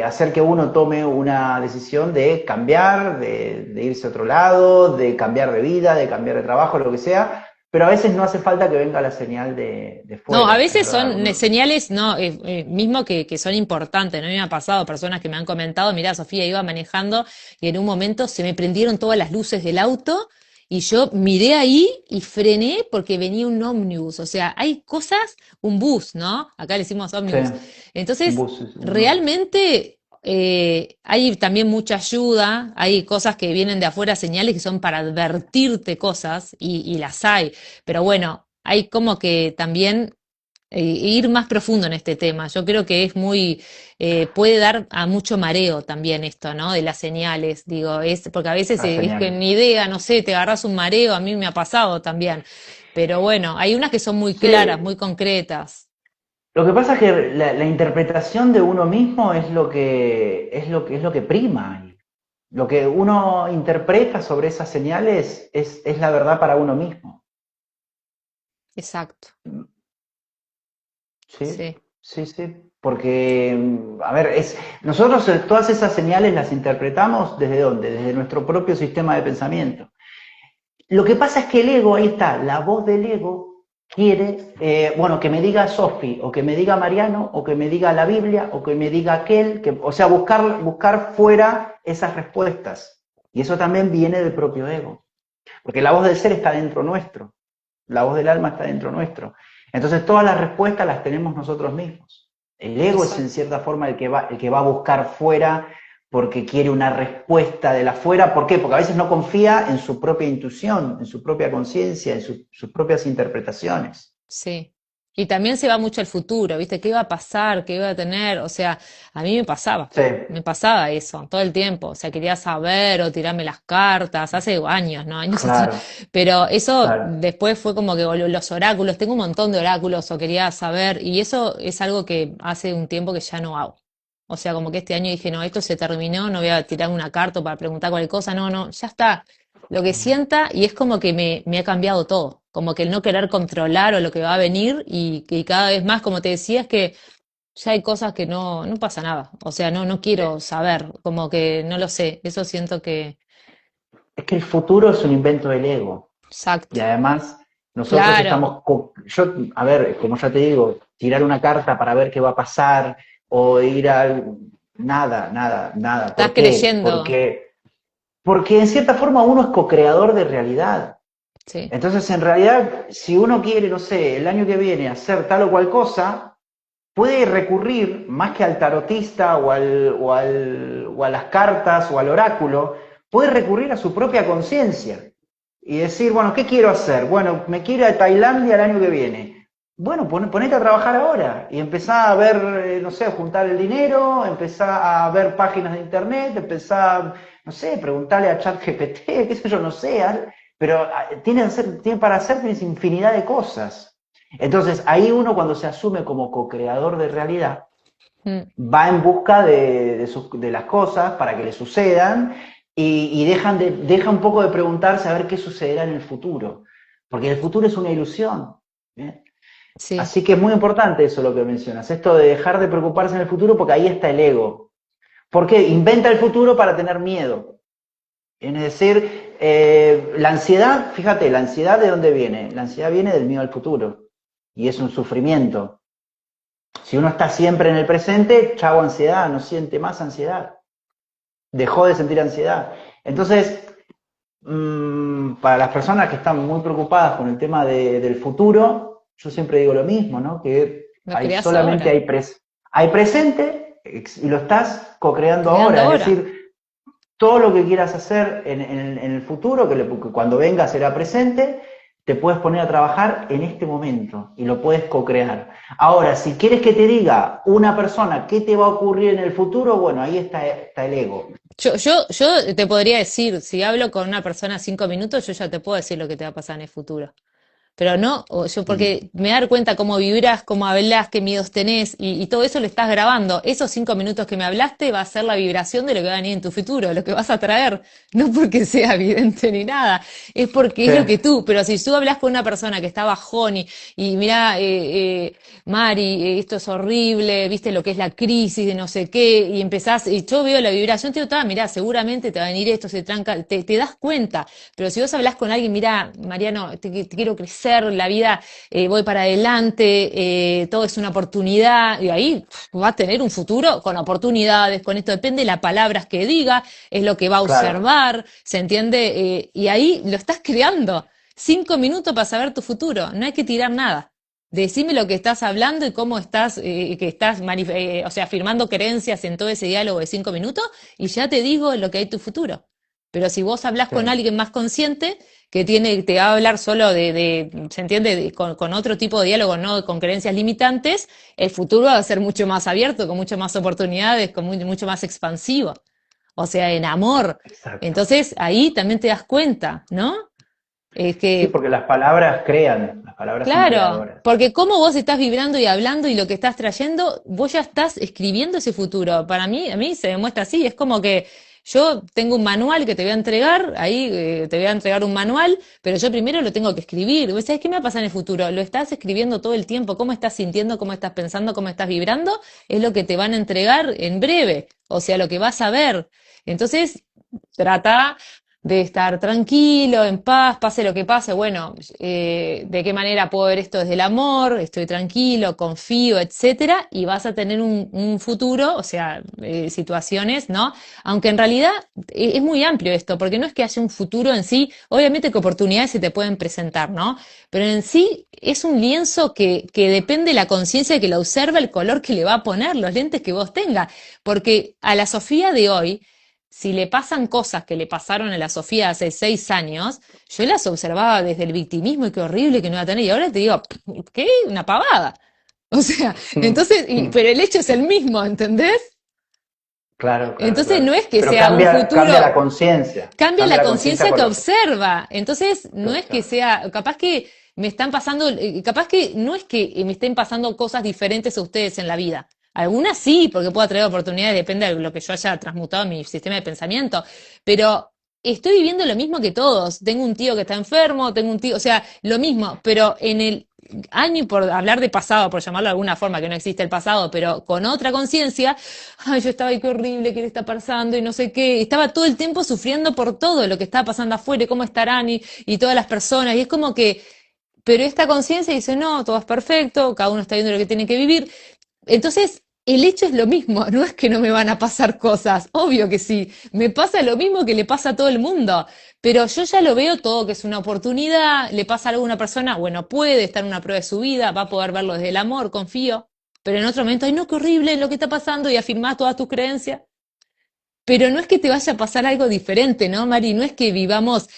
hacer que uno tome una decisión de cambiar, de irse a otro lado, de cambiar de vida, de cambiar de trabajo, lo que sea, pero a veces no hace falta que venga la señal de No, a fuera, es veces verdad. son señales, no, mismo que son importantes, ¿no? A mí me ha pasado personas que me han comentado, mirá, Sofía, iba manejando y en un momento se me prendieron todas las luces del auto y yo miré ahí y frené porque venía un ómnibus. O sea, hay cosas, un bus, ¿no? Acá le decimos Sí, ómnibus. un Entonces, bus, sí, sí, un ómnibus. realmente hay también mucha ayuda, hay cosas que vienen de afuera, señales que son para advertirte cosas y las hay. Pero bueno, hay como que también ir más profundo en este tema. Yo creo que es muy, puede dar a mucho mareo también esto, ¿no? De las señales, digo, es, porque a veces Las es que señales. ni idea, no sé, te agarras un mareo, a mí me ha pasado también. Pero bueno, hay unas que son muy claras, Sí, muy concretas. lo que pasa es que la interpretación de uno mismo es lo que prima. Lo que uno interpreta sobre esas señales es la verdad para uno mismo. Exacto, Sí, sí, sí, sí. Porque, a ver, nosotros todas esas señales las interpretamos ¿desde dónde? Desde nuestro propio sistema de pensamiento. Lo que pasa es que el ego, ahí está, la voz del ego quiere, bueno, que me diga Sofi, o que me diga Mariano, o que me diga la Biblia, o que me diga aquel, o sea, buscar fuera esas respuestas. Y eso también viene del propio ego. Porque la voz del ser está dentro nuestro, la voz del alma está dentro nuestro. Entonces todas las respuestas las tenemos nosotros mismos. El ego es en exacto. cierta forma el que va a buscar fuera porque quiere una respuesta de la fuera. ¿Por qué? Porque a veces no confía en su propia intuición, en su propia conciencia, en sus propias interpretaciones. Sí. Y también se va mucho al futuro, ¿viste? ¿Qué iba a pasar? ¿Qué iba a tener? O sea, a mí Sí, me pasaba eso todo el tiempo. O sea, quería saber o tirarme las cartas, hace años, ¿no? Años atrás. claro, Pero eso claro. después fue como que los oráculos, tengo un montón de oráculos o quería saber, y eso es algo que hace un tiempo que ya no hago. O sea, como que este año dije, no, esto se terminó, no voy a tirar una carta para preguntar cualquier cosa, no, no, ya está lo que sienta y es como que me ha cambiado todo, como que el no querer controlar o lo que va a venir y cada vez más, como te decía, es que ya hay cosas que no pasa nada, o sea, no quiero saber, como que no lo sé, eso siento que, Es que el futuro es un invento del ego. Y exacto, además, nosotros claro, estamos, a ver, como ya te digo, tirar una carta para ver qué va a pasar o ir al... Nada, nada, nada. estás ¿Por qué? creyendo, Porque en cierta forma uno es co-creador de realidad. sí, Entonces, en realidad, si uno quiere, no sé, el año que viene hacer tal o cual cosa, puede recurrir más que al tarotista o a las cartas o al oráculo, puede recurrir a su propia conciencia y decir, bueno, ¿qué quiero hacer? Bueno, me quiero ir a Tailandia el año que viene. Bueno, ponete a trabajar ahora y empezá a ver, no sé, juntar el dinero, empezá a ver páginas de internet, empezá, no sé, preguntarle a ChatGPT, qué sé yo, no sé, pero tiene para hacer tienes infinidad de cosas. Entonces, ahí uno cuando se asume como co-creador de realidad, mm, va en busca de las cosas para que le sucedan y deja un poco de preguntarse a ver qué sucederá en el futuro. Porque el futuro es una ilusión. ¿Eh? sí, Así que es muy importante eso lo que mencionas, esto de dejar de preocuparse en el futuro porque ahí está el ego. Porque inventa el futuro para tener miedo. Es decir, la ansiedad, fíjate, la ansiedad ¿de dónde viene? La ansiedad viene del miedo al futuro y es un sufrimiento. Si uno está siempre en el presente, chavo ansiedad, no siente más ansiedad. Dejó de sentir ansiedad. Entonces, para las personas que están muy preocupadas con el tema del futuro, yo siempre digo lo mismo, ¿no? Que lo hay creas solamente ahora, hay presente y lo estás co-creando creando ahora. Es ahora, decir, todo lo que quieras hacer en el futuro, que cuando venga será presente, te puedes poner a trabajar en este momento y lo puedes co-crear. Ahora, si quieres que te diga una persona qué te va a ocurrir en el futuro, bueno, ahí está el ego. Yo te podría decir, si hablo con una persona 5 minutos, yo ya te puedo decir lo que te va a pasar en el futuro. Pero no, yo Mm, porque me dar cuenta cómo vibras, cómo hablas, qué miedos tenés y todo eso lo estás grabando. Esos 5 minutos que me hablaste va a ser la vibración de lo que va a venir en tu futuro, lo que vas a traer. No porque sea evidente ni nada, es porque sí, es lo que tú. Pero si tú hablas con una persona que está bajón y mira, Mari, esto es horrible, viste lo que es la crisis de no sé qué, y empezás, y yo veo la vibración, te digo, mirá, seguramente te va a venir esto, se tranca, te das cuenta. Pero si vos hablás con alguien, mira, Mariano, te quiero crecer, la vida, voy para adelante, todo es una oportunidad, y ahí va a tener un futuro con oportunidades, con esto depende de las palabras que diga, es lo que va a claro. observar, ¿se entiende? Y ahí lo estás creando. 5 minutos para saber tu futuro, no hay que tirar nada. Decime lo que estás hablando y cómo estás, que estás, o sea, afirmando creencias en todo ese diálogo de 5 minutos y ya te digo lo que hay en tu futuro. Pero si vos hablás Sí. con alguien más consciente, que te va a hablar solo ¿se entiende? Con otro tipo de diálogo, no con creencias limitantes, el futuro va a ser mucho más abierto, con muchas más oportunidades, con mucho más expansivo. O sea, en amor. Exacto. Entonces ahí también te das cuenta, ¿no? Es Sí, que porque las palabras crean, las palabras son claro, creadoras. porque como vos estás vibrando y hablando y lo que estás trayendo, vos ya estás escribiendo ese futuro. Para mí, a mí se demuestra así, es como que yo tengo un manual que te voy a entregar, ahí te voy a entregar un manual, pero yo primero lo tengo que escribir. ¿Vos sabés qué me va a pasar en el futuro? Lo estás escribiendo todo el tiempo, cómo estás sintiendo, cómo estás pensando, cómo estás vibrando, es lo que te van a entregar en breve, o sea, lo que vas a ver. Entonces, trata de estar tranquilo, en paz, pase lo que pase, bueno, de qué manera puedo ver esto desde el amor, estoy tranquilo, confío, etcétera, y vas a tener un futuro, o sea, situaciones, ¿no? Aunque en realidad es muy amplio esto, porque no es que haya un futuro en sí, obviamente que oportunidades se te pueden presentar, ¿no? Pero en sí es un lienzo que depende de la conciencia que la observa, el color que le va a poner, los lentes que vos tengas, porque a la Sofía de hoy, si le pasan cosas que le pasaron a la Sofía hace 6 años, yo las observaba desde el victimismo y qué horrible que no iba a tener. Y ahora te digo, ¿qué? Una pavada. O sea, entonces, pero el hecho es el mismo, ¿entendés? Claro, claro, Entonces no claro. es que Pero sea un cambia la futuro, conciencia, cambia cambia la la conciencia conciencia con que los... observa. Entonces no es que Total. sea, capaz que me están pasando, capaz que no es que me estén pasando cosas diferentes a ustedes en la vida. Algunas sí, porque puedo traer oportunidades, depende de lo que yo haya transmutado en mi sistema de pensamiento, pero estoy viviendo lo mismo que todos. Tengo un tío que está enfermo, tengo un tío, o sea, lo mismo, pero en el año, por hablar de pasado, por llamarlo de alguna forma, que no existe el pasado, pero con otra conciencia, ay, yo estaba ahí, qué horrible, qué le está pasando y no sé qué. Estaba todo el tiempo sufriendo por todo lo que estaba pasando afuera y cómo estarán y todas las personas. Y es como que, pero esta conciencia dice, no, todo es perfecto, cada uno está viendo lo que tiene que vivir. Entonces, el hecho es lo mismo, no es que no me van a pasar cosas, obvio que sí, me pasa lo mismo que le pasa a todo el mundo, pero yo ya lo veo todo que es una oportunidad, le pasa a alguna persona, bueno, puede estar en una prueba de su vida, va a poder verlo desde el amor, confío, pero en otro momento, ay, no, qué horrible lo que está pasando y afirmás todas tus creencias. Pero no es que te vaya a pasar algo diferente, ¿no, Mari? No es que vivamos,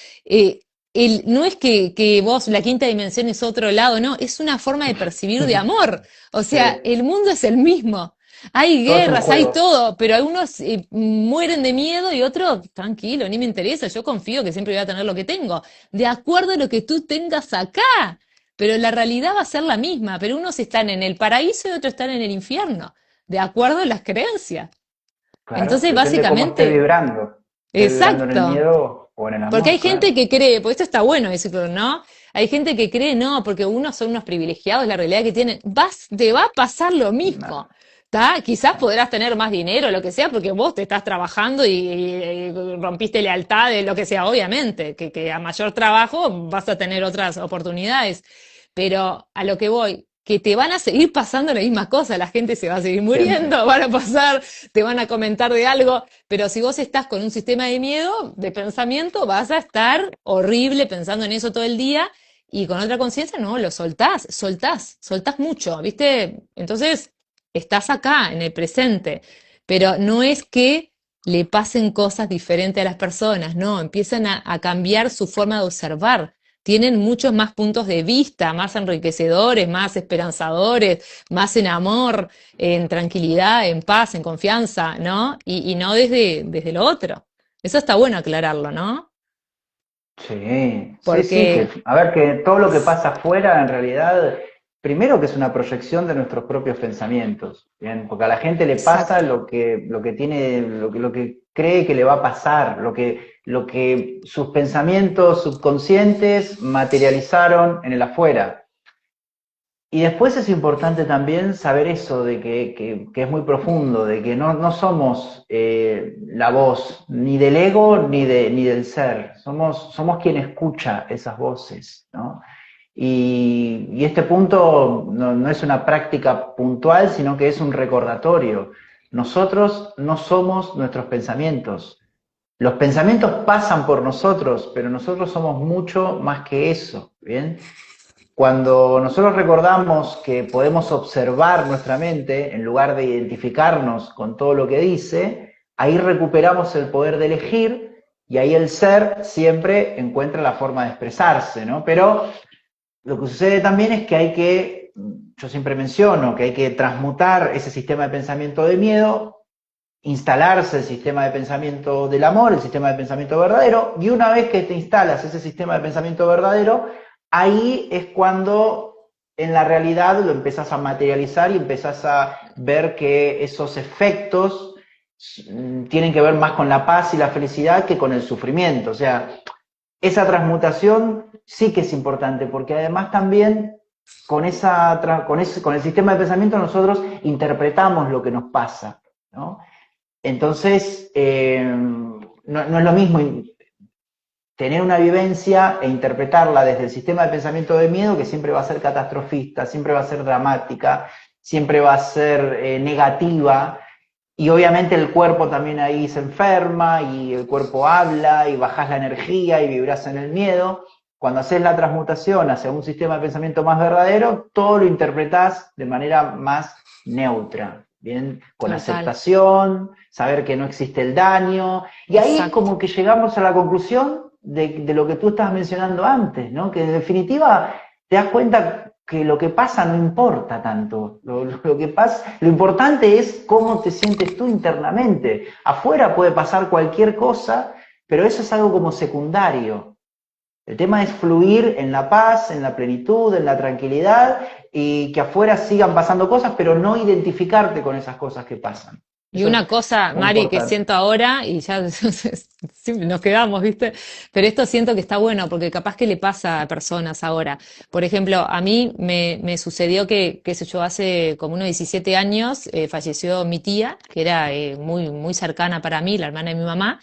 no es que vos, la quinta dimensión es otro lado, no, es una forma de percibir de amor. O Sí, sea, el mundo es el mismo. Hay todo es un guerras, hay juego. todo, pero algunos mueren de miedo y otros, tranquilo, ni me interesa, yo confío que siempre voy a tener lo que tengo, de acuerdo a lo que tú tengas acá. Pero la realidad va a ser la misma, pero unos están en el paraíso y otros están en el infierno, de acuerdo a las creencias. Claro, Entonces, depende cómo esté básicamente, vibrando. Esté vibrando en el exacto. miedo o en el Porque hay amor, gente claro. que cree, porque esto está bueno decirlo, ¿no? Hay gente que cree, no, porque unos son unos privilegiados, la realidad que tienen, te va a pasar lo No, mismo. ¿Tá? Quizás podrás tener más dinero, lo que sea, porque vos te estás trabajando y rompiste lealtades, lo que sea, obviamente, que a mayor trabajo vas a tener otras oportunidades. Pero a lo que voy, que te van a seguir pasando la misma cosa, la gente se va a seguir siempre. muriendo, van a pasar, te van a comentar de algo, pero si vos estás con un sistema de miedo, de pensamiento, vas a estar horrible pensando en eso todo el día y con otra conciencia, no, lo soltás mucho, ¿viste? Entonces, estás acá, en el presente, pero no es que le pasen cosas diferentes a las personas, no, empiezan a cambiar su forma de observar, tienen muchos más puntos de vista, más enriquecedores, más esperanzadores, más en amor, en tranquilidad, en paz, en confianza, ¿no? Y no desde lo otro. Eso está bueno aclararlo, ¿no? Sí, sí, sí, que Porque, a ver, que todo lo que pasa afuera en realidad, primero que es una proyección de nuestros propios pensamientos, ¿bien? Porque a la gente le pasa exacto, lo que tiene, lo que cree que le va a pasar, lo que sus pensamientos subconscientes materializaron en el afuera. Y después es importante también saber eso, de que es muy profundo, de que no somos la voz ni del ego ni del ser, somos quien escucha esas voces, ¿no? Y este punto no es una práctica puntual, sino que es un recordatorio. Nosotros no somos nuestros pensamientos. Los pensamientos pasan por nosotros, pero nosotros somos mucho más que eso, ¿bien? Cuando nosotros recordamos que podemos observar nuestra mente en lugar de identificarnos con todo lo que dice, ahí recuperamos el poder de elegir y ahí el ser siempre encuentra la forma de expresarse, ¿no? Pero lo que sucede también es que yo siempre menciono, que hay que transmutar ese sistema de pensamiento de miedo, instalarse el sistema de pensamiento del amor, el sistema de pensamiento verdadero, y una vez que te instalas ese sistema de pensamiento verdadero, ahí es cuando en la realidad lo empezás a materializar y empezás a ver que esos efectos tienen que ver más con la paz y la felicidad que con el sufrimiento. O sea, esa transmutación sí que es importante, porque además también con el sistema de pensamiento nosotros interpretamos lo que nos pasa, ¿no? Entonces, no es lo mismo tener una vivencia e interpretarla desde el sistema de pensamiento de miedo, que siempre va a ser catastrofista, siempre va a ser dramática, siempre va a ser negativa, y obviamente el cuerpo también ahí se enferma, y el cuerpo habla, y bajas la energía, y vibras en el miedo. Cuando haces la transmutación hacia un sistema de pensamiento más verdadero, todo lo interpretás de manera más neutra, ¿bien? Con total, aceptación, saber que no existe el daño, y ahí es exacto. como que llegamos a la conclusión de lo que tú estabas mencionando antes, ¿no? Que en definitiva te das cuenta que lo que pasa no importa tanto. Lo importante es cómo te sientes tú internamente. Afuera puede pasar cualquier cosa, pero eso es algo como secundario. El tema es fluir en la paz, en la plenitud, en la tranquilidad, y que afuera sigan pasando cosas, pero no identificarte con esas cosas que pasan. Y Eso es una cosa, muy Mari, que importante. siento ahora, y ya siempre nos quedamos, ¿viste? Pero esto siento que está bueno, porque capaz que le pasa a personas ahora. Por ejemplo, a mí me sucedió que, qué sé yo, hace como unos 17 años falleció mi tía, que era muy cercana para mí, la hermana de mi mamá,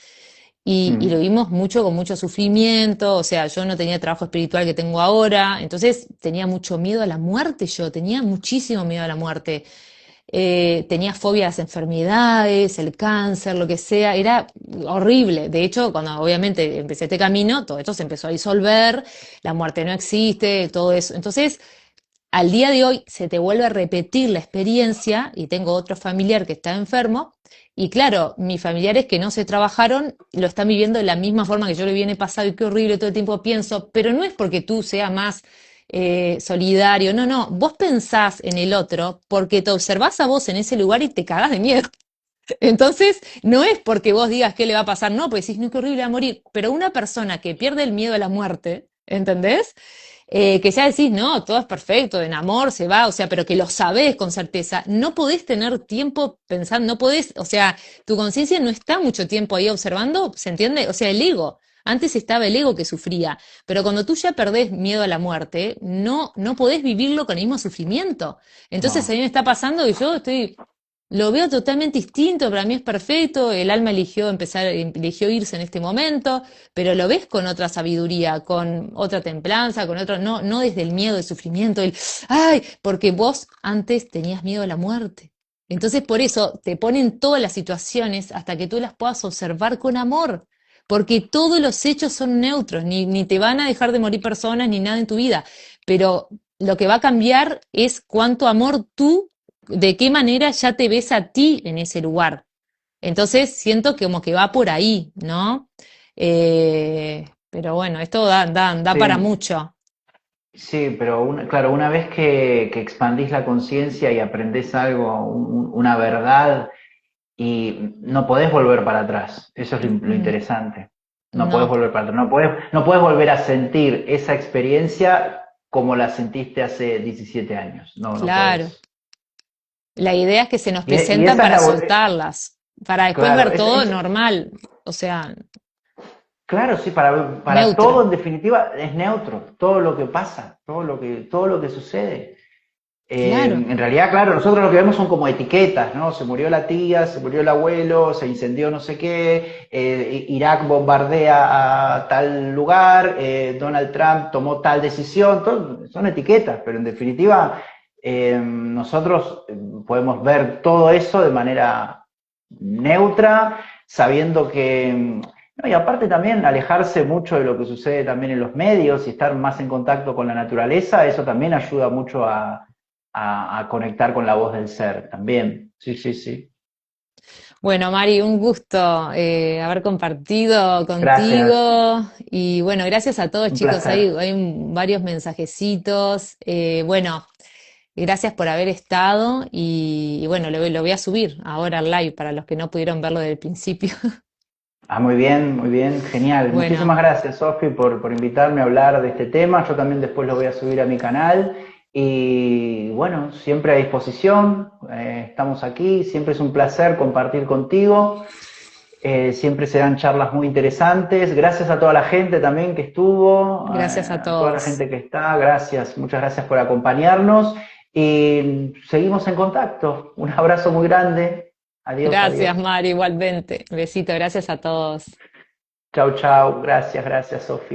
y lo Mm. vimos mucho con mucho sufrimiento, o sea, yo no tenía el trabajo espiritual que tengo ahora, entonces tenía mucho miedo a la muerte yo, tenía muchísimo miedo a la muerte. Tenía fobia a las enfermedades, el cáncer, lo que sea, era horrible. De hecho, cuando obviamente empecé este camino, todo esto se empezó a disolver, la muerte no existe, todo eso. Entonces, al día de hoy se te vuelve a repetir la experiencia y tengo otro familiar que está enfermo y claro, mis familiares que no se trabajaron lo están viviendo de la misma forma que yo lo viene pasado y qué horrible, todo el tiempo pienso, pero no es porque tú seas más solidario, no, no, vos pensás en el otro porque te observás a vos en ese lugar y te cagás de miedo. Entonces, no es porque vos digas qué le va a pasar, no, porque decís, no, qué horrible va a morir, pero una persona que pierde el miedo a la muerte, ¿entendés? Que ya decís, no, todo es perfecto, en amor se va, o sea, pero que lo sabés con certeza, no podés tener tiempo pensando, no podés, o sea, tu conciencia no está mucho tiempo ahí observando, ¿se entiende? O sea, el ego, antes estaba el ego que sufría, pero cuando tú ya perdés miedo a la muerte, no podés vivirlo con el mismo sufrimiento. Entonces a No. mí me está pasando y yo estoy lo veo totalmente distinto, para mí es perfecto, el alma eligió irse en este momento, pero lo ves con otra sabiduría, con otra templanza, con otro, no desde el miedo, el sufrimiento, ay, porque vos antes tenías miedo a la muerte. Entonces por eso te ponen todas las situaciones hasta que tú las puedas observar con amor, porque todos los hechos son neutros, ni te van a dejar de morir personas ni nada en tu vida, pero lo que va a cambiar es cuánto amor tú de qué manera ya te ves a ti en ese lugar. Entonces siento que como que va por ahí, ¿no? Pero bueno, esto da para Sí, mucho. sí, pero claro, una vez que expandís la conciencia y aprendés algo, una verdad, y no podés volver para atrás. Eso es lo Mm, interesante. No podés no, volver para atrás. No podés volver a sentir esa experiencia como la sentiste hace 17 años. No, no claro. podés. La idea es que se nos Y presentan esa es para la... soltarlas, para después Claro, ver todo normal, o sea, claro, sí, para todo neutro. en definitiva es neutro. Todo lo que pasa, todo lo que sucede. Claro, En realidad, claro, nosotros lo que vemos son como etiquetas, ¿no? Se murió la tía, se murió el abuelo, se incendió no sé qué, Irak bombardea a tal lugar, Donald Trump tomó tal decisión, son etiquetas, pero en definitiva nosotros podemos ver todo eso de manera neutra, sabiendo que... No, y aparte también alejarse mucho de lo que sucede también en los medios y estar más en contacto con la naturaleza, eso también ayuda mucho a conectar con la voz del ser también. Sí, sí, sí. bueno, Mari, un gusto haber compartido Gracias, contigo y bueno, gracias a todos un chicos, placer. hay varios mensajecitos, bueno, gracias por haber estado y bueno, lo voy a subir ahora al live para los que no pudieron verlo desde el principio. Muy bien, genial. Bueno, Muchísimas gracias, Sofi, por invitarme a hablar de este tema. Yo también después lo voy a subir a mi canal. Y bueno, siempre a disposición. Estamos aquí. Siempre es un placer compartir contigo. Siempre se dan charlas muy interesantes. Gracias a toda la gente también que estuvo, gracias a a toda la todos. gente que está. Gracias, muchas gracias por acompañarnos. Y seguimos en contacto. Un abrazo muy grande. Adiós, Gracias, adiós. Mari, igualmente. Besito, gracias a todos. Chau, chau. Gracias, gracias, Sofía.